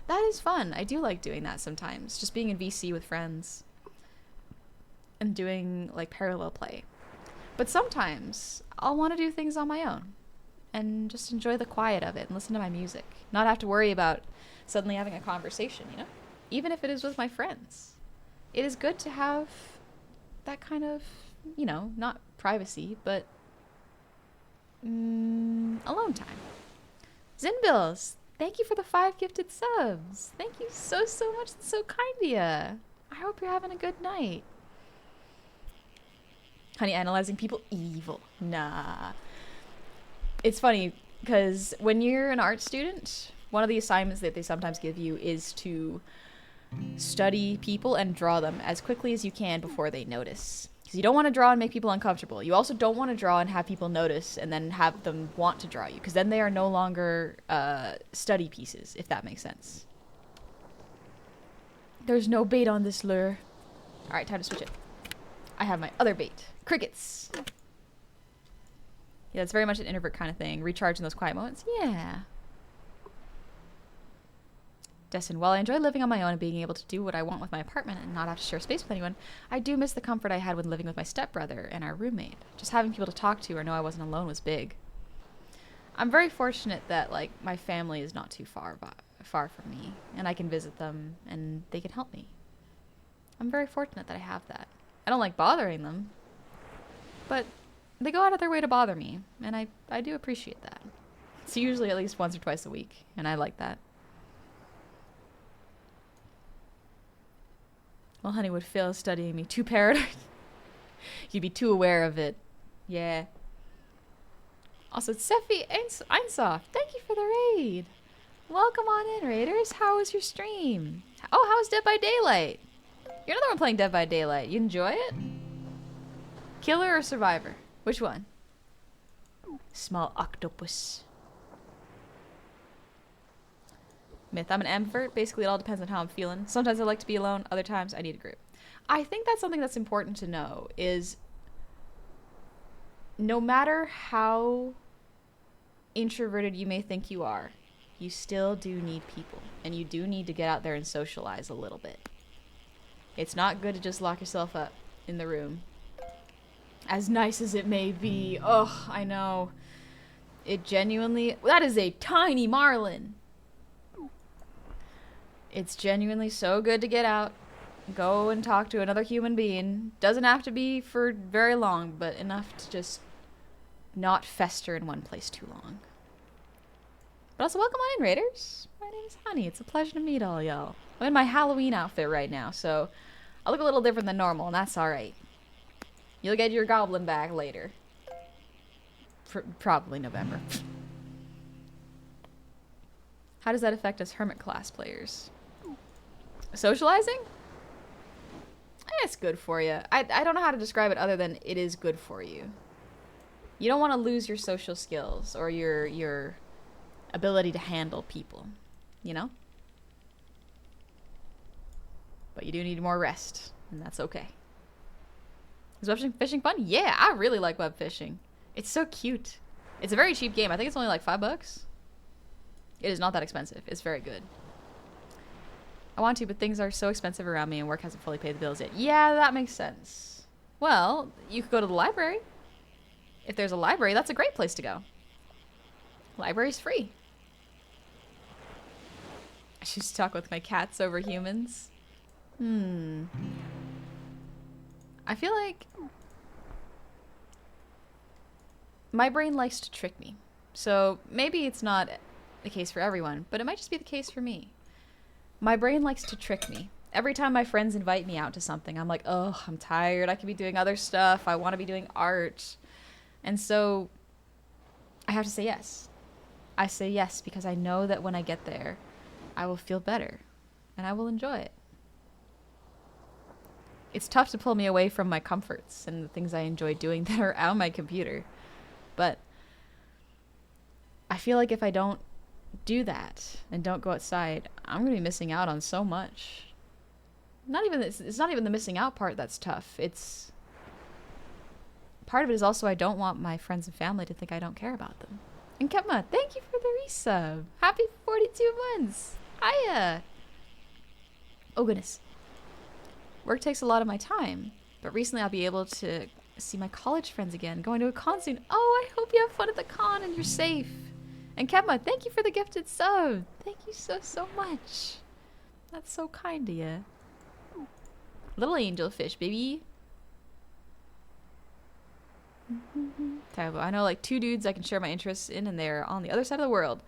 Speaker 1: That is fun. I do like doing that sometimes. Just being in VC with friends. And doing, like, parallel play. But sometimes, I'll want to do things on my own. And just enjoy the quiet of it and listen to my music. Not have to worry about suddenly having a conversation, you know? Even if it is with my friends. It is good to have that kind of, you know, not privacy, but alone time. Zinbills, thank you for the 5 gifted subs. Thank you so much. That's so kind of you. I hope you're having a good night. Honey, analyzing people, evil. Nah. It's funny, because when you're an art student, one of the assignments that they sometimes give you is to study people and draw them as quickly as you can before they notice. Because you don't want to draw and make people uncomfortable. You also don't want to draw and have people notice and then have them want to draw you. Because then they are no longer study pieces, if that makes sense. There's no bait on this lure. Alright, time to switch it. I have my other bait. Crickets. Yeah, it's very much an introvert kind of thing. Recharge in those quiet moments. Yeah. Destin, while I enjoy living on my own and being able to do what I want with my apartment and not have to share space with anyone, I do miss the comfort I had when living with my stepbrother and our roommate. Just having people to talk to or know I wasn't alone was big. I'm very fortunate that, like, my family is not too far from me, and I can visit them and they can help me. I'm very fortunate that I have that. I don't like bothering them, but they go out of their way to bother me, and I do appreciate that. It's usually at least once or twice a week, and I like that. Well, honey would fail studying me too paranoid. You'd be too aware of it. Yeah. Also, Sefi Einsoft, thank you for the raid. Welcome on in, raiders. How was your stream? Oh, how was Dead by Daylight? You're another one playing Dead by Daylight. You enjoy it? Killer or Survivor? Which one? Small octopus. Myth. I'm an ambivert. Basically, it all depends on how I'm feeling. Sometimes I like to be alone. Other times, I need a group. I think that's something that's important to know is no matter how introverted you may think you are, you still do need people. And you do need to get out there and socialize a little bit. It's not good to just lock yourself up in the room. As nice as it may be. Oh, I know. It genuinely... That is a tiny marlin. It's genuinely so good to get out, go and talk to another human being. Doesn't have to be for very long, but enough to just not fester in one place too long. But also, welcome on in, Raiders. My name is Honey. It's a pleasure to meet all y'all. I'm in my Halloween outfit right now, so I look a little different than normal, and that's alright. You'll get your goblin back later. Probably November. How does that affect us hermit class players? Socializing? It's good for you. I don't know how to describe it other than it is good for you. You don't want to lose your social skills or your ability to handle people, you know? But you do need more rest, and that's okay. Is web fishing fun? Yeah, I really like web fishing. It's so cute. It's a very cheap game. I think it's only like $5. It is not that expensive. It's very good. I want to, but things are so expensive around me and work hasn't fully paid the bills yet. Yeah, that makes sense. Well, you could go to the library. If there's a library, that's a great place to go. Library's free. I choose to talk with my cats over humans. I feel like my brain likes to trick me. So maybe it's not the case for everyone, but it might just be the case for me. My brain likes to trick me. Every time my friends invite me out to something, I'm like, oh, I'm tired. I could be doing other stuff. I want to be doing art. And so I have to say yes. I say yes because I know that when I get there, I will feel better and I will enjoy it. It's tough to pull me away from my comforts and the things I enjoy doing that are on my computer. But I feel like if I don't do that and don't go outside, I'm going to be missing out on so much. It's not even the missing out part that's tough. It's part of it is also I don't want my friends and family to think I don't care about them. And Kepma, thank you for the resub. Happy 42 months. Hiya. Oh goodness. Work takes a lot of my time, but recently I'll be able to see my college friends again, going to a con soon. Oh, I hope you have fun at the con and you're safe. And Kepma, thank you for the gifted sub. Thank you so much. That's so kind of you. Little angel fish, baby. Terrible. I know like 2 dudes I can share my interests in and they're on the other side of the world.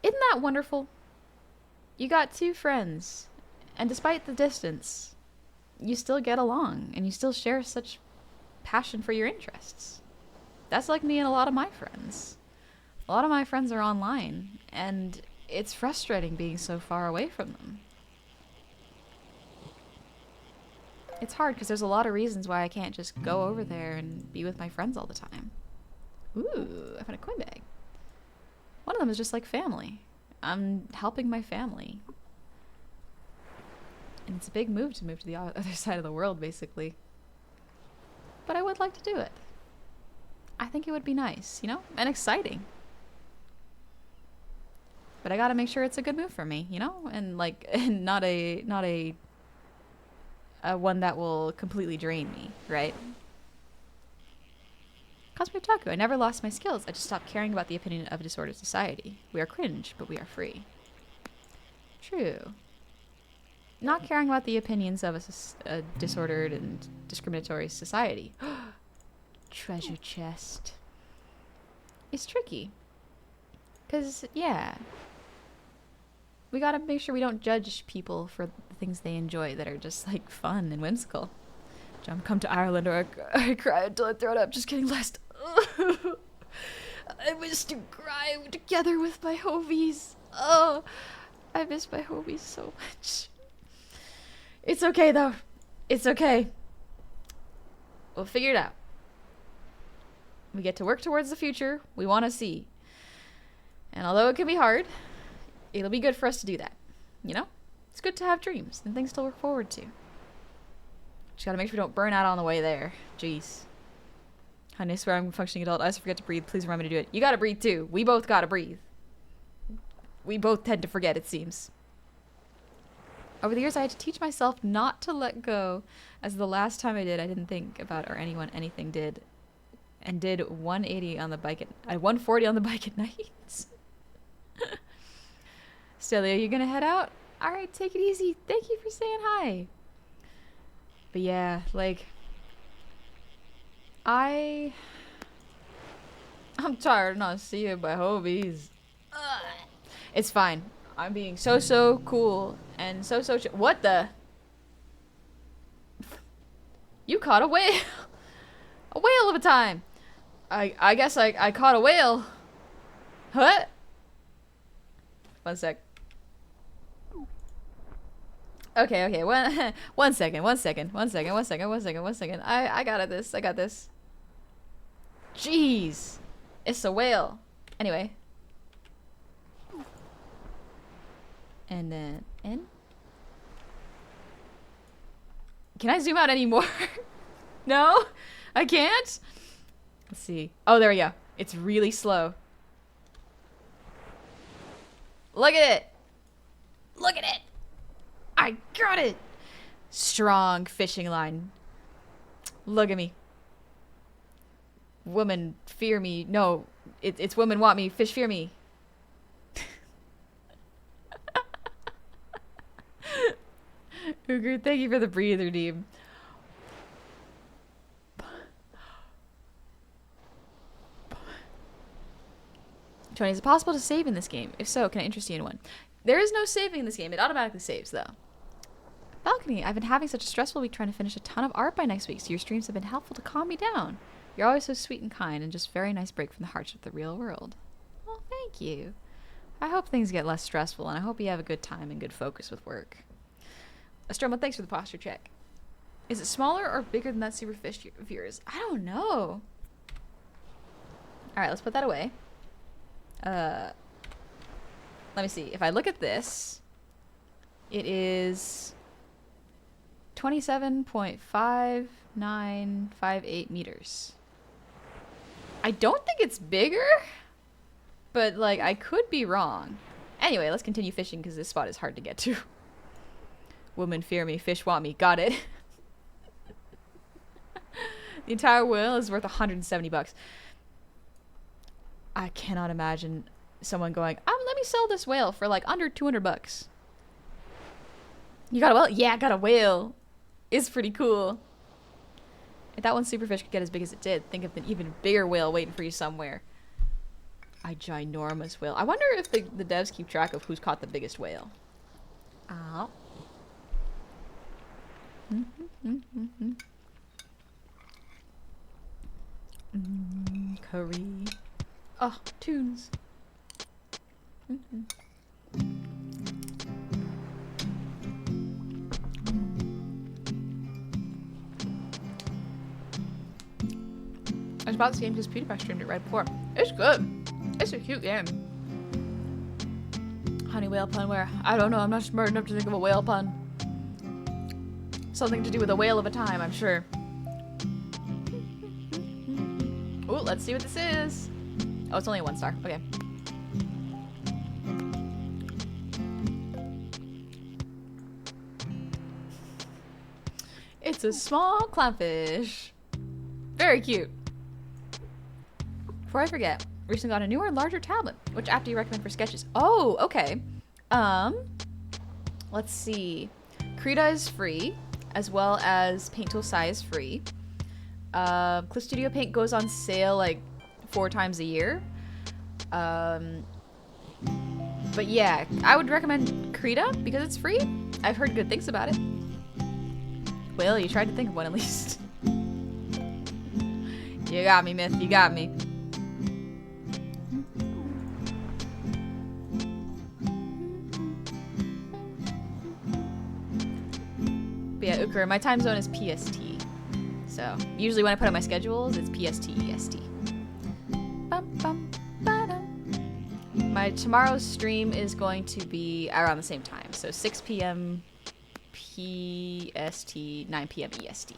Speaker 1: Isn't that wonderful? You got 2 friends, and despite the distance, you still get along and you still share such passion for your interests. That's like me and a lot of my friends. A lot of my friends are online, and it's frustrating being so far away from them. It's hard because there's a lot of reasons why I can't just go over there and be with my friends all the time. Ooh, I found a coin bag. One of them is just like family. I'm helping my family. And it's a big move to the other side of the world, basically. But I would like to do it. I think it would be nice, you know, and exciting. But I gotta make sure it's a good move for me, you know, and like, and not a one that will completely drain me, right? Cosplay Otaku, I never lost my skills. I just stopped caring about the opinion of a disordered society. We are cringe, but we are free. True. Not caring about the opinions of a disordered and discriminatory society. Treasure chest. It's tricky. Because, yeah. We gotta make sure we don't judge people for the things they enjoy that are just, like, fun and whimsical. John, come to Ireland or I cry until I throw it up. Just kidding, last. I miss to cry together with my homies. Oh, I miss my homies so much. It's okay, though. It's okay. We'll figure it out. We get to work towards the future we want to see. And although it can be hard, it'll be good for us to do that. You know? It's good to have dreams and things to look forward to. Just gotta make sure we don't burn out on the way there. Jeez. Honey, I swear I'm a functioning adult. I just forget to breathe. Please remind me to do it. You gotta breathe too. We both gotta breathe. We both tend to forget, it seems. Over the years, I had to teach myself not to let go, as the last time I did, I didn't think about or anything did, and did 180 on the bike at 140 on the bike at night. Stelia, you gonna head out? All right, take it easy. Thank you for saying hi. But yeah, like, I'm tired of not seeing my homies. Ugh. It's fine. I'm being so cool and so what the? You caught a whale. A whale of a time. I guess I caught a whale. What? One sec. Okay. One second. I got this. I got this. Jeez. It's a whale. Anyway. And then in. Can I zoom out anymore? No? I can't? Let's see. Oh, there we go. It's really slow. Look at it. Look at it. I got it. Strong fishing line. Look at me. Woman fear me. No, it's women want me. Fish fear me. Uger, thank you for the breather, Deem. Tony, is it possible to save in this game? If so, can I interest you in one? There is no saving in this game. It automatically saves, though. Balcony, I've been having such a stressful week trying to finish a ton of art by next week, so your streams have been helpful to calm me down. You're always so sweet and kind, and just a very nice break from the hardships of the real world. Well, thank you. I hope things get less stressful, and I hope you have a good time and good focus with work. Astroma, thanks for the posture check. Is it smaller or bigger than that Superfish of yours? I don't know. Alright, let's put that away. Let me see. If I look at this, it is 27.5958 meters. I don't think it's bigger, but like I could be wrong. Anyway, let's continue fishing because this spot is hard to get to. Women fear me, fish want me. Got it. The entire whale is worth 170 bucks. I cannot imagine someone going, let me sell this whale for like under 200 bucks. You got a whale? Yeah, I got a whale. It's pretty cool. If that one Superfish could get as big as it did, think of an even bigger whale waiting for you somewhere. A ginormous whale. I wonder if the devs keep track of who's caught the biggest whale. Oh. Curry. Oh, tunes. I just bought this game because PewDiePie streamed it right before. It's good. It's a cute game. Honey whale pun where? I don't know. I'm not smart enough to think of a whale pun. Something to do with a whale of a time, I'm sure. Ooh, let's see what this is. Oh, it's only a 1 star. Okay. It's a small clownfish. Very cute. Before I forget, recently got a newer, larger tablet. Which app do you recommend for sketches? Oh, okay. Let's see. Krita is free, as well as Paint Tool Sai is free. Clip Studio Paint goes on sale like 4 times a year. But yeah, I would recommend Krita because it's free. I've heard good things about it. Well, you tried to think of one at least. You got me, Myth. You got me. But yeah, Ukra, my time zone is PST. So, usually when I put on my schedules, it's PST, EST. My tomorrow's stream is going to be around the same time. So 6 p.m. PST, 9 p.m. EST.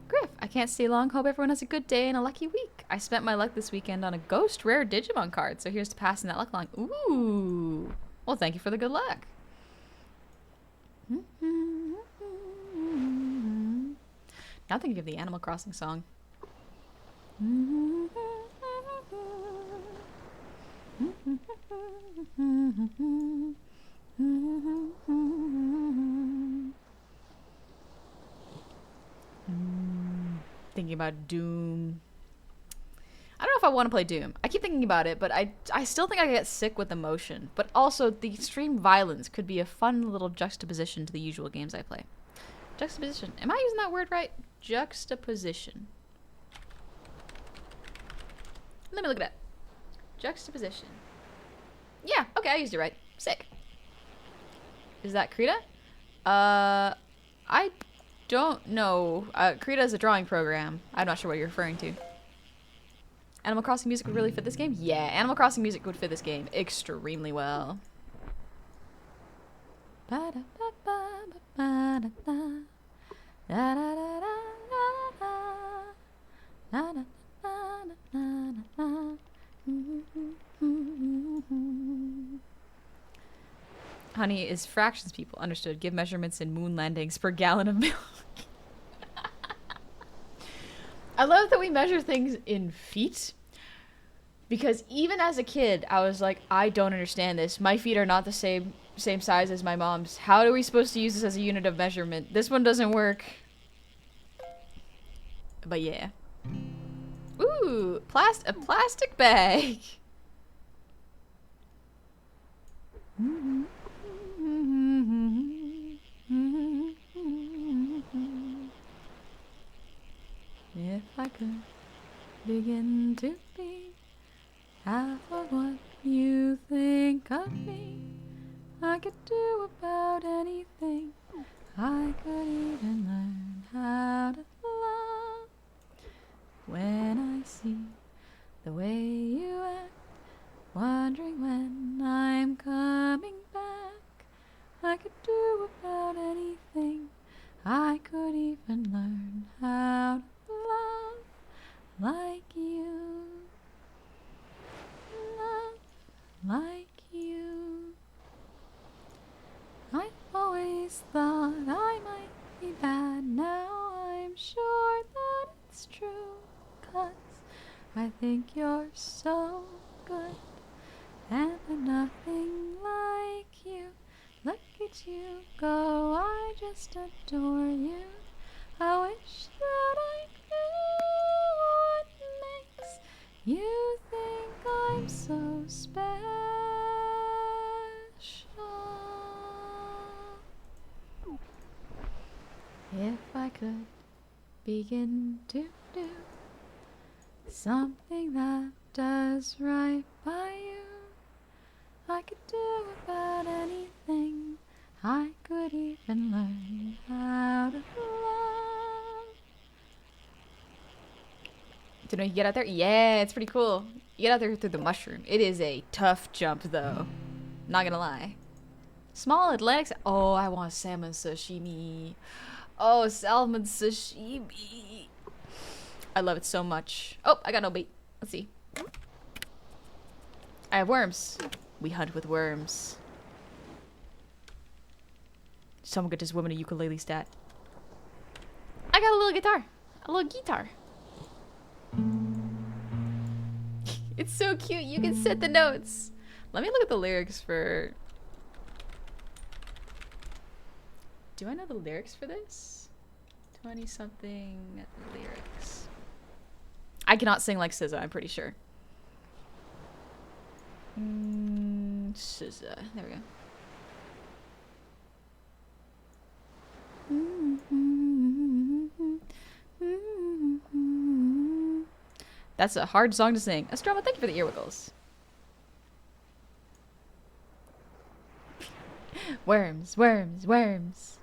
Speaker 1: Griff, I can't stay long. Hope everyone has a good day and a lucky week. I spent my luck this weekend on a ghost rare Digimon card, so here's to passing that luck along. Ooh. Well, thank you for the good luck. Now thinking of the Animal Crossing song. Thinking about Doom. I don't know if I want to play Doom. I keep thinking about it, but I still think I get sick with emotion. But also, the extreme violence could be a fun little juxtaposition to the usual games I play. Juxtaposition. Am I using that word right? Juxtaposition. Let me look it up. Juxtaposition. Yeah, okay, I used it right. Sick. Is that Krita? I don't know. Krita is a drawing program. I'm not sure what you're referring to. Animal Crossing music would really fit this game? Yeah, Animal Crossing music would fit this game extremely well. Honey is fractions people. Understood. Give measurements in moon landings per gallon of milk. I love that we measure things in feet. Because even as a kid, I was like, I don't understand this. My feet are not the same size as my mom's. How are we supposed to use this as a unit of measurement? This one doesn't work. But yeah. Ooh, a plastic bag. If I could begin to be half of what you think of me, I could do about anything. I could even learn how to love. When I see the way you act, wondering when I'm coming back, I could do about anything. I could even learn how to love like you. Love like you. I always thought I might be bad. Now I'm sure that it's true. 'Cause I think you're so good. And I'm nothing like you. Look at you go, I just adore you. I wish that I knew what makes you think I'm so special. If I could begin to do something that does right by you, I could do about anything. I could even learn how to love. Do you know you get out there? Yeah, it's pretty cool. You get out there through the mushroom. It is a tough jump, though. Not gonna lie. Small Atlantic. Oh, I want salmon sashimi. Oh, salmon sashimi. I love it so much. Oh, I got no bait. Let's see. I have worms. We hunt with worms. Someone get this woman a ukulele stat. I got a little guitar. A little guitar. It's so cute. You can set the notes. Let me look at the lyrics for... Do I know the lyrics for this? 20-something lyrics. I cannot sing like SZA, I'm pretty sure. SZA. There we go. That's a hard song to sing. Astroma, thank you for the ear wiggles. Worms, worms, worms.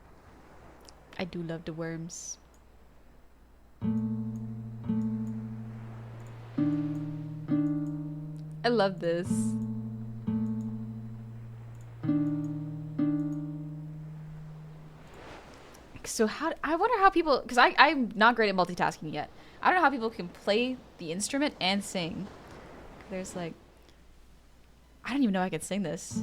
Speaker 1: I do love the worms. I love this. So I wonder how people, because I'm not great at multitasking yet. I don't know how people can play the instrument and sing. There's like, I don't even know I could sing this.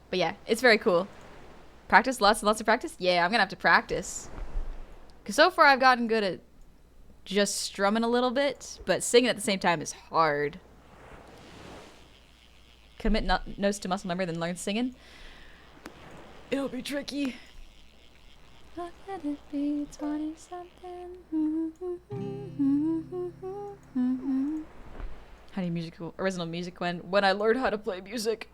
Speaker 1: But yeah, it's very cool. Practice, lots and lots of practice? Yeah, I'm gonna have to practice. Because so far I've gotten good at just strumming a little bit, but singing at the same time is hard. Commit notes to muscle memory, then learn singing. It'll be tricky. How can it be 20 something? Honey, original music when I learned how to play music.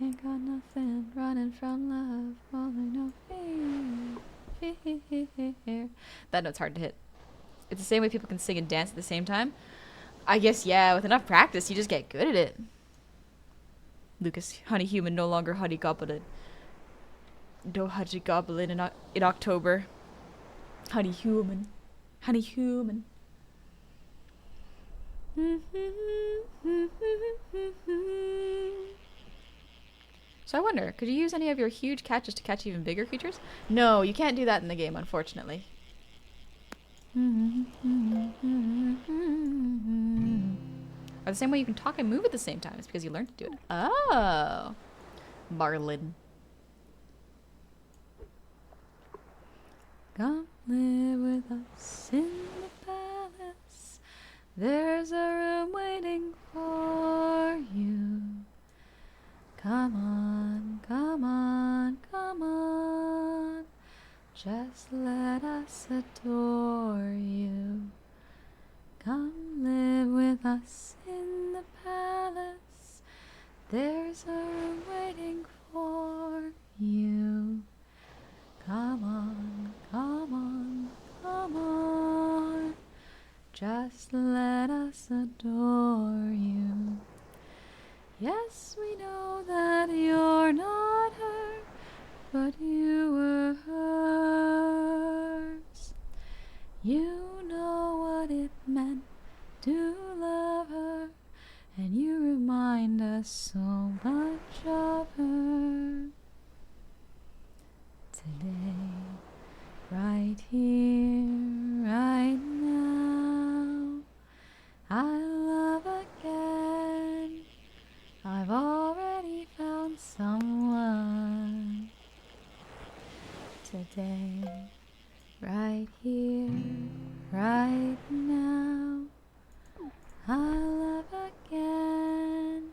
Speaker 1: Ain't got nothing running from love, only no fear. That note's hard to hit. It's the same way people can sing and dance at the same time. I guess, yeah, with enough practice, you just get good at it. Lucas, honey human, no longer honey goblin. No honey goblin in October. Honey human. Honey human. So I wonder, could you use any of your huge catches to catch even bigger creatures? No, you can't do that in the game, unfortunately. Or the same way you can talk and move at the same time. It's because you learned to do it. Oh. Marlin. Come live with us in the palace. There's a room waiting for you. Come on, come on, come on. Just let us adore you. Come live with us in the palace. There's a room waiting for you. Come on, come on, come on. Just let us adore you. Yes, we know that you're not her, but you were hers. You know what it meant to love her, and you remind us so much of her. Today, right here, right now, I love again. I've already found someone. Today, right here, right now, I love again.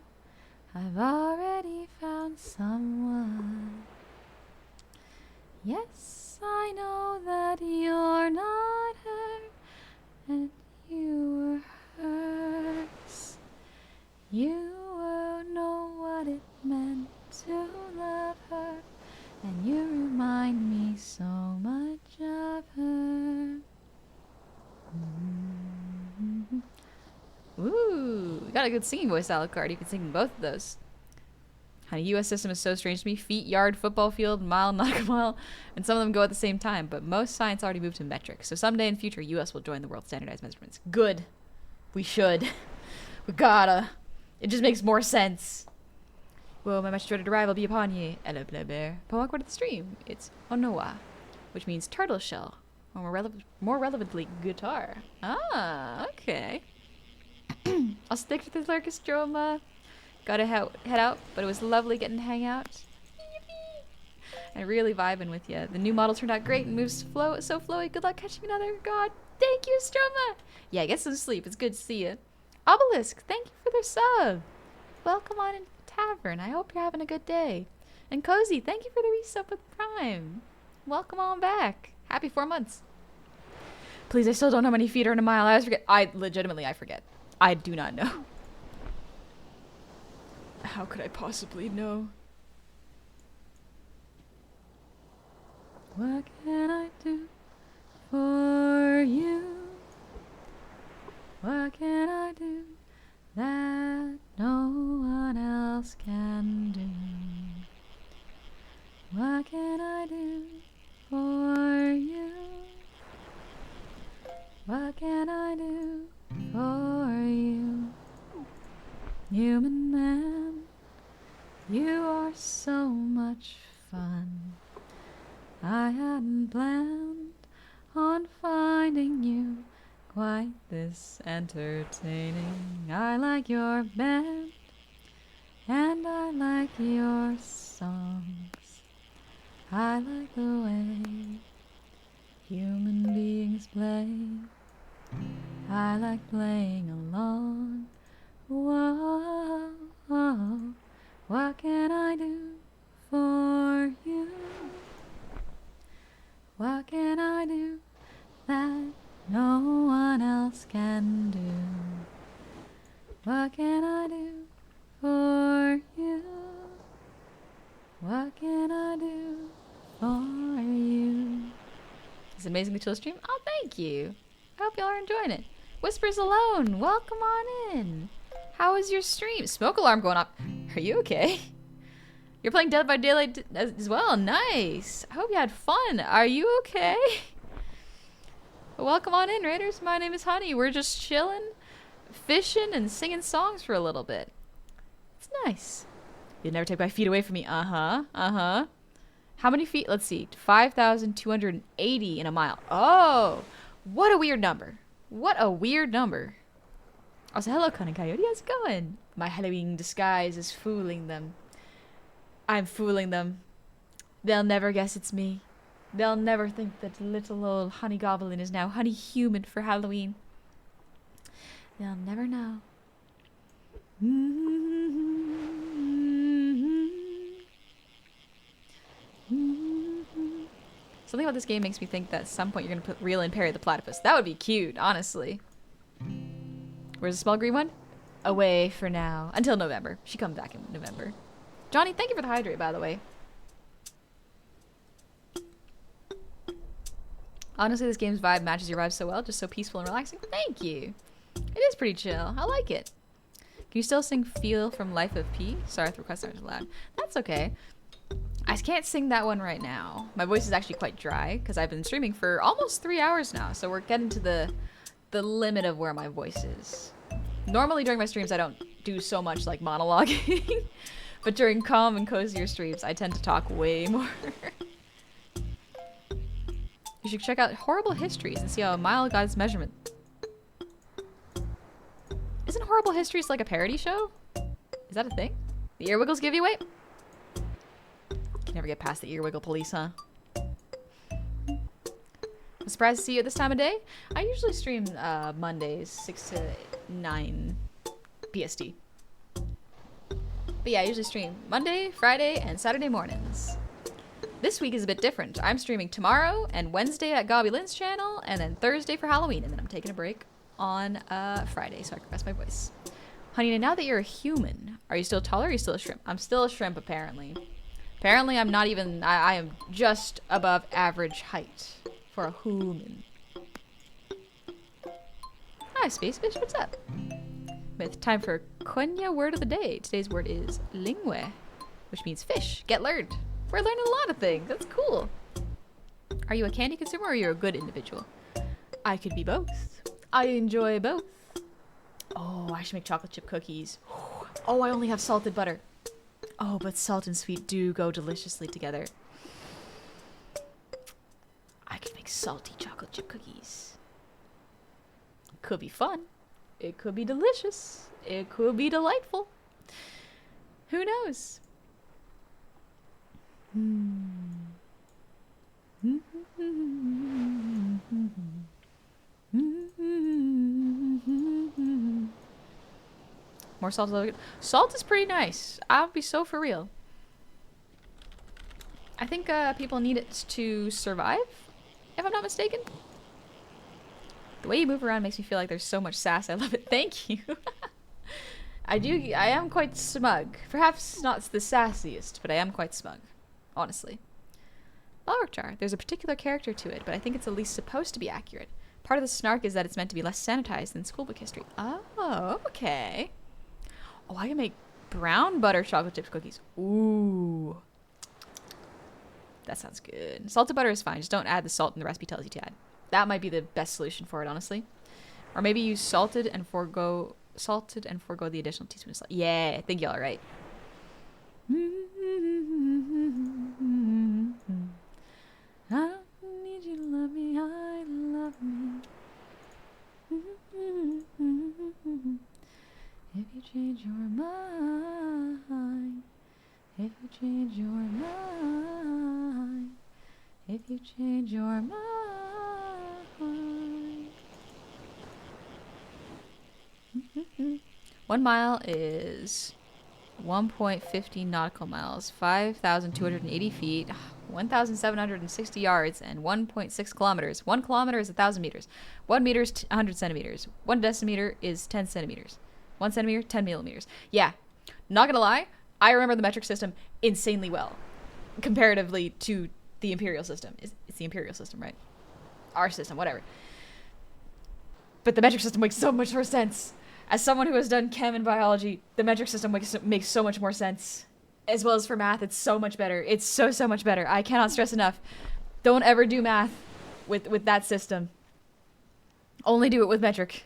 Speaker 1: I've already found someone. Yes, I know that you're not her, and you were hers. You will know what it meant to love her, and you remind me so much of her. Ooh, you got a good singing voice, Alucard. You can sing both of those. Honey, U.S. system is so strange to me. Feet, yard, football field, mile, nautical mile, and some of them go at the same time, but most science already moved to metric. So someday in future, U.S. will join the world standardized measurements. Good. We should. We gotta. It just makes more sense. Well, my much dreaded arrival be upon ye. Hello, bear. Walk to the stream. It's Onoa, which means turtle shell, or more relevantly, guitar. Ah, okay. I'll stick to the Lurkostroma. Gotta head out, but it was lovely getting to hang out. And really vibing with you. The new model turned out great and moves so flowy. Good luck catching another. God, thank you, Stroma. Yeah, get some sleep. It's good to see you. Obelisk, thank you for their sub. Welcome on into the tavern. I hope you're having a good day. And Cozy, thank you for the resub with Prime. Welcome on back. Happy 4 months. Please, I still don't know how many feet are in a mile. I always forget. I forget. I do not know. How could I possibly know? What can I do for you? What can I do that no one else can do? What can I do for you? What can I do for you? Human man, you are so much fun. I hadn't planned on finding you quite this entertaining. I like your band, and I like your songs. I like the way human beings play playing along. Whoa, whoa, what can I do for you? What can I do that no one else can do? What can I do for you? What can I do for you? It's an amazingly chill stream. Oh, thank you. I hope y'all are enjoying it. Whispers Alone, welcome on in. How was your stream? Smoke alarm going off. Are you okay? You're playing Dead by Daylight as well. Nice. I hope you had fun. Are you okay? Welcome on in, Raiders. My name is Honey. We're just chilling, fishing, and singing songs for a little bit. It's nice. You'd never take my feet away from me. Uh-huh. Uh-huh. How many feet? Let's see. 5,280 in a mile. Oh, what a weird number. What a weird number. Also, hello, Cunning Coyote. How's it going? My Halloween disguise is fooling them. I'm fooling them. They'll never guess it's me. They'll never think that little old Honey Goblin is now Honey Human for Halloween. They'll never know. Something about this game makes me think that at some point you're going to put reel in Perry the Platypus. That would be cute, honestly. Where's the small green one? Away for now. Until November. She comes back in November. Johnny, thank you for the hydrate, by the way. Honestly, this game's vibe matches your vibe so well. Just so peaceful and relaxing. Thank you. It is pretty chill. I like it. Can you still sing Feel from Life of P? Sorry if the requests aren't loud. That's okay. I can't sing that one right now. My voice is actually quite dry because I've been streaming for almost 3 hours now. So we're getting to the limit of where my voice is. Normally during my streams, I don't do so much like monologuing. But during calm and cozier streams, I tend to talk way more. You should check out Horrible Histories and see how a mile got its measurement. Isn't Horrible Histories like a parody show? Is that a thing? The Earwiggles give you away? Can never get past the Earwiggle police, huh? I'm surprised to see you at this time of day. I usually stream Mondays, 6 to 9 PST. But yeah, I usually stream Monday, Friday, and Saturday mornings. This week is a bit different. I'm streaming tomorrow and Wednesday at Gobby Lynn's channel, and then Thursday for Halloween, and then I'm taking a break on Friday so I can rest my voice. Honey, now that you're a human, are you still taller or are you still a shrimp? I'm still a shrimp, apparently. Apparently, I'm not even... I am just above average height for a human. Hi, Space Fish. What's up? With time for Quenya word of the day. Today's word is lingüe, which means fish. Get learned. We're learning a lot of things. That's cool. Are you a candy consumer or are you a good individual? I could be both. I enjoy both. Oh, I should make chocolate chip cookies. Oh, I only have salted butter. Oh, but salt and sweet do go deliciously together. I could make salty chocolate chip cookies. Could be fun. It could be delicious. It could be delightful. Who knows? More salt is salt is pretty nice. I'll be so for real. I think people need it to survive, if I'm not mistaken. The way you move around makes me feel like there's so much sass. I love it. Thank you. I am quite smug. Perhaps not the sassiest, but I am quite smug. Honestly. Balrogjar. There's a particular character to it, but I think it's at least supposed to be accurate. Part of the snark is that it's meant to be less sanitized than schoolbook history. Oh, okay. Oh, I can make brown butter chocolate chip cookies. Ooh. That sounds good. Salted butter is fine. Just don't add the salt and the recipe tells you to add. That might be the best solution for it, honestly. Or maybe use salted and forego the additional teaspoon of salt. Yeah, I think y'all are right. I don't need you to love me, I love me. If you change your mind, if you change your mind, if you change your mind. 1 mile is 1.50 nautical miles, 5,280 feet, 1,760 yards, and 1.6 kilometers. 1 kilometer is 1,000 meters. 1 meter is 100 centimeters. 1 decimeter is 10 centimeters. 1 centimeter, 10 millimeters. Yeah, not gonna lie, I remember the metric system insanely well, comparatively to the imperial system. It's the imperial system, right? Our system, whatever. But the metric system makes so much more sense. As someone who has done chem and biology, the metric system makes so much more sense. As well as for math, it's so much better. It's so much better. I cannot stress enough. Don't ever do math with that system. Only do it with metric.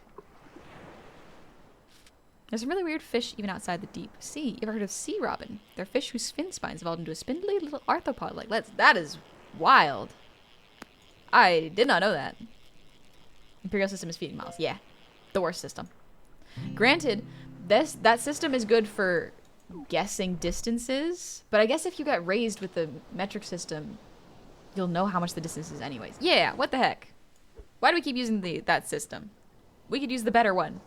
Speaker 1: There's some really weird fish even outside the deep sea. You ever heard of sea robin? They're fish whose fin spines evolved into a spindly little arthropod. Like, that is wild. I did not know that. Imperial system is feeding miles. Yeah. The worst system. Granted, that system is good for guessing distances, but I guess if you got raised with the metric system, you'll know how much the distance is anyways. Yeah, what the heck? Why do we keep using that system? We could use the better one.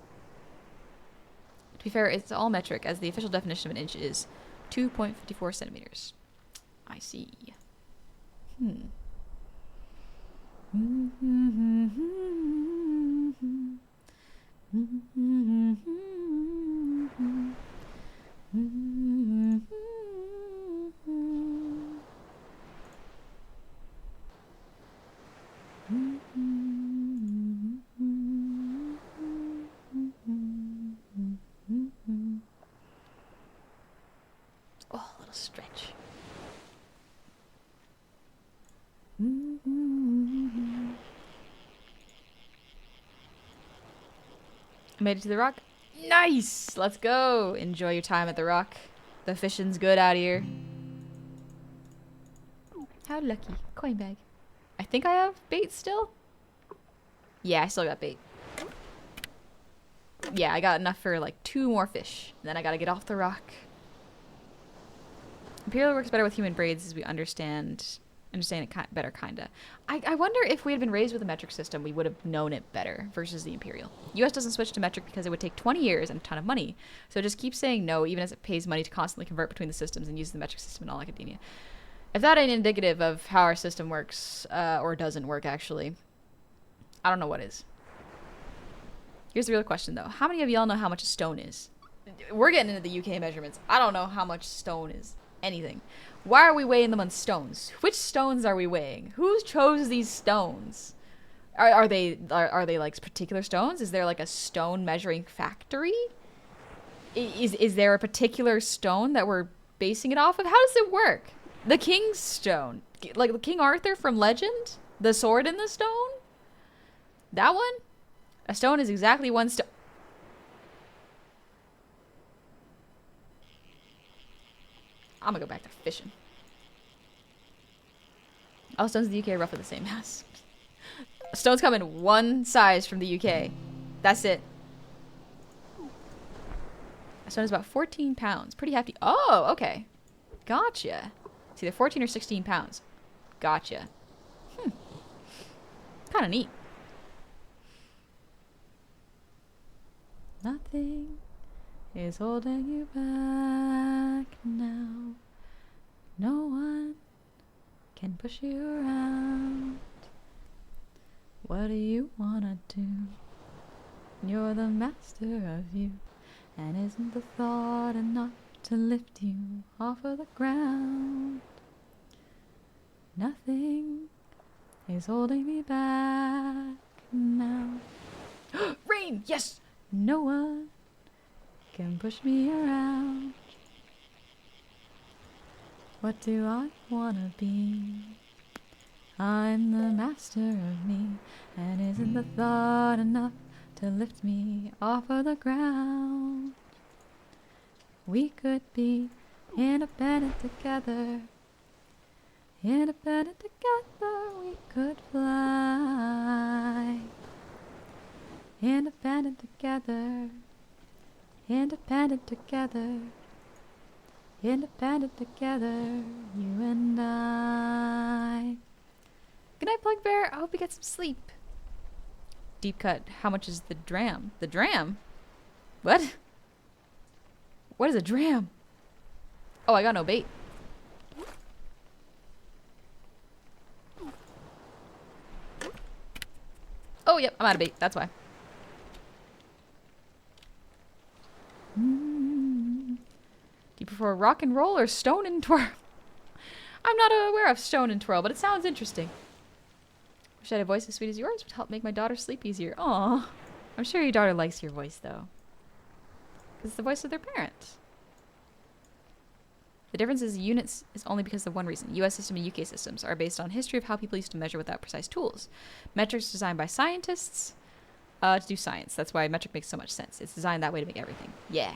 Speaker 1: To be fair, it's all metric, as the official definition of an inch is 2.54 centimeters. I see. Oh, a little stretch. I made it to the rock. Nice! Let's go. Enjoy your time at the rock. The fishing's good out here. How lucky. Coin bag. I think I have bait still. Yeah, I still got bait. Yeah, I got enough for like 2 more fish. And then I gotta get off the rock. Imperial works better with human braids as we understand it better, kinda. I wonder if we had been raised with a metric system, we would have known it better versus the Imperial. US doesn't switch to metric because it would take 20 years and a ton of money. So just keep saying no, even as it pays money to constantly convert between the systems and use the metric system in all academia. If that ain't indicative of how our system works, or doesn't work actually, I don't know what is. Here's the real question though. How many of y'all know how much a stone is? We're getting into the UK measurements. I don't know how much stone is. Anything. Why are we weighing them on stones? Which stones are we weighing? Who chose these stones? Are they like particular stones? Is there like a stone measuring factory? Is there a particular stone that we're basing it off of? How does it work? The King's Stone, like King Arthur from Legend, the sword in the stone. That one. A stone is exactly one stone. I'm gonna go back to fishing. All stones in the UK are roughly the same mass. Stones come in one size from the UK. That's it. A stone is about 14 pounds. Pretty hefty. Oh, okay. Gotcha. It's either 14 or 16 pounds. Gotcha. Kind of neat. Nothing is holding you back now. No one can push you around. What do you wanna do? You're the master of you. And isn't the thought enough to lift you off of the ground? Nothing is holding me back now. Rain! Yes! No one can push me around. What do I wanna be? I'm the master of me. And isn't the thought enough to lift me off of the ground? We could be independent together. Independent together we could fly. Independent together. Independent together. Independent together, you and I. Good night, Plug Bear. I hope you get some sleep. Deep cut. How much is the dram? The dram? What? What is a dram? Oh, I got no bait. Oh, yep, I'm out of bait. That's why. Do you prefer rock and roll or stone and twirl? I'm not aware of stone and twirl, but it sounds interesting. Wish I had a voice as sweet as yours. Would help make my daughter sleep easier. Aw. I'm sure your daughter likes your voice, though. Because it's the voice of their parents. The difference is units is only because of one reason. US system and UK systems are based on history of how people used to measure without precise tools. Metrics designed by scientists to do science. That's why metric makes so much sense. It's designed that way to make everything. Yeah.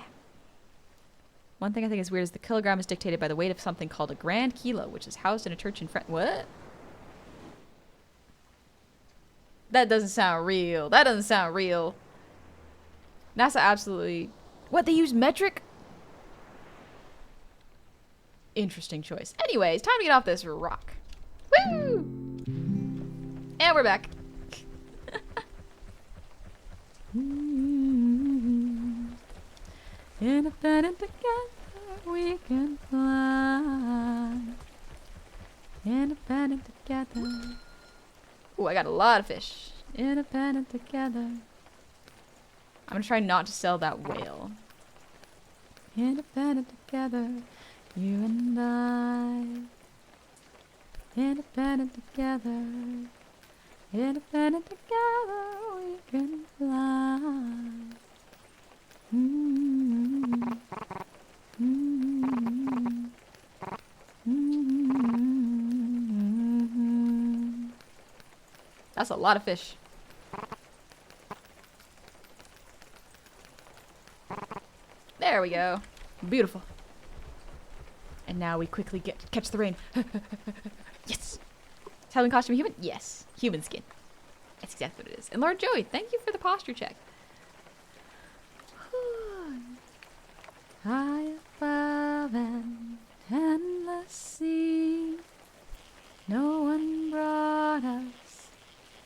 Speaker 1: One thing I think is weird is the kilogram is dictated by the weight of something called a grand kilo, which is housed in a church in France. What? That doesn't sound real. That doesn't sound real. NASA absolutely... What, they use metric? Interesting choice. Anyways, time to get off this rock. Woo! And we're back. Independent together we can fly. Independent together. Ooh, I got a lot of fish. Independent together. I'm gonna try not to sell that whale. Independent together, you and I. Independent together. Independent together, we can fly. Mm-hmm. Mm-hmm. Mm-hmm. That's a lot of fish. There we go. Beautiful. And now we quickly catch the rain. Yes! Is Helen costume human? Yes. Human skin. That's exactly what it is. And Lord Joey, thank you for the posture check. High above an endless sea, no one brought us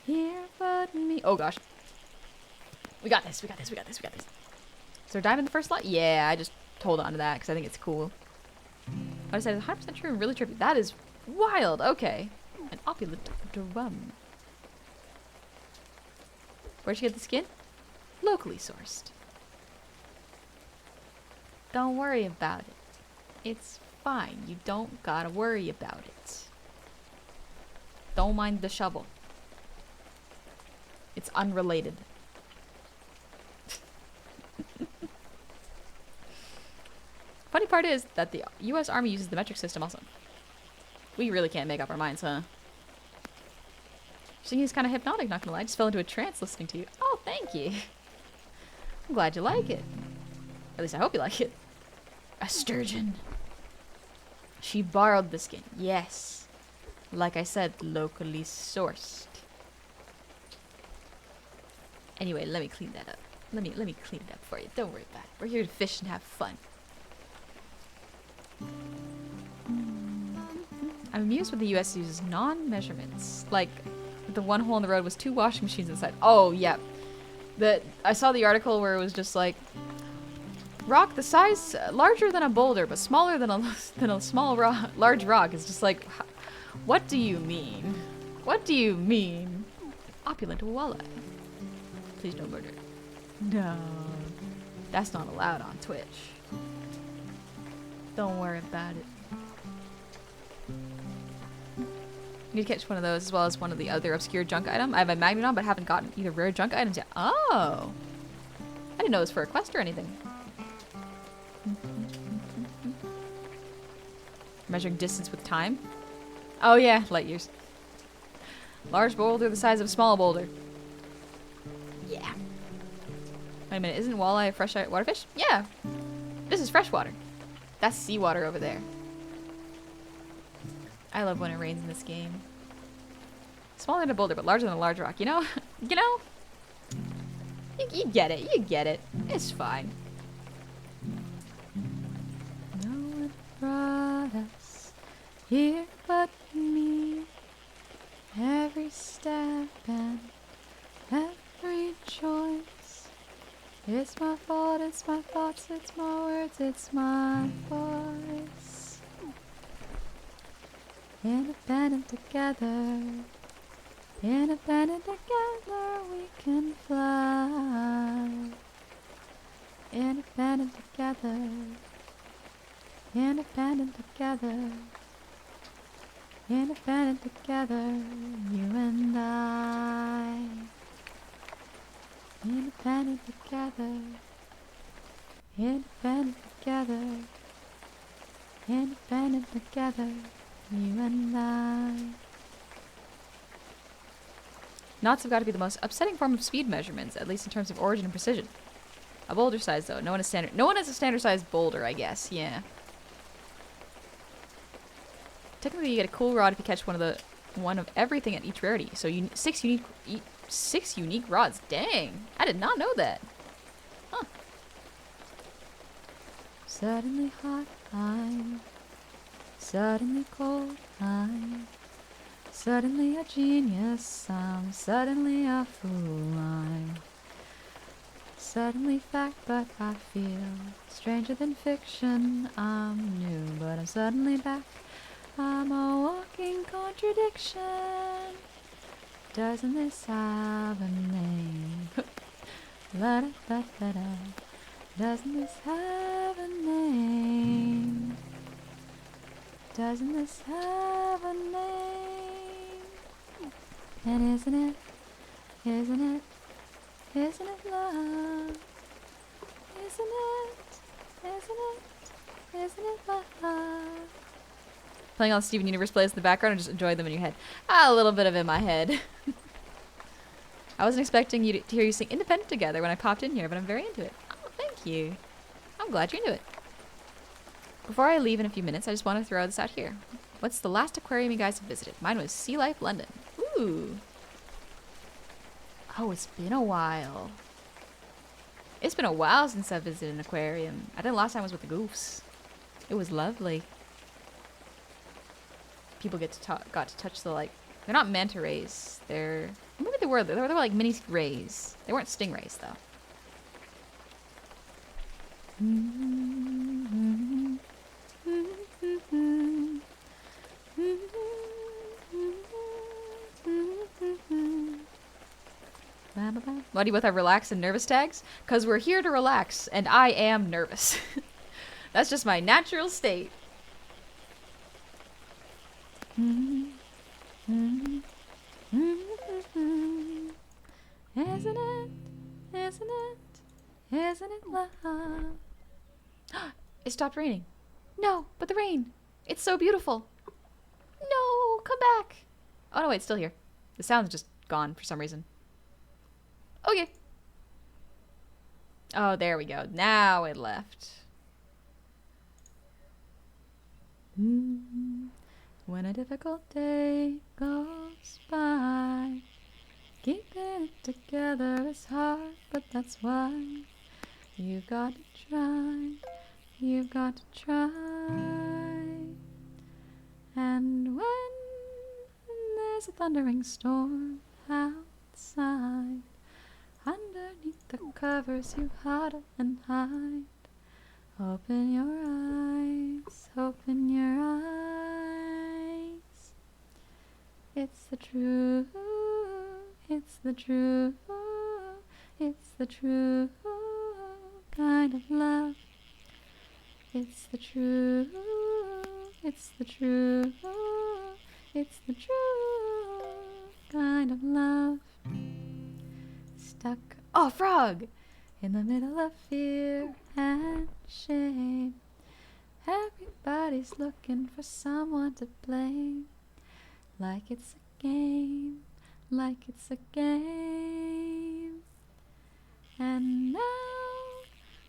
Speaker 1: here but me. Oh gosh. We got this, we got this, we got this, we got this. Is there a diamond in the first slot? Yeah, I just hold on to that because I think it's cool. What I said is 100% true and really trippy. That is wild. Okay. An opulent drum. Where'd you get the skin? Locally sourced. Don't worry about it. It's fine. You don't gotta worry about it. Don't mind the shovel. It's unrelated. Funny part is that the US Army uses the metric system also. We really can't make up our minds, huh? Singing is kind of hypnotic, not gonna lie. I just fell into a trance listening to you. Oh, thank you. I'm glad you like it. At least I hope you like it. A sturgeon. She borrowed the skin. Yes. Like I said, locally sourced. Anyway, let me clean that up. Let me clean it up for you. Don't worry about it. We're here to fish and have fun. I'm amused when the US uses non-measurements. Like, the one hole in the road was 2 washing machines inside. Oh, yeah. I saw the article where it was just like, rock the size larger than a boulder, but smaller than a large rock. It's just like, what do you mean? What do you mean? Opulent walleye. Please no murder. No. That's not allowed on Twitch. Don't worry about it. I need to catch one of those as well as one of the other obscure junk item. I have a Magneton, but haven't gotten either rare junk items yet. Oh! I didn't know it was for a quest or anything. Measuring distance with time. Oh yeah, light years. Large boulder the size of a small boulder. Yeah. Wait a minute, isn't walleye a fresh water fish? Yeah. This is freshwater. That's seawater over there. I love when it rains in this game. Smaller than a boulder, but larger than a large rock. You know? You know? You get it. You get it. It's fine. No one brought us here but me. Every step and every choice. It's my fault, It's my thoughts, it's my words, it's my voice. Independent together. Independent together we can fly. Independent together. Independent together. Independent together, you and I. Independent together. Independent together. Independent together, you and I. Knots have got to be the most upsetting form of speed measurements, at least in terms of origin and precision. A boulder size, though. No one has a standard sized boulder, I guess. Yeah. Technically, you get a cool rod if you catch one of everything at each rarity. So six unique rods. Dang, I did not know that. Huh. Suddenly hot, I'm suddenly cold, I'm suddenly a genius, I'm suddenly a fool, I'm suddenly fact, but I feel stranger than fiction. I'm new, but I'm suddenly back. I'm a walking contradiction. Doesn't this have a name? La da da da da. Doesn't this have a name? Doesn't this have a name? And isn't it love? Isn't it love? Playing all the Steven Universe plays in the background and just enjoy them in your head. A little bit of in my head. I wasn't expecting to hear you sing Independent Together when I popped in here, but I'm very into it. Oh, thank you. I'm glad you're into it. Before I leave in a few minutes, I just want to throw this out here. What's the last aquarium you guys have visited? Mine was Sea Life London. Ooh. Oh, it's been a while. It's been a while since I visited an aquarium. I think the last time was with the Goofs. It was lovely. People got to touch the, like, they're not manta rays. Maybe they were like mini rays. They weren't stingrays though. Why do you both have relaxed and nervous tags? Because we're here to relax, and I am nervous. That's just my natural state. Isn't it love? It stopped raining. No, but the rain. It's so beautiful. No, come back. Oh no, wait, it's still here. The sound's just gone for some reason. Okay. Oh, there we go. Now it left. When a difficult day goes by, keeping it together is hard, but that's why you've got to try. You've got to try. And when there's a thundering storm outside, underneath the covers you huddle and hide. Open your eyes, open your eyes. It's the truth, it's the truth, it's the true kind of love. It's the truth, it's the truth, it's the true kind of love. Stuck, oh, frog! In the middle of fear and shame, everybody's looking for someone to blame. Like it's a game, like it's a game. And now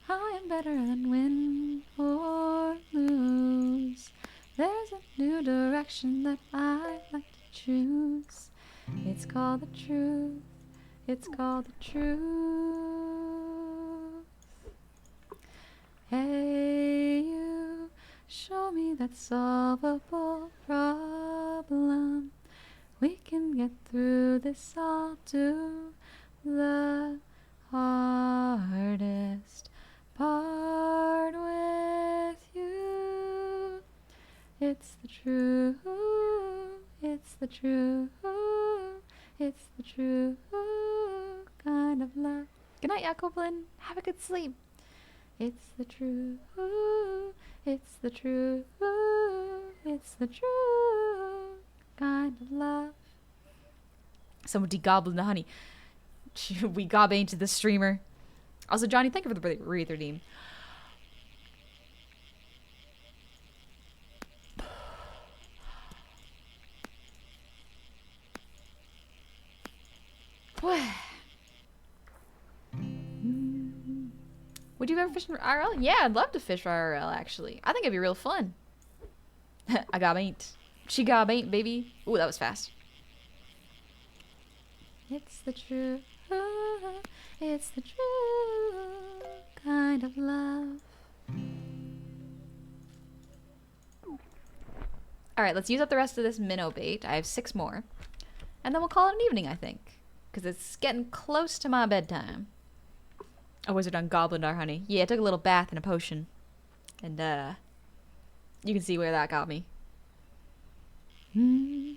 Speaker 1: I am better than win or lose. There's a new direction that I like to choose. It's called the truth. It's called the truth. Hey, you, show me that solvable problem. We can get through this, I'll do the hardest part with you. It's the truth. It's the truth. It's the true kind of love. Good night, Jacobin. Have a good sleep. It's the truth. It's the truth. It's the true kind of love. Someone degoblin the honey. We gob into the streamer. Also, Johnny, thank you for the Breather Deem. Would you ever fish in IRL? Yeah, I'd love to fish for IRL, actually. I think it'd be real fun. I gob ain't. She gob ain't, baby. Ooh, that was fast. It's the true, it's the true kind of love. Alright, let's use up the rest of this minnow bait. I have 6 more. And then we'll call it an evening, I think. Because it's getting close to my bedtime. A wizard on Goblin Our honey. Yeah, I took a little bath in a potion. And, you can see where that got me. You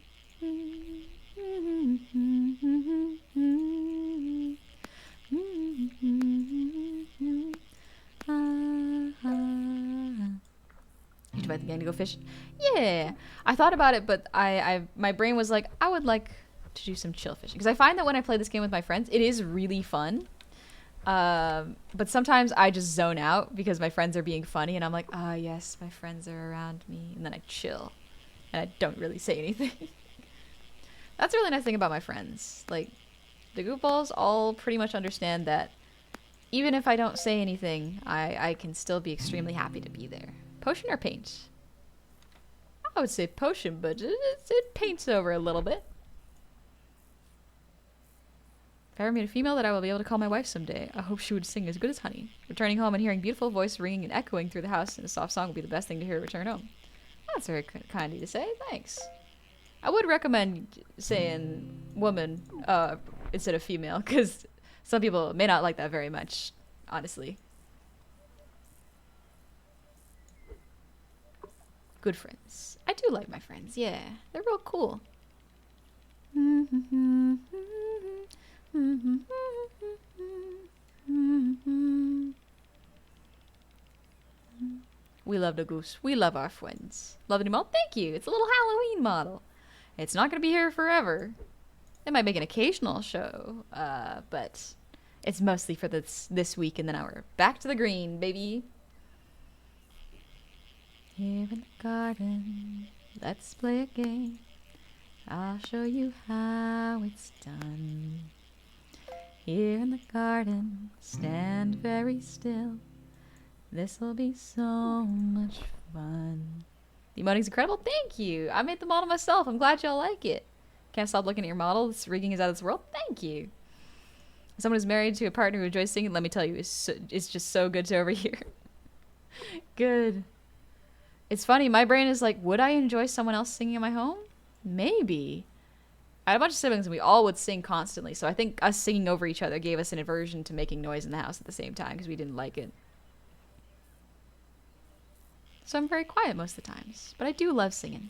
Speaker 1: invite the gang to go fishing? Yeah, I thought about it, but my brain was like, I would like to do some chill fishing. Because I find that when I play this game with my friends, it is really fun. But sometimes I just zone out because my friends are being funny and I'm like, ah, yes, my friends are around me. And then I chill and I don't really say anything. That's a really nice thing about my friends. Like, the goofballs all pretty much understand that even if I don't say anything, I can still be extremely happy to be there. Potion or paint? I would say potion, but it paints over a little bit. If I ever meet a female that I will be able to call my wife someday, I hope she would sing as good as Honey. Returning home and hearing beautiful voice ringing and echoing through the house in a soft song would be the best thing to hear return home. That's very kind of you to say. Thanks. I would recommend saying woman instead of female, because some people may not like that very much, honestly. Good friends. I do like my friends, yeah. They're real cool. We love the goose. We love our friends. Love the new model? Thank you. It's a little Halloween model. It's not going to be here forever. They might make an occasional show, but it's mostly for this week, and then we're back to the green, baby. Here in the garden, let's play a game. I'll show you how it's done. Here in the garden, stand very still. This'll be so much fun. The emoting's incredible. Thank you. I made the model myself. I'm glad y'all like it. Can't stop looking at your model. This rigging is out of this world. Thank you. As someone who's married to a partner who enjoys singing, let me tell you, it's just so good to overhear. Good. It's funny. My brain is like, would I enjoy someone else singing in my home? Maybe. I had a bunch of siblings and we all would sing constantly. So I think us singing over each other gave us an aversion to making noise in the house at the same time because we didn't like it. So I'm very quiet most of the times. But I do love singing.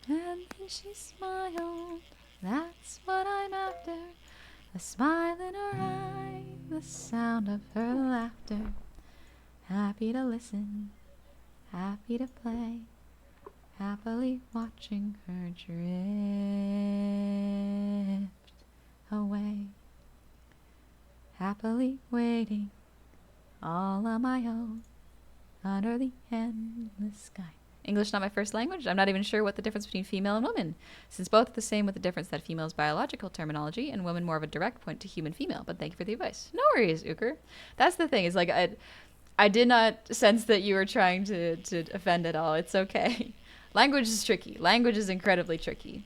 Speaker 1: And then she smiled. That's what I'm after. A smile in her eye. The sound of her laughter. Happy to listen. Happy to play. Happily watching her drift away. Happily waiting all on my own under the endless sky. English not my first language. I'm not even sure what the difference between female and woman, since both are the same with the difference that female is biological terminology and woman more of a direct point to human female. But thank you for the advice. No worries, Uker. That's the thing. Is like I did not sense that you were trying to offend at all. It's okay. Language is tricky. Language is incredibly tricky.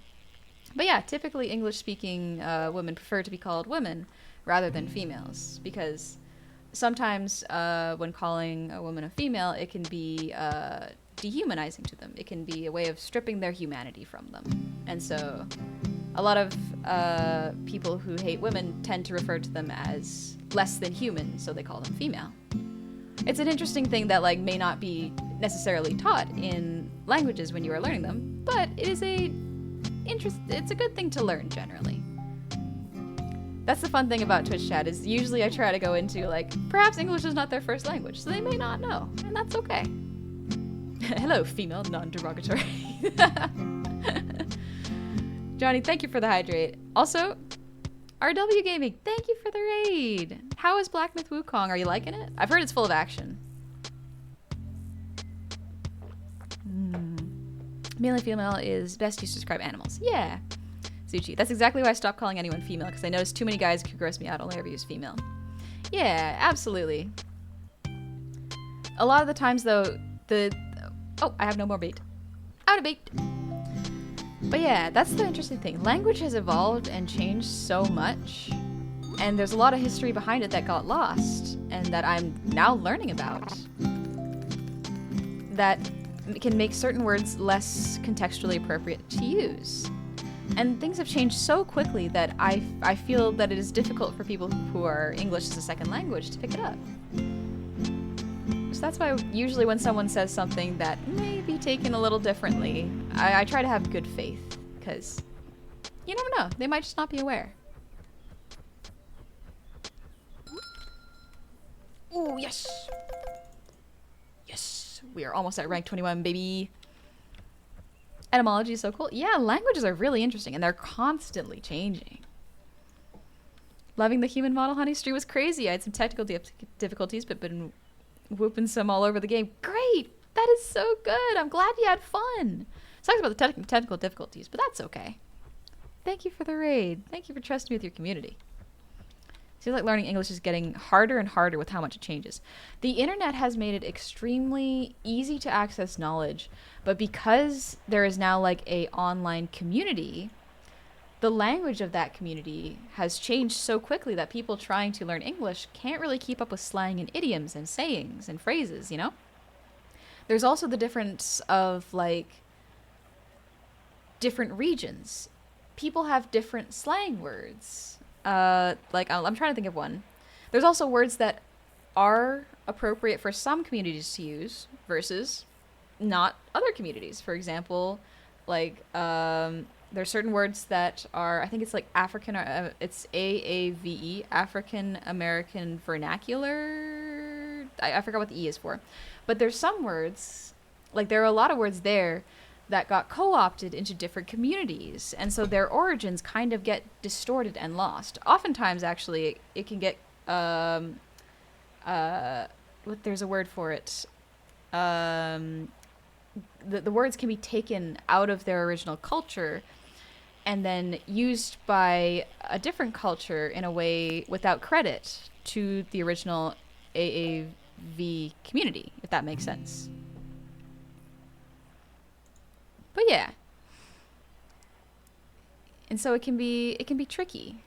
Speaker 1: But yeah, typically English-speaking women prefer to be called women rather than females because sometimes when calling a woman a female, it can be dehumanizing to them. It can be a way of stripping their humanity from them. And so A lot of people who hate women tend to refer to them as less than human, so they call them female. It's an interesting thing that like may not be necessarily taught in languages when you are learning them, but it's a good thing to learn generally. That's the fun thing about Twitch chat is usually I try to go into like perhaps English is not their first language, so they may not know, and that's okay. Hello, female non-derogatory. Johnny, thank you for the hydrate. Also, RW Gaming, thank you for the raid. How is Black Myth Wukong? Are you liking it? I've heard it's full of action. Male and female is best used to describe animals. Yeah. Zuchi, that's exactly why I stopped calling anyone female, because I noticed too many guys who gross me out only ever use female. Yeah, absolutely. A lot of the times, though, oh, I have no more bait. Out of bait. But yeah, that's the interesting thing. Language has evolved and changed so much, and there's a lot of history behind it that got lost, and that I'm now learning about. That can make certain words less contextually appropriate to use. And things have changed so quickly that I feel that it is difficult for people who are English as a second language to pick it up. So that's why usually when someone says something that may be taken a little differently, I try to have good faith, because you never know, they might just not be aware. Ooh, yes! Yes! We are almost at rank 21, baby! Etymology is so cool. Yeah, languages are really interesting, and they're constantly changing. Loving the human model honey stream was crazy. I had some technical difficulties, but been whooping some all over the game. Great! That is so good! I'm glad you had fun! Sucks about the technical difficulties, but that's okay. Thank you for the raid. Thank you for trusting me with your community. Seems like learning English is getting harder and harder with how much it changes. The internet has made it extremely easy to access knowledge, but because there is now like a online community, the language of that community has changed so quickly that people trying to learn English can't really keep up with slang and idioms and sayings and phrases, you know? There's also the difference of like different regions. People have different slang words. Like, I'm trying to think of one. There's also words that are appropriate for some communities to use versus not other communities. For example, like, there's certain words that are, I think it's like African, it's AAVE, African American Vernacular. I forgot what the E is for. But there's some words, like there are a lot of words there that got co-opted into different communities, and so their origins kind of get distorted and lost. Oftentimes, actually, it can get there's a word for it. The words can be taken out of their original culture and then used by a different culture in a way without credit to the original AAV community, if that makes sense. But yeah. And so it can be tricky.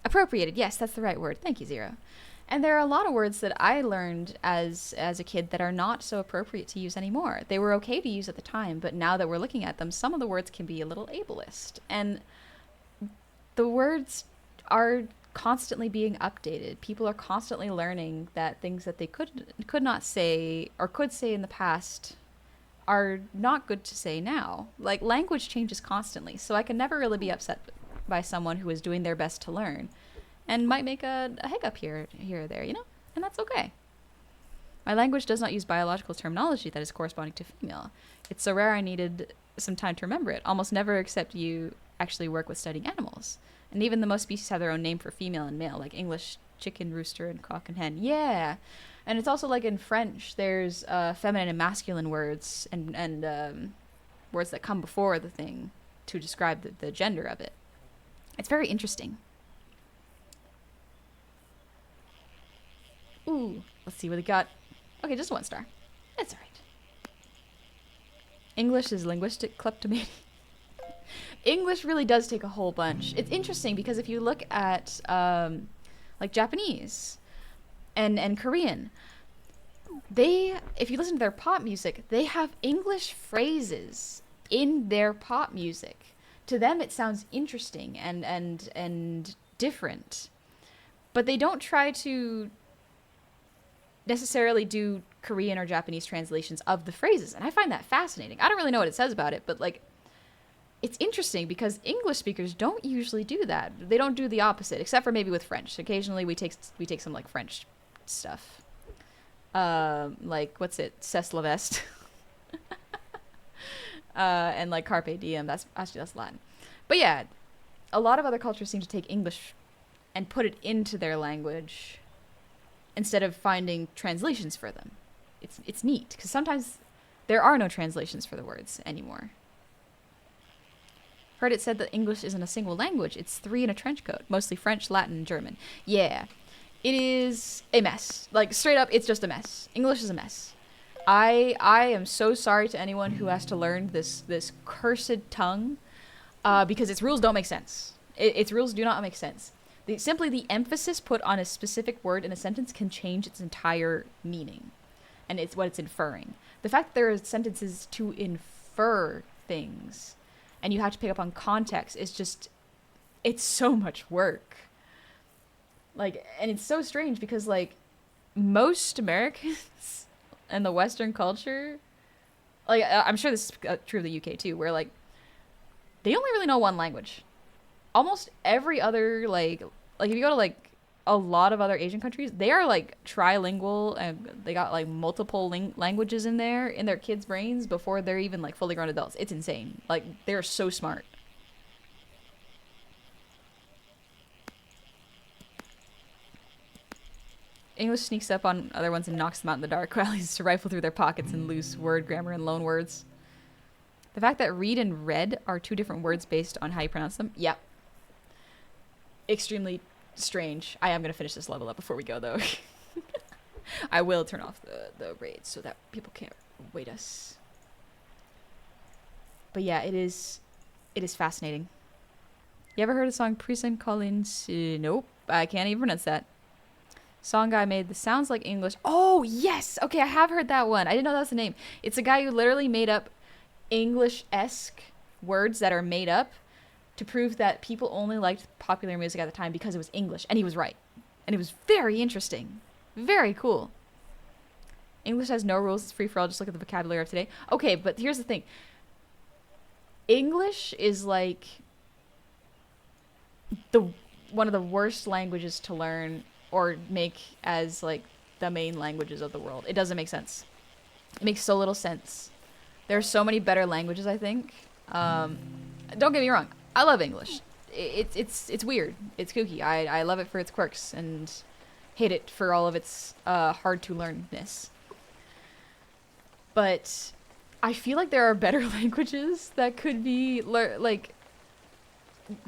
Speaker 1: Appropriated, yes, that's the right word. Thank you, Zero. And there are a lot of words that I learned as a kid that are not so appropriate to use anymore. They were okay to use at the time, but now that we're looking at them, some of the words can be a little ableist. And the words are constantly being updated. People are constantly learning that things that they could not say or could say in the past are not good to say now. Like, language changes constantly, so I can never really be upset by someone who is doing their best to learn and might make a hiccup here or there, you know? And that's okay. My language does not use biological terminology that is corresponding to female. It's so rare I needed some time to remember it. Almost never except you actually work with studying animals. And even the most species have their own name for female and male, like English chicken, rooster, and cock and hen. Yeah! And it's also like in French, there's feminine and masculine words and words that come before the thing to describe the gender of it. It's very interesting. Ooh, let's see what we got. Okay, just 1 star. That's all right. English is linguistic kleptomania. English really does take a whole bunch. It's interesting because if you look at like Japanese and Korean, if you listen to their pop music, they have English phrases in their pop music. to them it sounds interesting and different. But they don't try to necessarily do Korean or Japanese translations of the phrases, and I find that fascinating. I don't really know what it says about it, but like it's interesting because English speakers don't usually do that. They don't do the opposite, except for maybe with French. Occasionally we take some like French stuff. Like what's it? C'est la veste. And like Carpe Diem. That's Latin. But yeah, a lot of other cultures seem to take English and put it into their language instead of finding translations for them. It's neat because sometimes there are no translations for the words anymore. Heard it said that English isn't a single language. It's 3 in a trench coat, mostly French, Latin, and German. Yeah, it is a mess. Like straight up, it's just a mess. English is a mess. I am so sorry to anyone who has to learn this cursed tongue because its rules don't make sense. Its rules do not make sense. Simply the emphasis put on a specific word in a sentence can change its entire meaning. And it's what it's inferring. The fact that there are sentences to infer things and you have to pick up on context is just, it's so much work. Like, and it's so strange because like most Americans and the Western culture, like I'm sure this is true of the UK too, where like they only really know one language. Almost every other like if you go to like a lot of other Asian countries, they are like trilingual and they got like multiple languages in their kids' brains before they're even like fully grown adults. It's insane. Like they're so smart. English sneaks up on other ones and knocks them out in the dark alleys to rifle through their pockets and loose word grammar and loan words. The fact that read and read are 2 different words based on how you pronounce them. Yep. Extremely strange. I am going to finish this level up before we go, though. I will turn off the raids so that people can't wait us. But yeah, it is fascinating. You ever heard the song Prison Collins? Nope. I can't even pronounce that. Song guy made the sounds like English. Oh, yes! Okay, I have heard that one. I didn't know that was the name. It's a guy who literally made up English-esque words that are made up to prove that people only liked popular music at the time because it was English. And he was right. And it was very interesting. Very cool. English has no rules. It's free for all. Just look at the vocabulary of today. Okay, but here's the thing. English is like one of the worst languages to learn or make as like the main languages of the world. It doesn't make sense. It makes so little sense. There are so many better languages, I think. Don't get me wrong. I love English. It's weird. It's kooky. I love it for its quirks and hate it for all of its hard to learnness. But I feel like there are better languages that could be like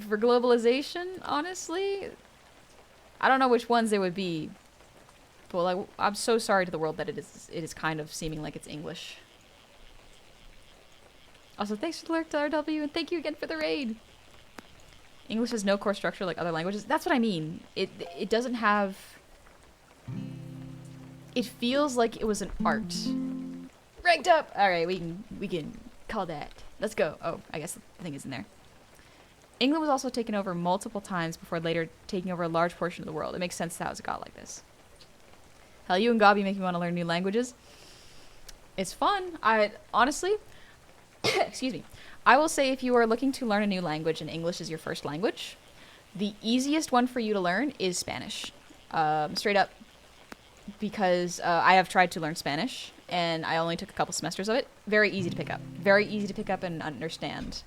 Speaker 1: for globalization, honestly. I don't know which ones they would be. But like, I'm so sorry to the world that it is kind of seeming like it's English. Also, thanks for the alert to RW, and thank you again for the raid. English has no core structure like other languages. That's what I mean. It doesn't have... It feels like it was an art. Ranked up! Alright, we can call that. Let's go. Oh, I guess the thing is in there. England was also taken over multiple times before later taking over a large portion of the world. It makes sense how it got like this. Hell, you and Gobby make me want to learn new languages. It's fun. Honestly... excuse me. I will say if you are looking to learn a new language and English is your first language, the easiest one for you to learn is Spanish. Straight up. Because I have tried to learn Spanish, and I only took a couple semesters of it. Very easy to pick up. Very easy to pick up and understand.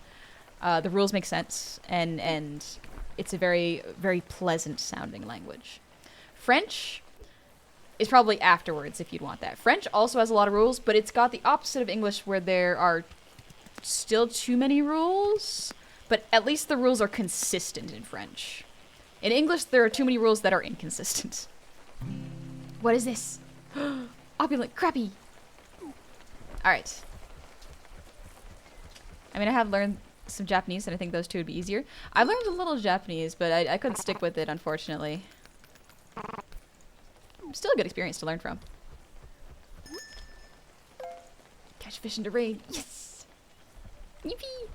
Speaker 1: The rules make sense, and it's a very, very pleasant sounding language. French is probably afterwards if you'd want that. French also has a lot of rules, but it's got the opposite of English where there are still too many rules, but at least the rules are consistent in French. In English, there are too many rules that are inconsistent. What is this? Opulent, crappy. Alright. I mean, I have learned some Japanese, and I think those two would be easier. I learned a little Japanese, but I couldn't stick with it, unfortunately. Still a good experience to learn from. Catch fish into raid. Yes! Yippee!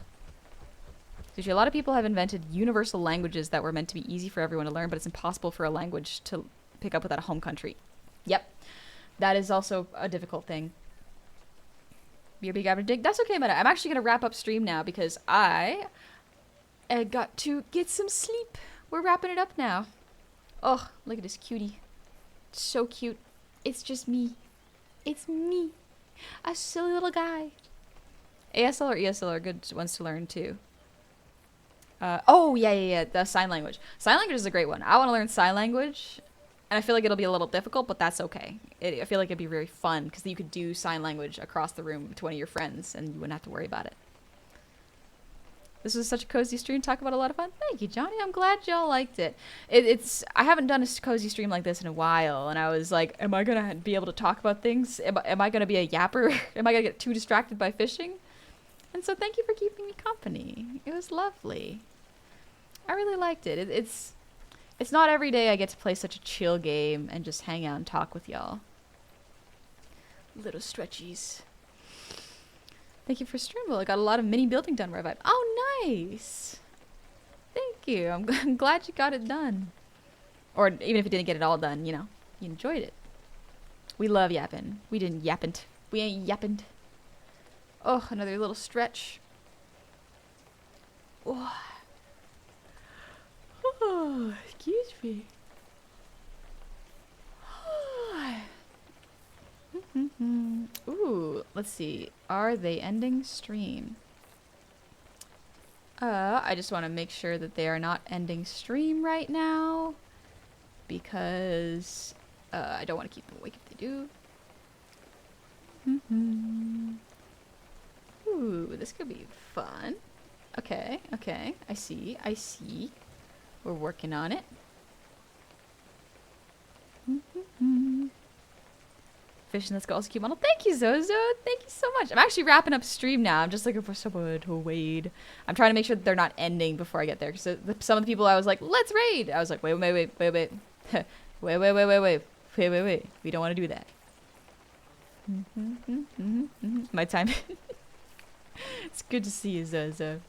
Speaker 1: Sushi, a lot of people have invented universal languages that were meant to be easy for everyone to learn, but it's impossible for a language to pick up without a home country. Yep. That is also a difficult thing. BRB Gabber Dig. That's okay, Meta. I'm actually going to wrap up stream now because I got to get some sleep. We're wrapping it up now. Oh, look at this cutie. So cute. It's just me. It's me. A silly little guy. ASL or ESL are good ones to learn too. Oh, yeah. The sign language. Sign language is a great one. I want to learn sign language. And I feel like it'll be a little difficult, but that's okay. I feel like it'd be very fun because you could do sign language across the room to one of your friends and you wouldn't have to worry about it. This was such a cozy stream. Talk about a lot of fun. Thank you, Johnny. I'm glad y'all liked it. I haven't done a cozy stream like this in a while, and I was like, am I going to be able to talk about things? Am I going to be a yapper? Am I going to get too distracted by fishing? And so thank you for keeping me company. It was lovely. I really liked it. It's not every day I get to play such a chill game and just hang out and talk with y'all. Little stretchies. Thank you for Streamable. I got a lot of mini building done where I've... Oh, nice. Thank you. I'm glad you got it done. Or even if you didn't get it all done, you know, you enjoyed it. We love yapping. We didn't yappin'. We ain't yappin'. Oh, another little stretch. Oh, excuse me. Ooh, let's see. Are they ending stream? I just want to make sure that they are not ending stream right now because I don't want to keep them awake if they do. Ooh, this could be fun. Okay. I see. We're working on it. Fish in the Skulls cute model. Thank you, Zozo. Thank you so much. I'm actually wrapping up stream now. I'm just looking for someone to raid. I'm trying to make sure that they're not ending before I get there. Because some of the people I was like, let's raid. I was like, wait. wait. We don't want to do that. My time. It's good to see you, Zozo.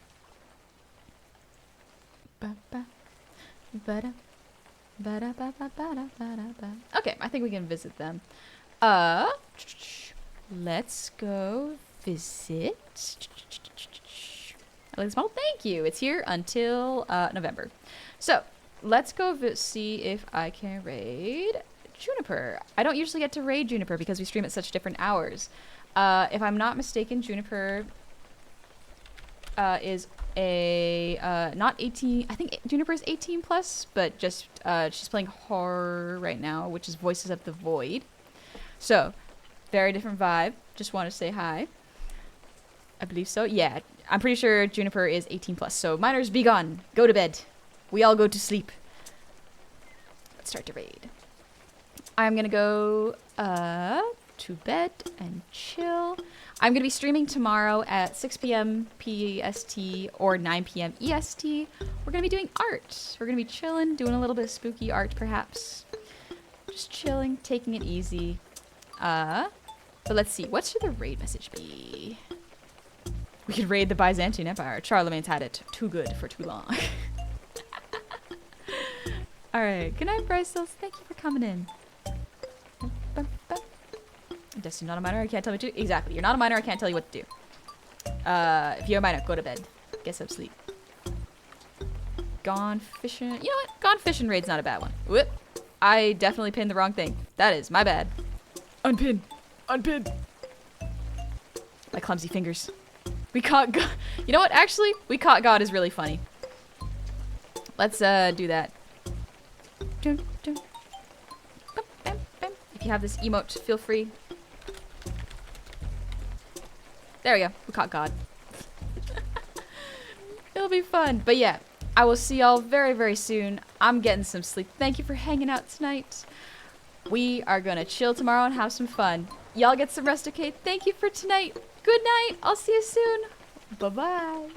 Speaker 1: Okay, I think we can visit them. Let's go visit. Alex Model, thank you. It's here until November. So let's go see if I can raid Juniper. I don't usually get to raid Juniper because we stream at such different hours. If I'm not mistaken, Juniper is a not 18. I think Juniper is 18 plus, but just she's playing horror right now, which is Voices of the Void. So, very different vibe. Just want to say hi. I believe so. Yeah, I'm pretty sure Juniper is 18 plus. So, minors, be gone. Go to bed. We all go to sleep. Let's start to raid. I'm going to go to bed and chill. I'm going to be streaming tomorrow at 6 p.m. PST or 9 p.m. EST. We're going to be doing art. We're going to be chilling, doing a little bit of spooky art perhaps. Just chilling, taking it easy. But let's see. What should the raid message be? We could raid the Byzantine Empire. Charlemagne's had it too good for too long. Alright. Good night, Bryce Hills. Thank you for coming in. Destiny, not a minor. I can't tell you what to do. Exactly. You're not a minor. I can't tell you what to do. If you're a minor, go to bed. Get some sleep. Gone fishing. You know what? Gone fishing raid's not a bad one. Whoop. I definitely pinned the wrong thing. That is my bad. Unpin. Unpin. My clumsy fingers. We caught God. You know what? Actually, we caught God is really funny. Let's do that. If you have this emote, feel free. There we go. We caught God. It'll be fun. But yeah, I will see y'all very, very soon. I'm getting some sleep. Thank you for hanging out tonight. We are gonna chill tomorrow and have some fun. Y'all get some rest, okay? Thank you for tonight. Good night. I'll see you soon. Bye-bye.